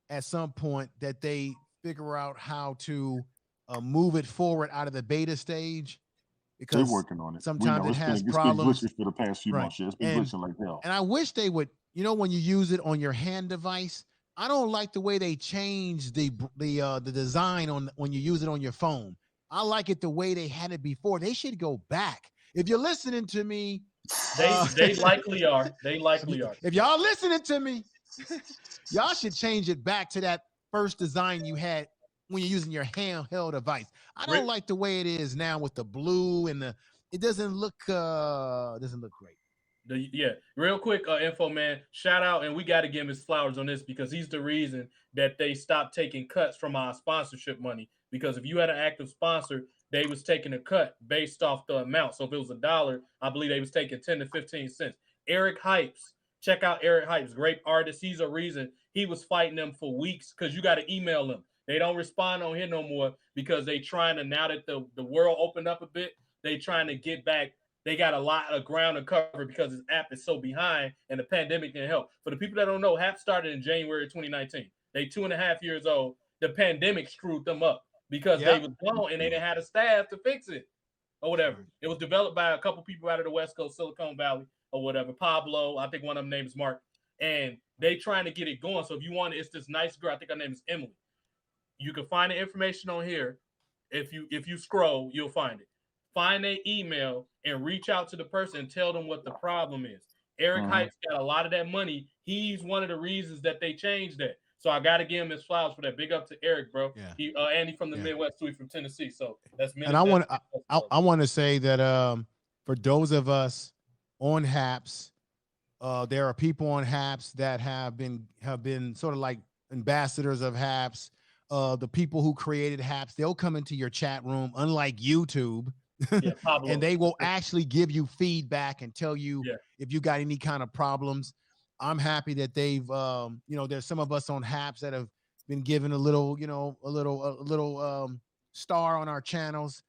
at some point that they figure out how to move it forward out of the beta stage, They're because working on it. We sometimes know it it's has been problems. glitchy for the past few Right. months. Yeah, it's been glitching like hell. And I wish they would, when you use it on your hand device, I don't like the way they changed the design on when you use it on your phone. I like it the way they had it before. They should go back. If you're listening to me, They likely are. They likely are. if y'all listening to me, y'all should change it back to that first design you had when you're using your handheld device. I don't like the way it is now with the blue and it doesn't look great. Real quick, info man, shout out, and we got to give him his flowers on this because he's the reason that they stopped taking cuts from our sponsorship money. Because if you had an active sponsor, they was taking a cut based off the amount. So if it was $1, I believe they was taking 10 to 15 cents. Eric Hypes, check out Eric Hypes, great artist. He's a reason he was fighting them for weeks because you got to email them. They don't respond on here no more because they trying to, now that the world opened up a bit, they trying to get back. They got a lot of ground to cover because this app is so behind and the pandemic didn't help. For the people that don't know, HAP started in January 2019. They 2.5 years old. The pandemic screwed them up because they was gone and they didn't have a staff to fix it or whatever. It was developed by a couple people out of the West Coast, Silicon Valley or whatever. Pablo, I think one of them names Mark. And they trying to get it going. So if you want, it's this nice girl. I think her name is Emily. You can find the information on here. If you scroll, you'll find it. Find their email and reach out to the person and tell them what the problem is. Eric Hypes got a lot of that money. He's one of the reasons that they changed that. So I got to give him his flowers for that. Big up to Eric, bro. Yeah. He Andy from the Midwest too, from Tennessee. So that's and I want to say that for those of us on HAPS, there are people on HAPS that have been sort of like ambassadors of HAPS. The people who created HAPS, they'll come into your chat room, unlike YouTube. And they will actually give you feedback and tell you if you got any kind of problems. I'm happy that they've, there's some of us on HAPS that have been given a little star on our channels.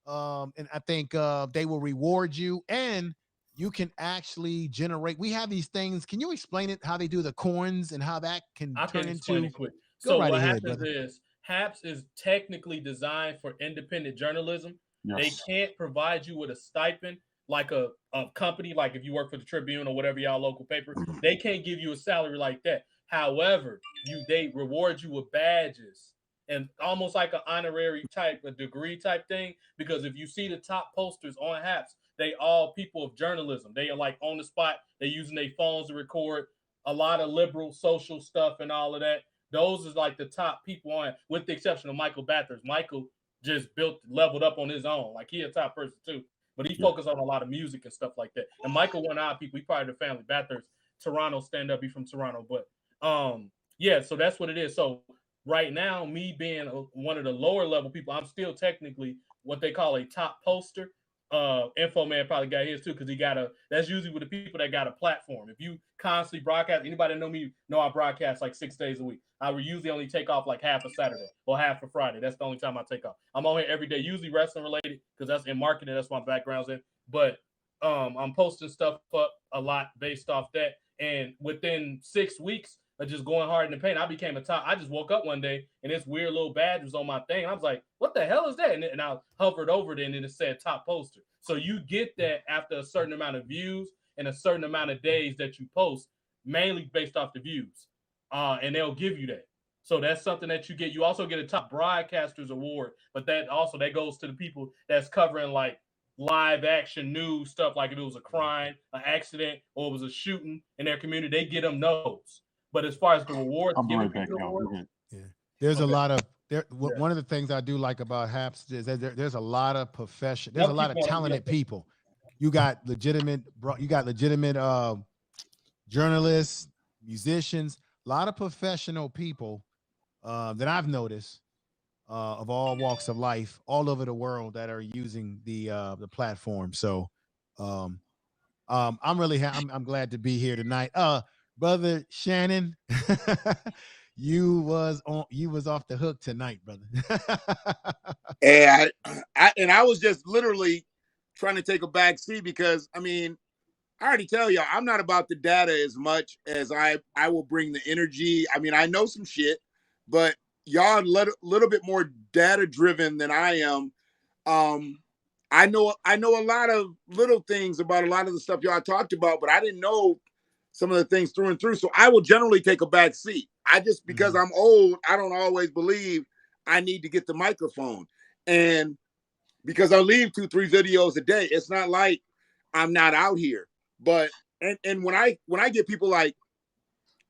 And I think they will reward you, and you can actually generate. We have these things. Can you explain it, how they do the coins and how that can turn into? It quick. So what happens is HAPS is technically designed for independent journalism. Yes. They can't provide you with a stipend like a company, like if you work for the Tribune or whatever y'all local paper, they can't give you a salary like that. However, they reward you with badges and almost like an honorary type, a degree type thing. Because if you see the top posters on HAPS, they all people of journalism. They are like on the spot. They're using their phones to record a lot of liberal social stuff and all of that. Those is like the top people on, with the exception of Michael Bathurst. Michael just leveled up on his own. Like he a top person too, but he focused on a lot of music and stuff like that. And Michael one of our people, he part of the family. Bathurst, Toronto stand up. He's from Toronto, but so that's what it is. So right now, me being one of the lower level people, I'm still technically what they call a top poster. Info man probably got his too because that's usually with the people that got a platform. If you constantly broadcast, anybody that know me know I broadcast like 6 days a week. I would usually only take off like half a Saturday or half a Friday. That's the only time I take off. I'm on here every day, usually wrestling related because that's in marketing. That's my background's in. But I'm posting stuff up a lot based off that. And within 6 weeks of just going hard in the paint, I became a top. I just woke up one day and this weird little badge was on my thing. I was like, what the hell is that? And I hovered over it and it said top poster. So you get that after a certain amount of views and a certain amount of days that you post, mainly based off the views. And they'll give you that. So that's something that you get. You also get a top broadcasters award, but that goes to the people that's covering like live action news stuff. Like if it was a crime, an accident, or it was a shooting in their community, they get them those. But as far as the rewards, I'm right back, there's a lot of One of the things I do like about Haps is that there's a lot of there's a Yep, lot keep of going. talented people. You got legitimate journalists, musicians, a lot of professional people that I've noticed of all walks of life all over the world that are using the platform. So um, I'm really I'm glad to be here tonight. Brother Shannon, you was off the hook tonight, brother. And I was just literally trying to take a back seat because I mean, I already tell y'all I'm not about the data as much as I will bring the energy. I mean, I know some shit, but y'all a little bit more data driven than I am. I know a lot of little things about a lot of the stuff y'all talked about, but I didn't know some of the things through and through. So I will generally take a back seat. I just because I'm old, I don't always believe I need to get the microphone. And because I leave 2-3 videos a day, it's not like I'm not out here. But and when I get people like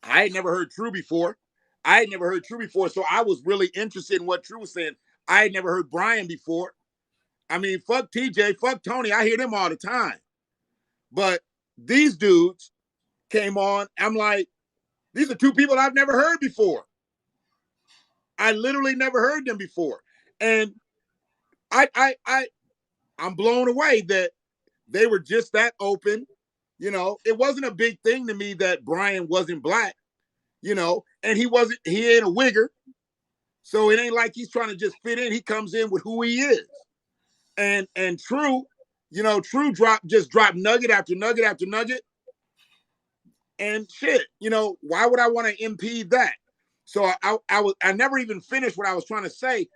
I had never heard True before. So I was really interested in what True was saying. I had never heard Brian before. I mean, fuck TJ, fuck Tony. I hear them all the time. But these dudes came on. I'm like, these are two people I've never heard before. I literally never heard them before. And I'm blown away that they were just that open. You know, it wasn't a big thing to me that Brian wasn't black, you know, and he ain't a wigger. So it ain't like he's trying to just fit in. He comes in with who he is. And True, you know, True dropped nugget after nugget after nugget. And shit, you know, why would I want to impede that? So I never even finished what I was trying to say.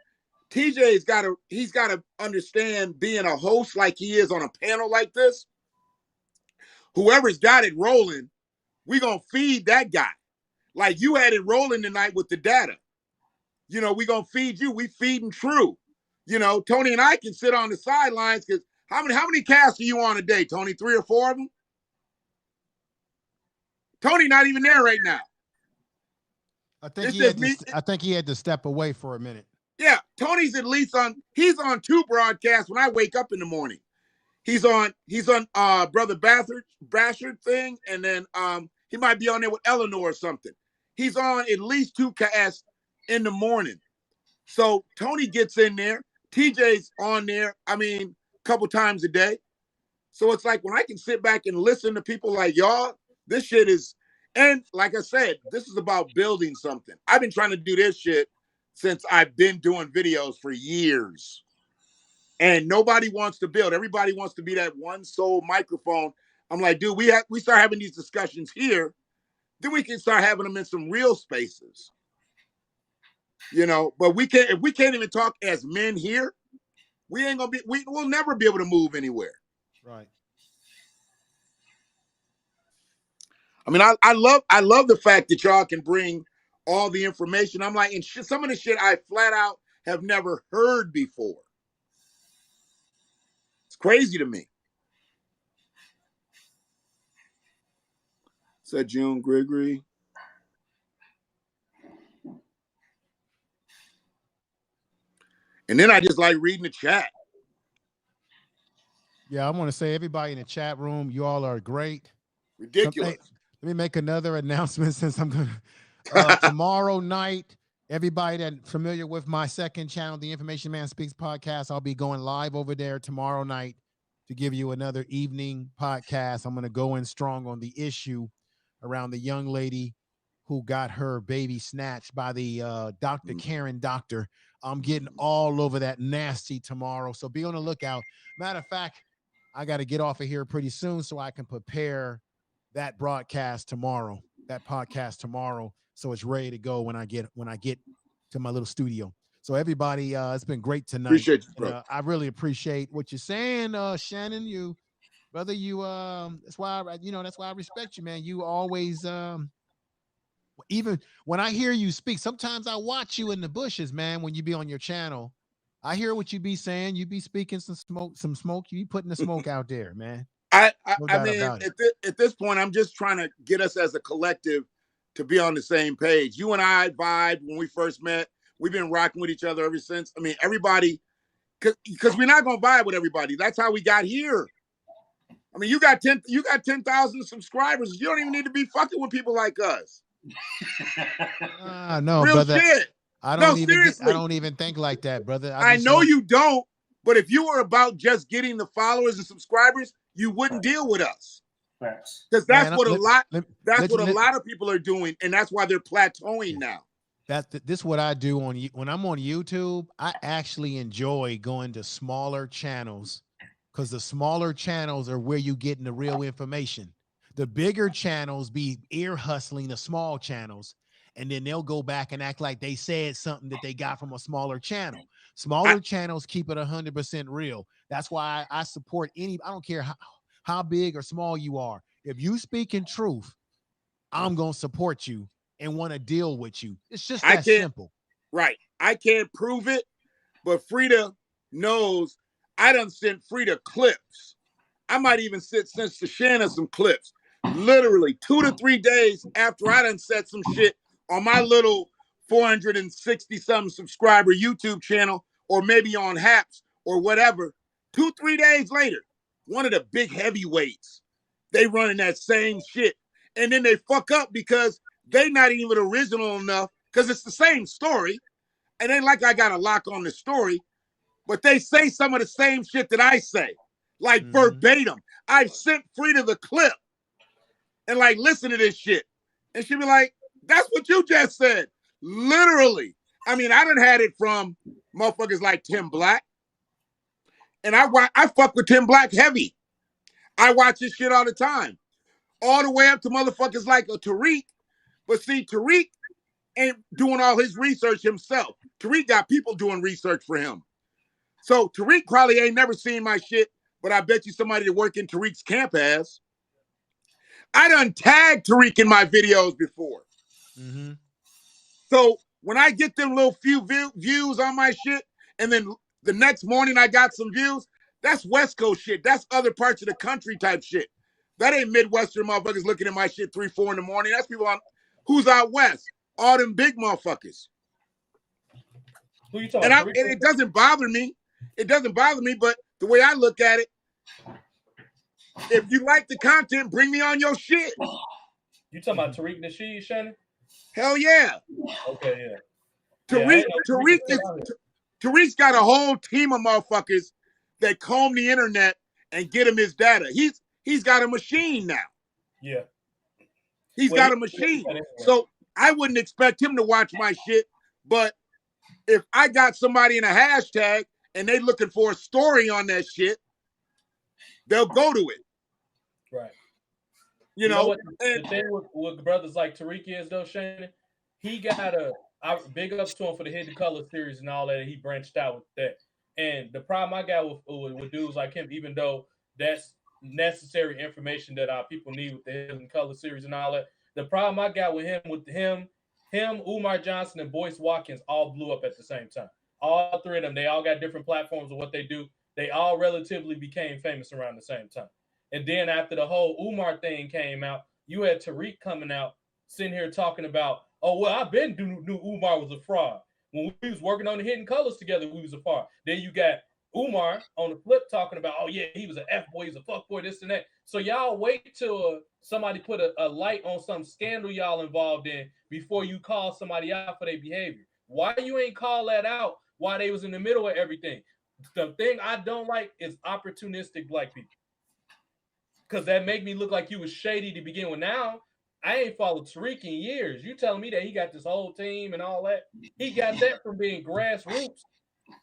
TJ's he's got to understand being a host like he is on a panel like this. Whoever's got it rolling, we gonna feed that guy. Like you had it rolling tonight with the data. You know, we gonna feed you. We feeding True. You know, Tony and I can sit on the sidelines because how many casts are you on a day, Tony? 3 or 4 of them? Tony not even there right now. I think he had to step away for a minute. Yeah, Tony's at least he's on 2 broadcasts when I wake up in the morning. He's on Brother Bashard thing, and then he might be on there with Eleanor or something. He's on at least 2 casts in the morning. So Tony gets in there. TJ's on there, I mean, a couple times a day. So it's like when I can sit back and listen to people like y'all, this shit is, and like I said, this is about building something. I've been trying to do this shit since I've been doing videos for years. And nobody wants to build. Everybody wants to be that one sole microphone. I'm like, dude, we start having these discussions here, then we can start having them in some real spaces. You know, but if we can't even talk as men here, we'll never be able to move anywhere. Right. I mean, I love the fact that y'all can bring all the information. I'm like, and some of the shit I flat out have never heard before. It's crazy to me. Said June Gregory. And then I just like reading the chat. Yeah, I want to say everybody in the chat room, you all are great. Ridiculous. Let me make another announcement since I'm going to. Tomorrow night, everybody that's familiar with my second channel, the Information Man Speaks podcast, I'll be going live over there tomorrow night to give you another evening podcast. I'm going to go in strong on the issue around the young lady who got her baby snatched by the Dr. Karen doctor. I'm getting all over that nasty tomorrow, so be on the lookout. Matter of fact, I got to get off of here pretty soon so I can prepare that broadcast tomorrow, that podcast tomorrow, so it's ready to go when I get to my little studio. So everybody, it's been great tonight. Appreciate you, bro. I really appreciate what you're saying, Shannon. You, brother, that's why I respect you, man. You always, even when I hear you speak, sometimes I watch you in the bushes, man. When you be on your channel, I hear what you be saying. You be speaking some smoke. You be putting the smoke out there, man. I mean, at this point, I'm just trying to get us as a collective to be on the same page. You and I vibed when we first met. We've been rocking with each other ever since. I mean, everybody, because we're not gonna vibe with everybody. That's how we got here. I mean, you got 10,000 subscribers. You don't even need to be fucking with people like us. No, Real brother. shit. I No, don't even seriously. I don't even think like that, brother. I know you don't, but if you were about just getting the followers and subscribers, you wouldn't deal with us. Because that's what a lot of people are doing, and that's why they're plateauing now. This is what I do when I'm on YouTube. I actually enjoy going to smaller channels because the smaller channels are where you getting the real information. The bigger channels be ear hustling the small channels, and then they'll go back and act like they said something that they got from a smaller channel. Smaller channels keep it 100% real. That's why I support I don't care how big or small you are. If you speak in truth, I'm going to support you and want to deal with you. It's just that simple. Right. I can't prove it, but Frida knows I done sent Frida clips. I might even send to Shannon some clips. Literally 2 to 3 days after I done said some shit on my little 460-something subscriber YouTube channel, or maybe on Haps or whatever. 2-3 days later, one of the big heavyweights, they running that same shit. And then they fuck up because they not even original enough, because it's the same story. And ain't like I got a lock on the story, but they say some of the same shit that I say, like verbatim. I've sent Frida the clip and like, listen to this shit. And she'd be like, that's what you just said. Literally. I mean, I done had it from motherfuckers like Tim Black. And I fuck with Tim Black heavy. I watch his shit all the time. All the way up to motherfuckers like a Tariq. But see, Tariq ain't doing all his research himself. Tariq got people doing research for him. So Tariq probably ain't never seen my shit, but I bet you somebody that work in Tariq's camp has. I done tagged Tariq in my videos before. So when I get them little few views on my shit, and then the next morning I got some views, that's West Coast shit. That's other parts of the country type shit. That ain't Midwestern motherfuckers looking at my shit 3, 4 in the morning. That's people who's out west. All them big motherfuckers. Who you talking about? And it doesn't bother me. It doesn't bother me, but the way I look at it, if you like the content, bring me on your shit. You talking about Tariq Nasheed, Shannon? Hell yeah. Okay, yeah. Tariq's got a whole team of motherfuckers that comb the internet and get him his data. He's got a machine now. Yeah. He's got a machine. So I wouldn't expect him to watch my shit, but if I got somebody in a hashtag and they looking for a story on that shit, they'll go to it. Right. You know what the thing with brothers like Tariq is though, Shannon, he got I big ups to him for the Hidden Color series and all that. He branched out with that. And the problem I got with dudes like him, even though that's necessary information that our people need with the Hidden Color series and all that, the problem I got with him, Umar Johnson, and Boyce Watkins all blew up at the same time. All three of them, they all got different platforms of what they do. They all relatively became famous around the same time. And then after the whole Umar thing came out, you had Tariq coming out, sitting here talking about, oh, well, I've been knew Umar was a fraud. When we was working on the Hidden Colors together, we was a fraud. Then you got Umar on the flip talking about, oh, yeah, he was an F-boy, he's a fuckboy, this and that. So y'all wait till somebody put a light on some scandal y'all involved in before you call somebody out for their behavior. Why you ain't call that out while they was in the middle of everything? The thing I don't like is opportunistic black people. Because that make me look like you was shady to begin with. Now, I ain't followed Tariq in years. You telling me that he got this whole team and all that? He got that from being grassroots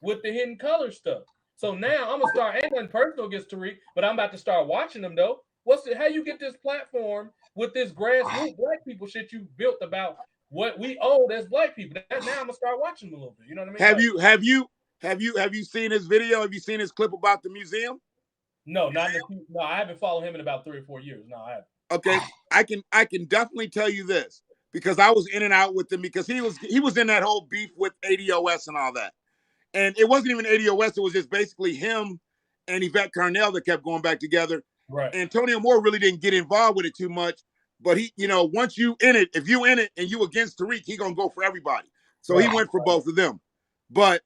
with the Hidden Color stuff. So now I'm gonna start. Ain't nothing personal against Tariq, but I'm about to start watching him though. How you get this platform with this grassroots black people shit you built about what we owe as black people? Now I'm gonna start watching him a little bit. You know what I mean? Have you seen his video? Have you seen his clip about the museum? No, no, I haven't followed him in about 3 or 4 years. No, I haven't. Okay, I can definitely tell you this because I was in and out with him because he was in that whole beef with ADOS and all that, and it wasn't even ADOS. It was just basically him and Yvette Carnell that kept going back together. Right. Antonio Moore really didn't get involved with it too much, but he, once you in it, if you in it and you against Tariq, he gonna go for everybody. So he went for both of them. But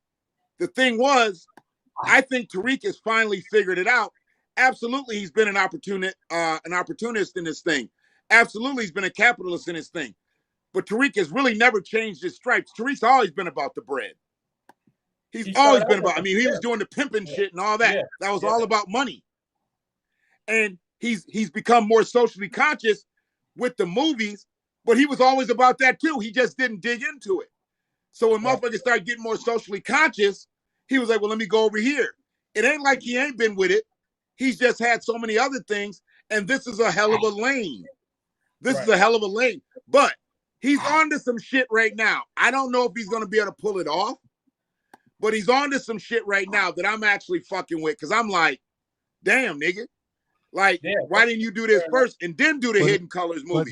the thing was, I think Tariq has finally figured it out. Absolutely, he's been an opportunist in this thing. Absolutely, he's been a capitalist in this thing. But Tariq has really never changed his stripes. Tariq's always been about the bread. He's always been about, I mean, he was doing the pimping shit and all that. That was all about money. And he's become more socially conscious with the movies, but he was always about that too. He just didn't dig into it. So when motherfuckers started getting more socially conscious, he was like, well, let me go over here. It ain't like he ain't been with it. He's just had so many other things, and this is a hell of a lane. This is a hell of a lane. But he's on to some shit right now. I don't know if he's going to be able to pull it off, but he's on to some shit right now that I'm actually fucking with, because I'm like, damn, nigga. Like, why didn't you do this first and then do the Hidden Colors movie?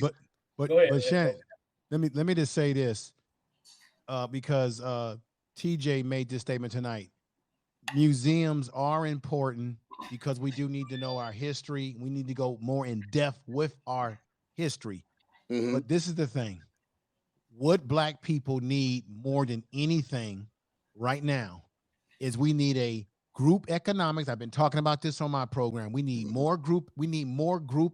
But Shannon, let me just say this, because TJ made this statement tonight. Museums are important because we do need to know our history. We need to go more in depth with our history. But this is the thing. What Black people need more than anything right now is we need a group economics. I've been talking about this on my program. We need more group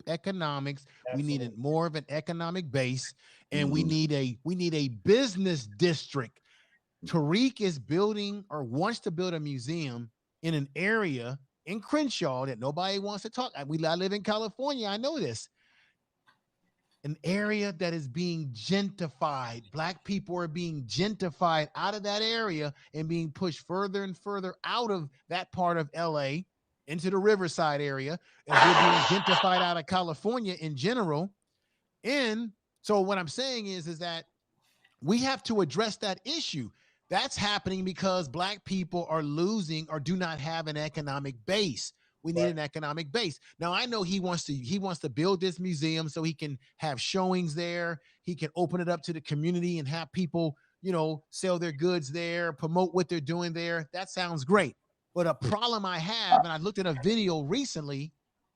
economics. We need more of an economic base, and we need a business district. Tariq is building or wants to build a museum in an area in Crenshaw that nobody wants to talk. I live in California. I know this. An area that is being gentrified. Black people are being gentrified out of that area and being pushed further and further out of that part of LA into the Riverside area, as they're being gentrified out of California in general. And so what I'm saying is that we have to address that issue. That's happening because Black people are losing or do not have an economic base. We need an economic base. Now, I know he wants to build this museum so he can have showings there. He can open it up to the community and have people, sell their goods there, promote what they're doing there. That sounds great. But a problem I have, and I looked at a video recently,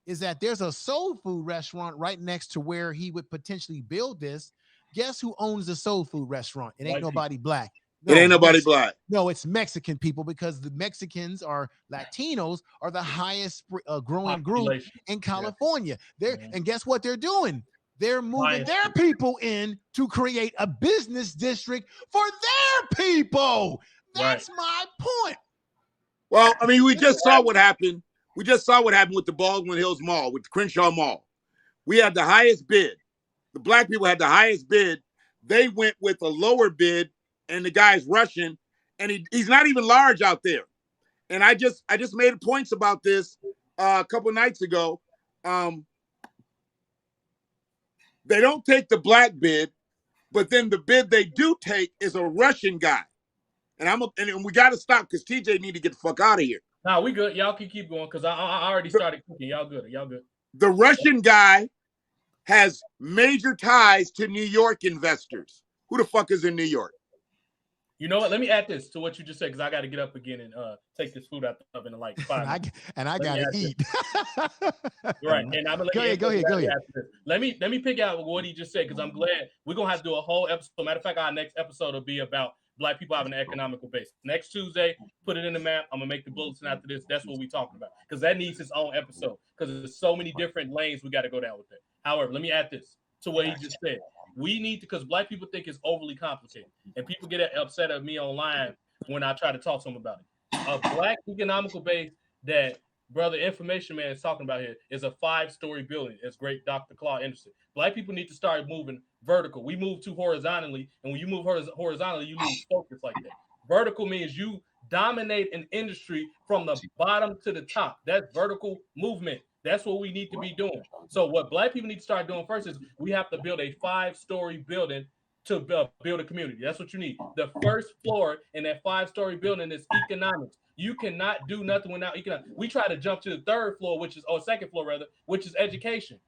is that there's a soul food restaurant right next to where he would potentially build this. Guess who owns the soul food restaurant? It ain't nobody Black. No, it ain't nobody Black. No, it's Mexican people, because the Mexicans or Latinos are the highest growing group in California. And guess what they're doing? They're moving their people in to create a business district for their people. That's my point. Well, I mean, we just saw what happened. We just saw what happened with the Baldwin Hills Mall, with the Crenshaw Mall. We had the highest bid. The Black people had the highest bid. They went with a lower bid, and the guy's Russian, and he's not even large out there. And I just made points about this a couple nights ago. They don't take the Black bid, but then the bid they do take is a Russian guy. And we got to stop, because TJ need to get the fuck out of here. Nah, we good. Y'all can keep going, because I already started cooking. Y'all good. Y'all good. The Russian guy has major ties to New York investors. Who the fuck is in New York? You know what? Let me add this to what you just said, because I got to get up again and take this food out the oven in like 5 minutes. And I got to eat. Right. And I'm gonna go ahead. Let me pick out what he just said, because I'm glad we're gonna have to do a whole episode. Matter of fact, our next episode will be about Black people having an economical base. Next Tuesday, put it in the map. I'm gonna make the bulletin after this. That's what we're talking about, because that needs its own episode, because there's so many different lanes we got to go down with it. However, let me add this to what he just said. We need to, because Black people think it's overly complicated, and people get upset at me online when I try to talk to them about it. A Black economical base that Brother Information Man is talking about here is a 5-story building. It's great, Dr. Claude Anderson. Black people need to start moving vertical. We move too horizontally, and when you move horizontally, you lose focus like that. Vertical means you dominate an industry from the bottom to the top. That's vertical movement. That's what we need to be doing. So what Black people need to start doing first is we have to build a 5-story building to build a community. That's what you need. The first floor in that 5-story building is economics. You cannot do nothing without economics. We try to jump to the 3rd floor, second floor rather, which is education.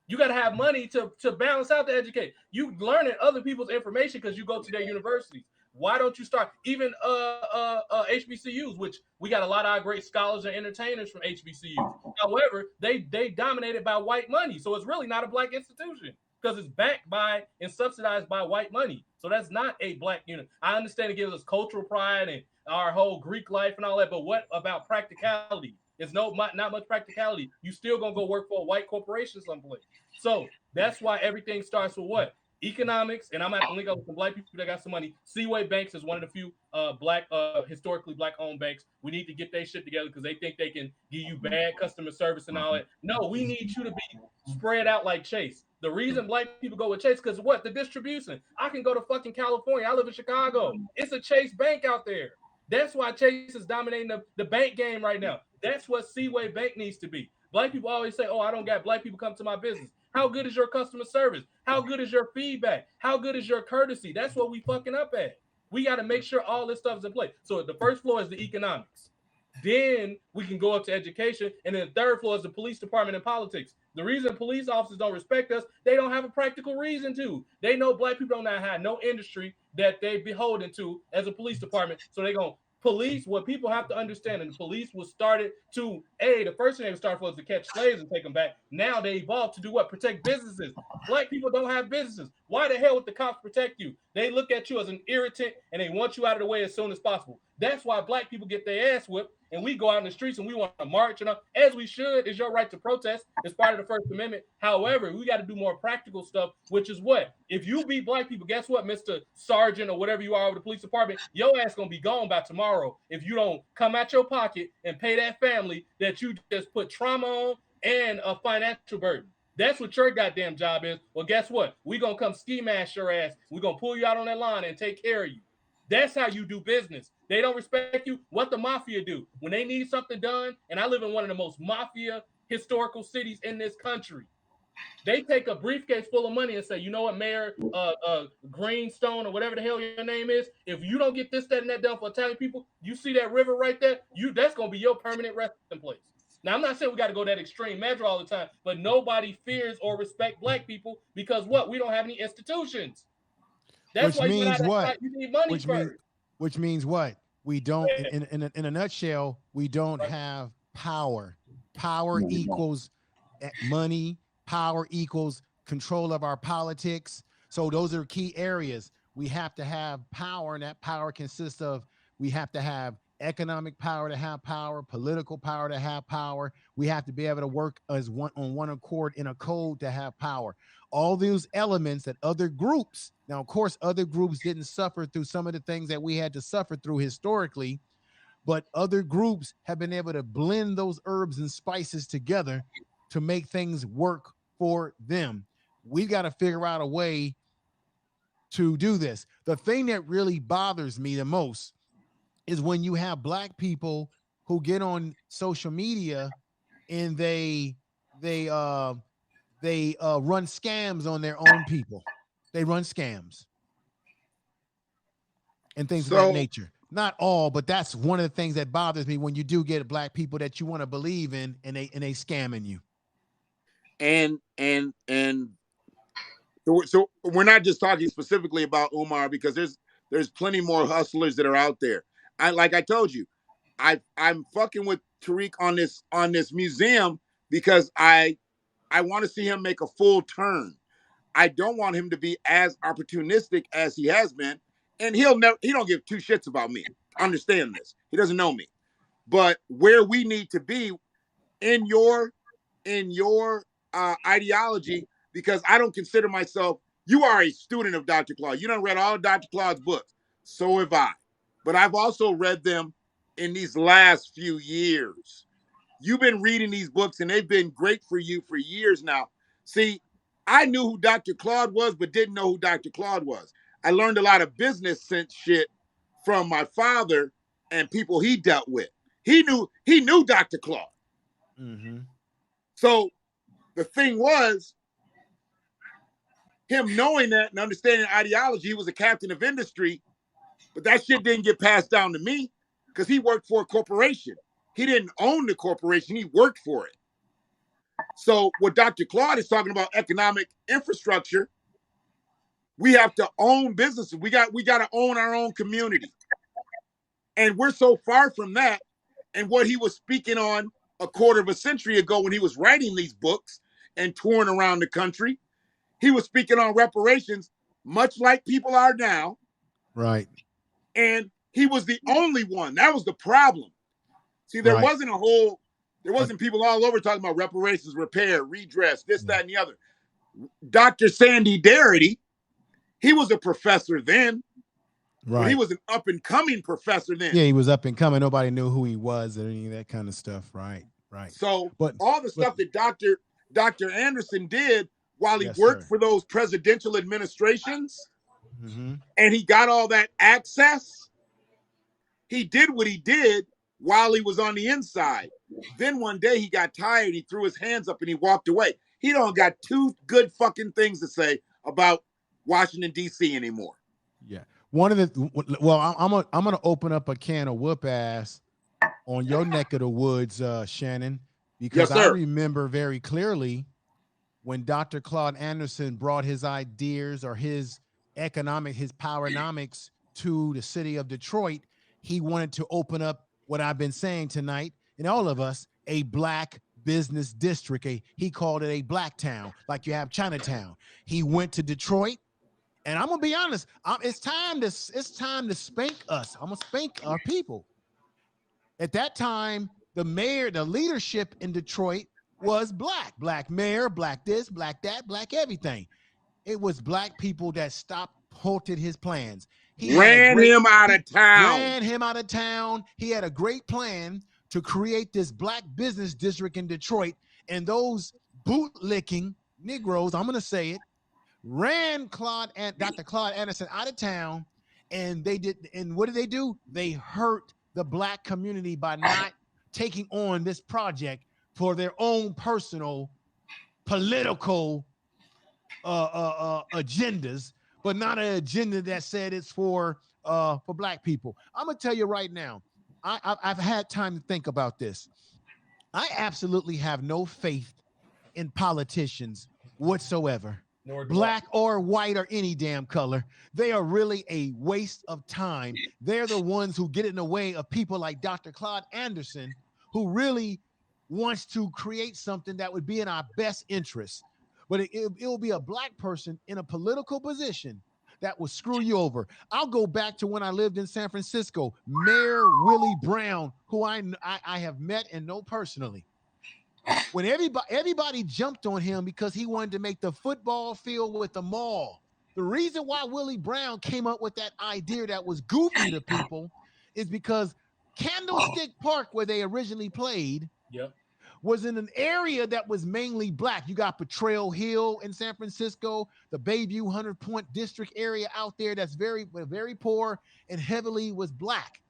You got to have money to balance out the education. You learning other people's information because you go to their universities. Why don't you start even HBCUs, which we got a lot of our great scholars and entertainers from HBCUs. However, they dominated by white money, so it's really not a Black institution because it's backed by and subsidized by white money. So that's not a black unit. I understand it gives us cultural pride and our whole Greek life and all that, but what about practicality? There's not much practicality. You still gonna go work for a white corporation someplace. So that's why everything starts with what? Economics, and I'm at the link up with some black people that got some money. Seaway Banks is one of the few historically black-owned banks. We need to get their shit together because they think they can give you bad customer service and all that. No, we need you to be spread out like Chase. The reason black people go with Chase because what? The distribution. I can go to fucking California. I live in Chicago. It's a Chase Bank out there. That's why Chase is dominating the bank game right now. That's what Seaway Bank needs to be. Black people always say, oh, I don't got black people come to my business. How good is your customer service? How good is your feedback? How good is your courtesy? That's what we fucking up at. We got to make sure all this stuff is in place. So the first floor is the economics. Then we can go up to education. And then the third floor is the police department and politics. The reason police officers don't respect us, they don't have a practical reason to. They know black people don't have no industry that they beholden to as a police department. So they're going to police, what people have to understand, and the police was started to, the first thing they started for was to catch slaves and take them back. Now they evolved to do what? Protect businesses. Black people don't have businesses. Why the hell would the cops protect you? They look at you as an irritant and they want you out of the way as soon as possible. That's why black people get their ass whipped and we go out in the streets and we want to march, and as we should. It's your right to protest. It's part of the First Amendment. However, we got to do more practical stuff, which is what? If you beat black people, guess what, Mr. Sergeant or whatever you are with the police department, your ass going to be gone by tomorrow if you don't come out your pocket and pay that family that you just put trauma on and a financial burden. That's what your goddamn job is. Well, guess what? We're going to come ski mash your ass. We're going to pull you out on that line and take care of you. That's how you do business. They don't respect you. What the mafia do? When they need something done, and I live in one of the most mafia historical cities in this country, they take a briefcase full of money and say, you know what, Mayor Greenstone or whatever the hell your name is, if you don't get this, that, and that done for Italian people, you see that river right there? That's going to be your permanent resting place. Now, I'm not saying we got to go that extreme measure all the time, but nobody fears or respect black people because what? We don't have any institutions. That's which means what? You need money first. Which means what? We don't, in a nutshell, we don't have power. Power equals money. Power equals control of our politics. So those are key areas. We have to have power, and that power consists of, we have to have economic power to have power, political power to have power. We have to be able to work as one on one accord in a code to have power. All those elements that other groups, now of course other groups didn't suffer through some of the things that we had to suffer through historically, but other groups have been able to blend those herbs and spices together to make things work for them. We got to figure out a way to do this. The thing that really bothers me the most is when you have black people who get on social media and they run scams on their own people. They run scams and things of that nature. Not all, but that's one of the things that bothers me when you do get black people that you want to believe in and they scamming you. And so we're not just talking specifically about Umar, because there's plenty more hustlers that are out there. Like I told you, I'm fucking with Tariq on this museum because I want to see him make a full turn. I don't want him to be as opportunistic as he has been, and he don't give two shits about me. Understand this. He doesn't know me. But where we need to be in your ideology, because I don't consider myself, you are a student of Dr. Claude. You done read all Dr. Claude's books. So have I. But I've also read them in these last few years. You've been reading these books and they've been great for you for years now. See, I knew who Dr. Claude was, but didn't know who Dr. Claude was. I learned a lot of business sense shit from my father and people he dealt with. He knew Dr. Claude. Mm-hmm. So the thing was, him knowing that and understanding ideology, he was a captain of industry, but that shit didn't get passed down to me because he worked for a corporation. He didn't own the corporation, he worked for it. So what Dr. Claude is talking about, economic infrastructure, we have to own businesses. We got to own our own community. And we're so far from that. And what he was speaking on a quarter of a century ago when he was writing these books and touring around the country, he was speaking on reparations, much like people are now. Right. And he was the only one. That was the problem. See, there wasn't people all over talking about reparations, repair, redress, this, that, and the other. Dr. Sandy Darity, he was a professor then. Right. But he was an up-and-coming professor then. Yeah, he was up and coming. Nobody knew who he was or any of that kind of stuff. Right. So all the stuff that Dr. Anderson did while he worked for those presidential administrations, and he got all that access, he did what he did while he was on the inside. Then one day he got tired, he threw his hands up and he walked away. He don't got two good fucking things to say about Washington, D.C. anymore. Yeah. I'm gonna open up a can of whoop ass on your neck of the woods, Shannon, because I remember very clearly when Dr. Claude Anderson brought his ideas or his powernomics to the city of Detroit. He wanted to open up what I've been saying tonight, and all of us, a black business district. He called it a black town, like you have Chinatown. He went to Detroit. And I'm gonna be honest, it's time to spank us. I'm gonna spank our people. At that time, the leadership in Detroit was black mayor, black this, black that, black everything. It was black people that halted his plans. He ran him out of town. He had a great plan to create this black business district in Detroit, and those bootlicking Negroes, I'm gonna say it, ran Dr. Claude Anderson out of town, and what did they do? They hurt the black community by not taking on this project for their own personal political agendas, but not an agenda that said it's for black people. I'm gonna tell you right now, I've had time to think about this. I absolutely have no faith in politicians whatsoever. Black or white or any damn color. They are really a waste of time. They're the ones who get in the way of people like Dr. Claude Anderson, who really wants to create something that would be in our best interest. But it will be a black person in a political position that will screw you over. I'll go back to when I lived in San Francisco. Mayor Willie Brown, who I have met and know personally. When everybody jumped on him because he wanted to make the football field with the mall. The reason why Willie Brown came up with that idea that was goofy to people is because Candlestick Park, where they originally played, was in an area that was mainly black. You got Potrero Hill in San Francisco, the Bayview 100 Point District area out there that's very, very poor and heavily was black.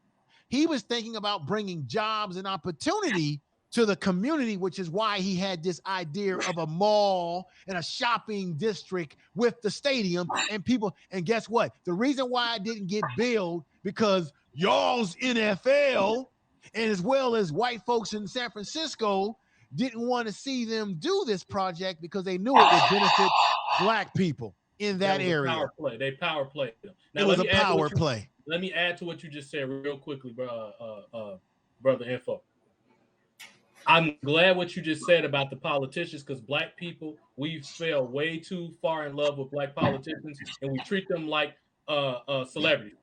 He was thinking about bringing jobs and opportunity to the community, which is why he had this idea of a mall and a shopping district with the stadium and people. And guess what? The reason why it didn't get built, because y'all's NFL and as well as white folks in San Francisco didn't want to see them do this project because they knew it would benefit black people in that area. They power played them. Now, it was a power play. Let me add to what you just said real quickly, brother Info. I'm glad what you just said about the politicians, because black people, we fell way too far in love with black politicians, and we treat them like celebrities.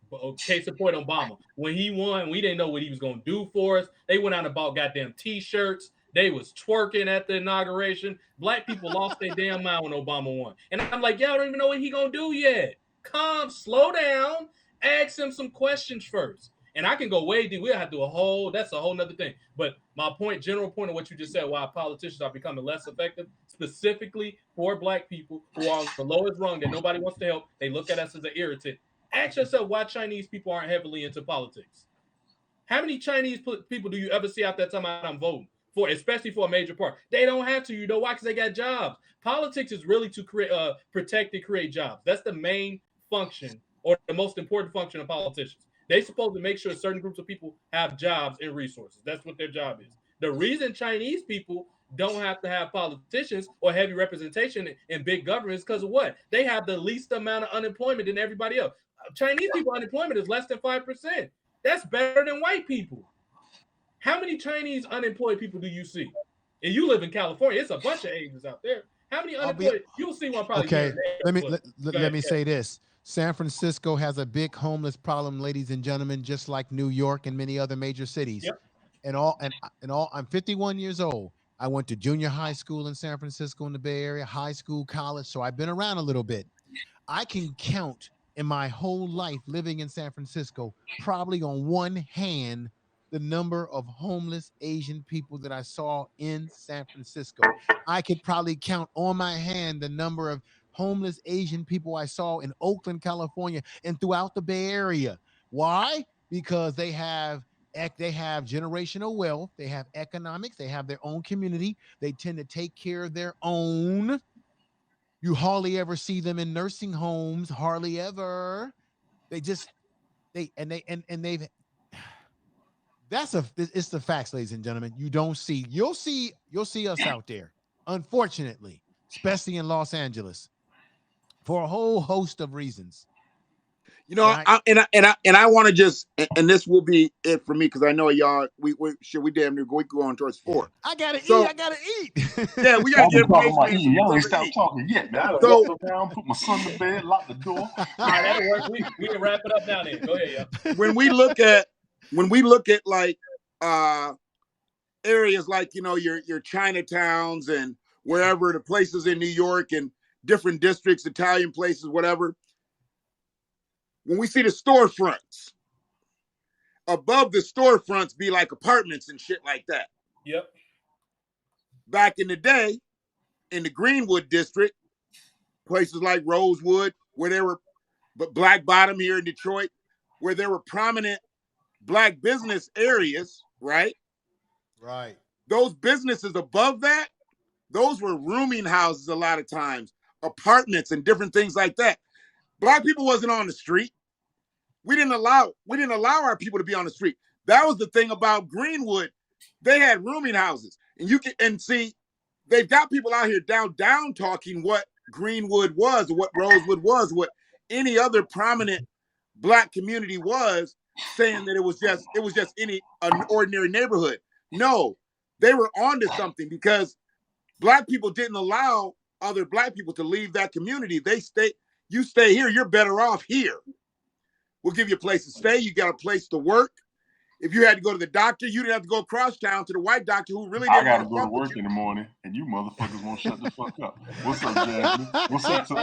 Case in point, Obama. When he won, we didn't know what he was going to do for us. They went out and bought goddamn T-shirts. They was twerking at the inauguration. Black people lost their damn mind when Obama won. And I'm like, y'all don't even know what he going to do yet. Calm, slow down, ask him some questions first. And I can go way deep. We'll have to do that's a whole nother thing. But my general point of what you just said, why politicians are becoming less effective, specifically for black people who are on the lowest rung that nobody wants to help. They look at us as an irritant. Ask yourself why Chinese people aren't heavily into politics. How many Chinese people do you ever see out there talking about I'm voting for, especially for a major part? They don't have to. You know why? Because they got jobs. Politics is really to protect and create jobs. That's the main function or the most important function of politicians. They're supposed to make sure certain groups of people have jobs and resources. That's what their job is. The reason Chinese people don't have to have politicians or heavy representation in big government is because of what? They have the least amount of unemployment than everybody else. Chinese people unemployment is less than 5%. That's better than white people. How many Chinese unemployed people do you see? And you live in California. It's a bunch of Asians out there. How many unemployed? You'll see one probably okay. here. Let me But let, go let ahead, me go say this. San Francisco has a big homeless problem, ladies and gentlemen, just like New York and many other major cities. Yep. I'm 51 years old. I went to junior high school in San Francisco in the Bay Area, high school, college, so I've been around a little bit. I can count in my whole life living in San Francisco, probably on one hand, the number of homeless Asian people that I saw in San Francisco. I could probably count on my hand the number of homeless Asian people I saw in Oakland, California, and throughout the Bay Area. Why? Because they have generational wealth, they have economics, they have their own community, they tend to take care of their own. You hardly ever see them in nursing homes, hardly ever. They just and they've it's the facts, ladies and gentlemen. You'll see us out there, unfortunately, especially in Los Angeles, for a whole host of reasons. You know, Right? I want to just, and this will be it for me because I know y'all. We damn near we go on towards 4. I gotta So, eat. I gotta eat. Yeah, we gotta I've been get talking information, about man. eating. Y'all ain't Something to stopped eat. talking yet, man. I done So- walked around, put my son to bed, locked the door. All right, that'll work. We can wrap it up now then. Go ahead, y'all. When we look at like areas like your Chinatowns and wherever the places in New York and different districts, Italian places, whatever. When we see the storefronts, above the storefronts be like apartments and shit like that. Yep. Back in the day, in the Greenwood district, places like Rosewood, where there were Black Bottom here in Detroit, where there were prominent Black business areas, right? Right. Those businesses above that, those were rooming houses a lot of times, apartments and different things like that. Black people wasn't on the street. We didn't allow our people to be on the street. That was the thing about Greenwood. They had rooming houses. And see, they've got people out here down talking what Greenwood was, or what Rosewood was, what any other prominent Black community was, saying that it was just an ordinary neighborhood. No, they were onto something because Black people didn't allow other Black people to leave that community. You stay here, you're better off here. We'll give you a place to stay. You got a place to work. If you had to go to the doctor, you didn't have to go across town to the white doctor who really didn't want to go to fuck with work you. in the morning, and you motherfuckers won't shut the fuck up. What's up, Jasmine? What's up to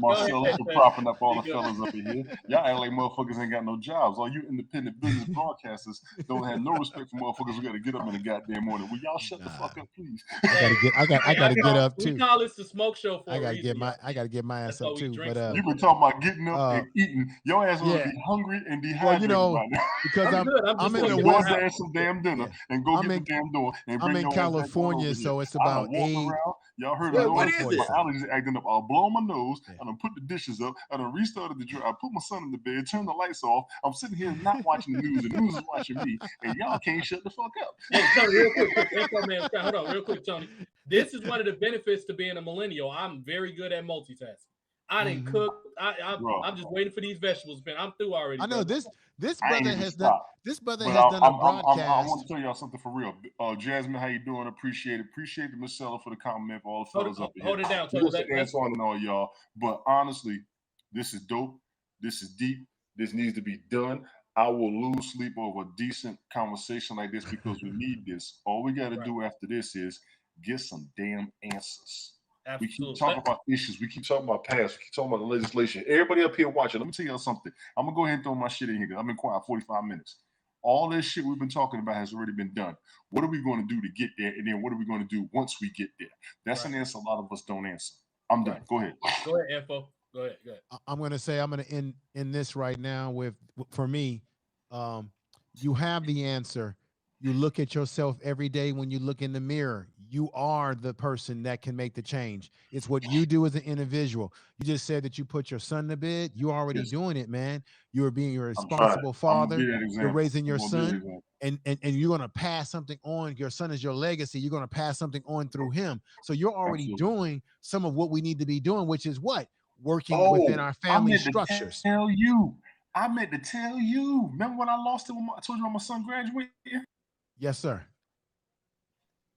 Marcella for propping up all the fellas up in here? Y'all act like motherfuckers ain't got no jobs. All you independent business broadcasters don't have no respect for motherfuckers who got to get up in the goddamn morning. Will y'all shut the fuck up, please? I gotta get up too. We call this the smoke show for I a gotta reason. get my ass up too. But you been talking about getting up and eating. Your ass gonna be hungry and dehydrated by now. Because I'm in the West. West. Some damn dinner and go get the damn door and bring I'm in California, so it's about 8. Y'all heard the the what noise? is My it? allergies acting up. I'll blow my nose. I done put the dishes up. I done restarted the dryer. I put my son in the bed, turned the lights off. I'm sitting here not watching the news. The news is watching me, and y'all can't shut the fuck up. Hey, Tony, real quick, hold on, real quick, Tony. This is one of the benefits to being a millennial. I'm very good at multitasking. I didn't cook. I'm just waiting for these vegetables, man. I'm through already. I know brother. this brother has done. This brother has done a broadcast. I want to tell y'all something for real. Jasmine, how you doing? Appreciate the Miss Seller for the compliment for all the fellas up here. Hold it down, Tony. Antoine and all y'all. But honestly, this is dope. This is deep. This needs to be done. I will lose sleep over a decent conversation like this because we need this. All we got to do after this is get some damn answers. Absolutely. We keep talking about issues. We keep talking about past. We keep talking about legislation. Everybody up here watching. Let me tell y'all something. I'm going to go ahead and throw my shit in here because I've been quiet 45 minutes. All this shit we've been talking about has already been done. What are we going to do to get there? And then what are we going to do once we get there? That's an answer a lot of us don't answer. I'm done. Go ahead. Go ahead, Info. Go ahead. I'm going to say I'm going to end this right now with, for me, you have the answer. You look at yourself every day when you look in the mirror. You are the person that can make the change. It's what you do as an individual. You just said that you put your son to bed. You're already doing it, man. You're being a responsible father. You're raising your son, and you're going to pass something on. Your son is your legacy. You're going to pass something on through him. So you're already doing some of what we need to be doing, which is what? Working within our family structures. I meant to tell you. Remember when I lost it when I told you when my son graduated? Yes, sir.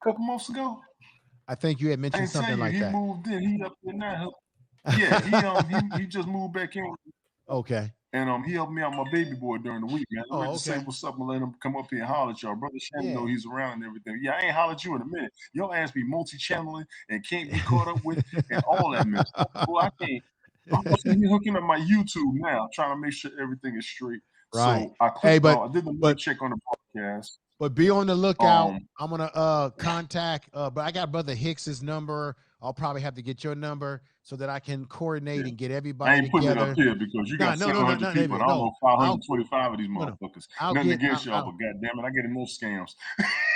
A couple months ago. I think you had I mentioned didn't tell something you like he that. moved in. He up there now. Yeah, he just moved back in. Okay. And he helped me out my baby boy during the week, man. I ready to say Okay. what's up and let him come up here and holler at y'all. Brother Shannon know Yeah. he's around and everything. Yeah, I ain't holler at you in a minute. Your ass be multi-channeling and can't be caught up with and all that mess. Boy, I can't. I'm hooking up my YouTube now, trying to make sure everything is straight. Right. So I Hey, clicked. I did the mic check on the broadcast. But be on the lookout. Um, I'm gonna contact. But I got Brother Hicks's number. I'll probably have to get your number so that I can coordinate and get I everybody ain't putting it together. up here because you got No, 700 people. And I don't know 525 of these motherfuckers. Nothing against y'all, but goddamn it, I get in most scams.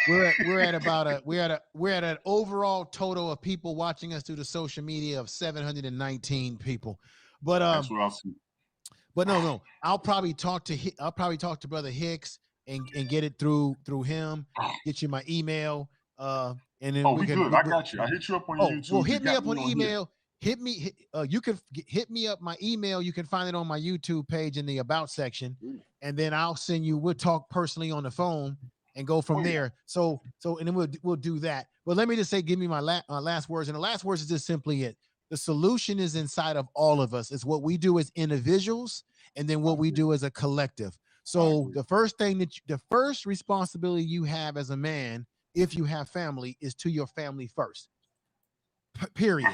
we're at about we're at an overall total of people watching us through the social media of 719 people. But that's what I see. But no, I'll probably talk to Brother Hicks and get it through him. Get you my email. And then we good. I got you. I hit you up on your YouTube. Well, hit me up on email. You can hit me up my email. You can find it on my YouTube page in the about section, and then I'll send you. We'll talk personally on the phone and go from there. So and then we'll do that. But let me just say, give me my last words, and the last words is just simply it. The solution is inside of all of us. It's what we do as individuals, and then what we do as a collective. So the first responsibility you have as a man, if you have family, is to your family first. Period.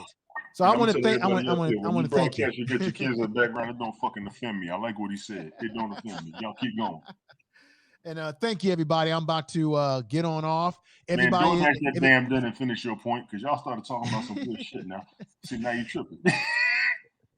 So I want to thank. I want to thank you. You get your kids in the background. It don't fucking offend me. I like what he said. It don't offend me. Y'all keep going. And thank you, everybody. I'm about to get on off. Everybody, man, go back that damn dinner and finish your point because y'all started talking about some good shit now. See, now you tripping.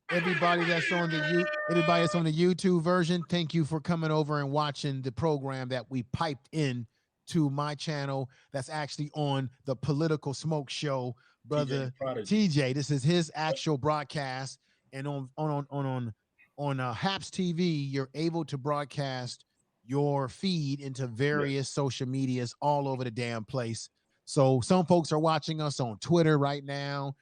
Everybody that's on the YouTube version, thank you for coming over and watching the program that we piped in to my channel. That's actually on the Political Smoke Show, brother TJ. This is his actual broadcast, and on Haps TV, you're able to broadcast your feed into various social medias all over the damn place. So some folks are watching us on Twitter right now.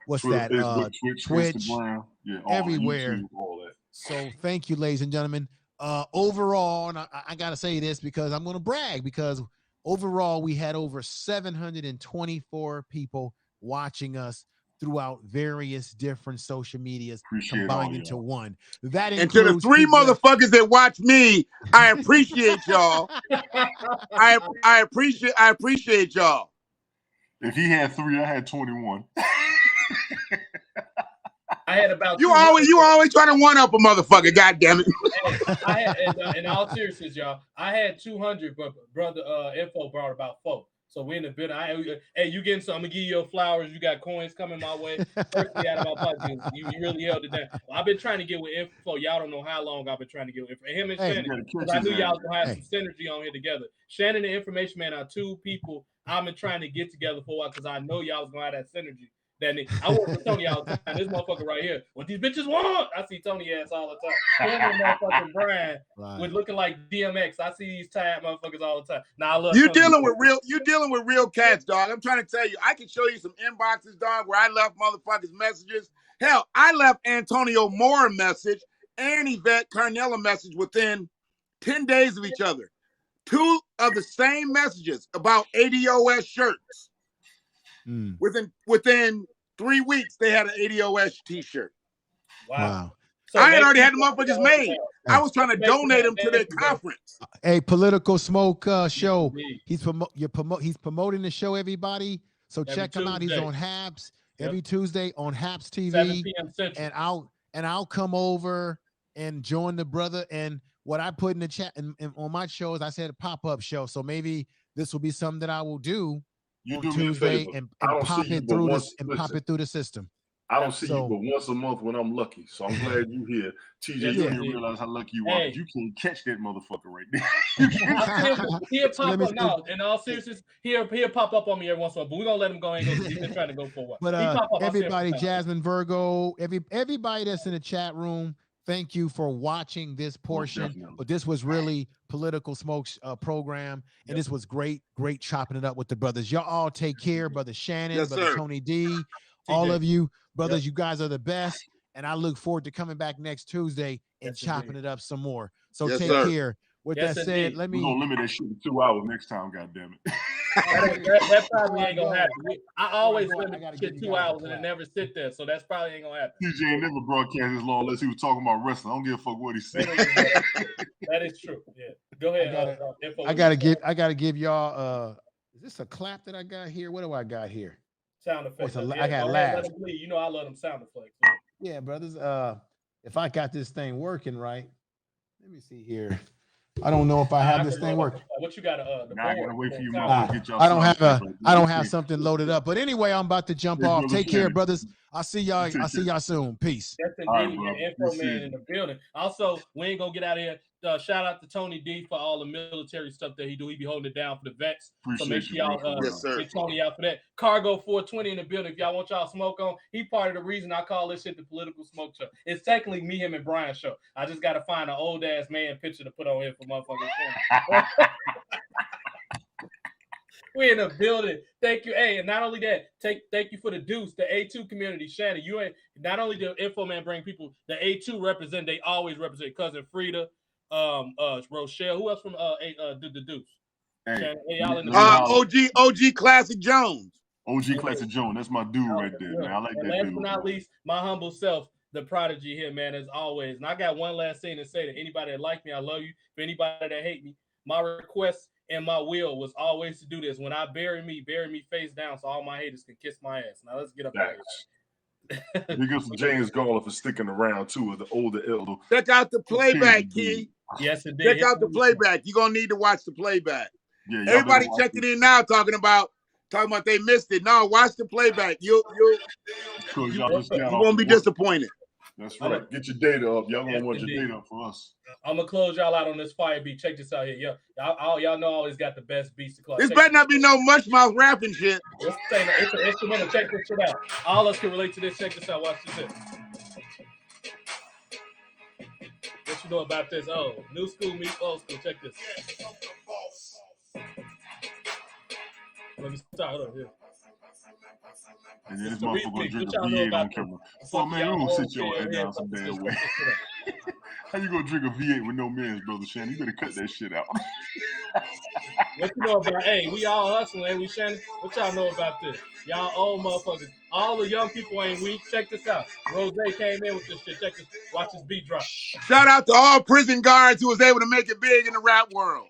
What's Twitter, that? Facebook, Twitch, Instagram, everywhere. YouTube, all that. So thank you, ladies and gentlemen. Overall, and I gotta say this because I'm gonna brag, because overall we had over 724 people watching us throughout various different social medias combined into one. That includes, and to the three motherfuckers that watch me, I appreciate y'all. I appreciate y'all. If he had 3, I had 21. I had about you always trying to one up a motherfucker. God damn it! I had, in all seriousness, y'all, I had 200, but brother Info brought about 4. So we're in the bit. Hey, you getting some? I'm gonna give you your flowers. You got coins coming my way. Firstly, out of my pocket, you really held it down. Well, I've been trying to get with Info. Y'all don't know how long I've been trying to get with Info. Him and Shannon, because I knew y'all was gonna have some synergy on here together. Shannon and Information Man are 2 people I've been trying to get together for a while because I know y'all was gonna have that synergy. I work with Tony all the time. This motherfucker right here, what these bitches want? I see Tony ass all the time. Tony and motherfucking Brian with looking like DMX. I see these tired motherfuckers all the time. Now I love you dealing with real cats, dog. I'm trying to tell you, I can show you some inboxes, dog, where I left motherfuckers messages. Hell, I left Antonio Moore a message and Yvette Carnell a message within 10 days of each other. 2 of the same messages about ADOS shirts. Within 3 weeks, they had an ADOS t-shirt. Wow. So I had already had the motherfuckers made. I was trying to donate them to their conference. A Political Smoke show. He's promoting the show, everybody. So check him out. He's on Haps every Tuesday on Haps TV. 7 p.m. Central. And I'll come over and join the brother. And what I put in the chat and on my shows, I said a pop-up show. So maybe this will be something that I will do. You on do Tuesday and pop it through pop it through the system. I don't see you but once a month when I'm lucky. So I'm glad you here. TJ, you didn't realize how lucky you are. You can't catch that motherfucker right there. He'll pop up now. In all seriousness, he'll pop up on me every once in a while. But we're gonna let him go and go. He's been trying to go for a while. But everybody, Jasmine Virgo, everybody that's in the chat room, thank you for watching this portion. But this was really Political Smoke's program, and this was great chopping it up with the brothers. Y'all all take care, brother Shannon, brother Tony D, all of you brothers. You guys are the best, and I look forward to coming back next Tuesday and chopping it up some more. So take care. With that said, we're gonna limit that shit to 2 hours next time. God damn it. That probably ain't gonna happen. I always I limit gotta shit give you 2 guys a hours and it clap. never sit there, so that's probably ain't gonna happen. TJ ain't never broadcast this long unless he was talking about wrestling. I don't give a fuck what he said. That is true. Yeah. Go ahead. I gotta give y'all is this a clap that I got here? What do I got here? Sound effects. I got laughs. You know I love them sound effects. Yeah, brothers. If I got this thing working right, let me see here. I don't know if I have this thing working. What you got? The board. I gotta wait for you, I don't have something loaded up. But anyway, I'm about to jump off. Take care, brothers. I'll see y'all. I'll see y'all soon. Peace. That's indeed an info man in the building. Also, we ain't gonna get out of here. Shout out to Tony D for all the military stuff that he do. He be holding it down for the vets. So make sure y'all get Tony out for that. Cargo 420 in the building. If y'all want y'all smoke on, he part of the reason I call this shit the political smoke show. It's technically me, him, and Brian show. I just gotta find an old ass man picture to put on here for motherfuckers. We in the building. Thank you. Hey, and not only that, thank you for the Deuce, the A2 community. Shannon, you ain't not only the info man bring people, the A2 represent, they always represent cousin Frida, Rochelle. Who else from the Deuce? Hey, Shannon, y'all in the OG Classic Jones. OG Classic Jones. That's my dude right there, man. I like that dude. Last but not least, my humble self, the prodigy here, man, as always. And I got one last thing to say to anybody that like me, I love you. For anybody that hate me, my request and my will was always to do this. When I bury me face down so all my haters can kiss my ass. Now let's get up out of here. Big up to James Garland for sticking around too, as the older elder. Check out the playback, Key. Yes, it did. Check out the playback. You're gonna need to watch the playback. Yeah, everybody checked it in now, talking about they missed it. No, watch the playback. You won't be disappointed. That's right. Get your data up. Y'all gonna want your data up for us. I'm gonna close y'all out on this fire beat. Check this out here. Y'all know I always got the best beats to close. This better not be no much mouth rapping shit. It's an instrumental. Check this shit out. All of us can relate to this. Check this out. Watch this. What you know about this? Oh, new school meets old school. Check this. Let me start up here. And then this motherfucker gonna drink a V8 on camera. So man, you gonna sit your head down some damn way. How you gonna drink a V8 with no mans, brother Shannon? You better cut that shit out. What you know about? Hey, we all hustling, ain't we, Shannon? What y'all know about this? Y'all old motherfuckers. All the young people ain't weak. Check this out. Rose came in with this shit. Check this. Watch this beat drop. Shout out to all prison guards who was able to make it big in the rap world.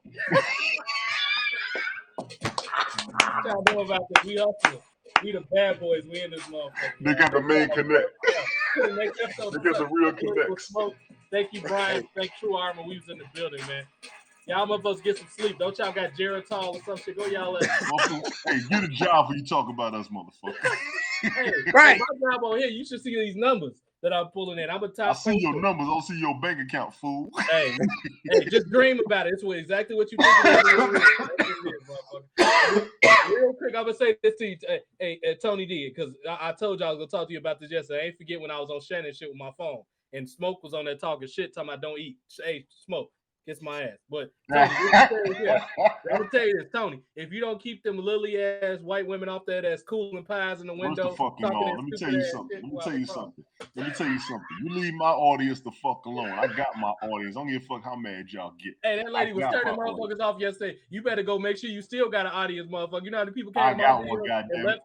What y'all know about this? We hustling. We the bad boys. We in this motherfucker. They got the main connect. They got the real connects. Thank you, Brian. Thank True Armor. We was in the building, man. Y'all motherfuckers get some sleep. Don't y'all got Geritol or some shit? Go y'all. Hey, get a job when you talk about us, motherfucker. Hey, right. My job on here, you should see these numbers that I'm pulling in. I'm a top. I see your numbers. I don't see your bank account, fool. Hey, just dream about it. It's exactly what you think. Real quick, I'm gonna say this to you, hey, Tony D, because I told you I was gonna talk to you about this yesterday. I ain't forget when I was on Shannon shit with my phone, and Smoke was on there talking shit, talking about don't eat. Hey, Smoke, kiss my ass. But Tony, I'm gonna tell you this, Tony. If you don't keep them lily ass white women off there that's cooling pies in the window, the fucking all. Let me tell you something. You leave my audience the fuck alone. I got my audience. I don't give a fuck how mad y'all get. Hey, that lady was turning motherfuckers off yesterday. You better go make sure you still got an audience, motherfucker. You know how many people came I got one, goddamn.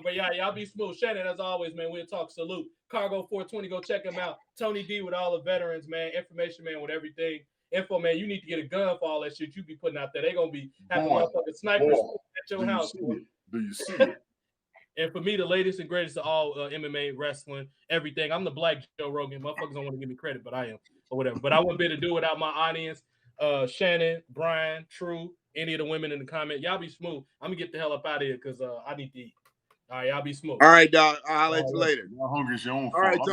But y'all be smooth. Shannon, as always, man, we'll talk. Salute. Cargo 420, go check him out. Tony D with all the veterans, man. Information man with everything. Info man, you need to get a gun for all that shit you be putting out there. They gonna be having motherfucking snipers at your house. Do you see it? And for me, the latest and greatest of all MMA, wrestling, everything. I'm the black Joe Rogan. Motherfuckers don't want to give me credit, but I am, or whatever. But I wouldn't be able to do without my audience. Shannon, Brian, True, any of the women in the comment. Y'all be smooth. I'm gonna get the hell up out of here because I need to eat. All right, y'all be smooth. All right, dog. I'll let you later. Y'all hungry is your own fault. All right, Tom.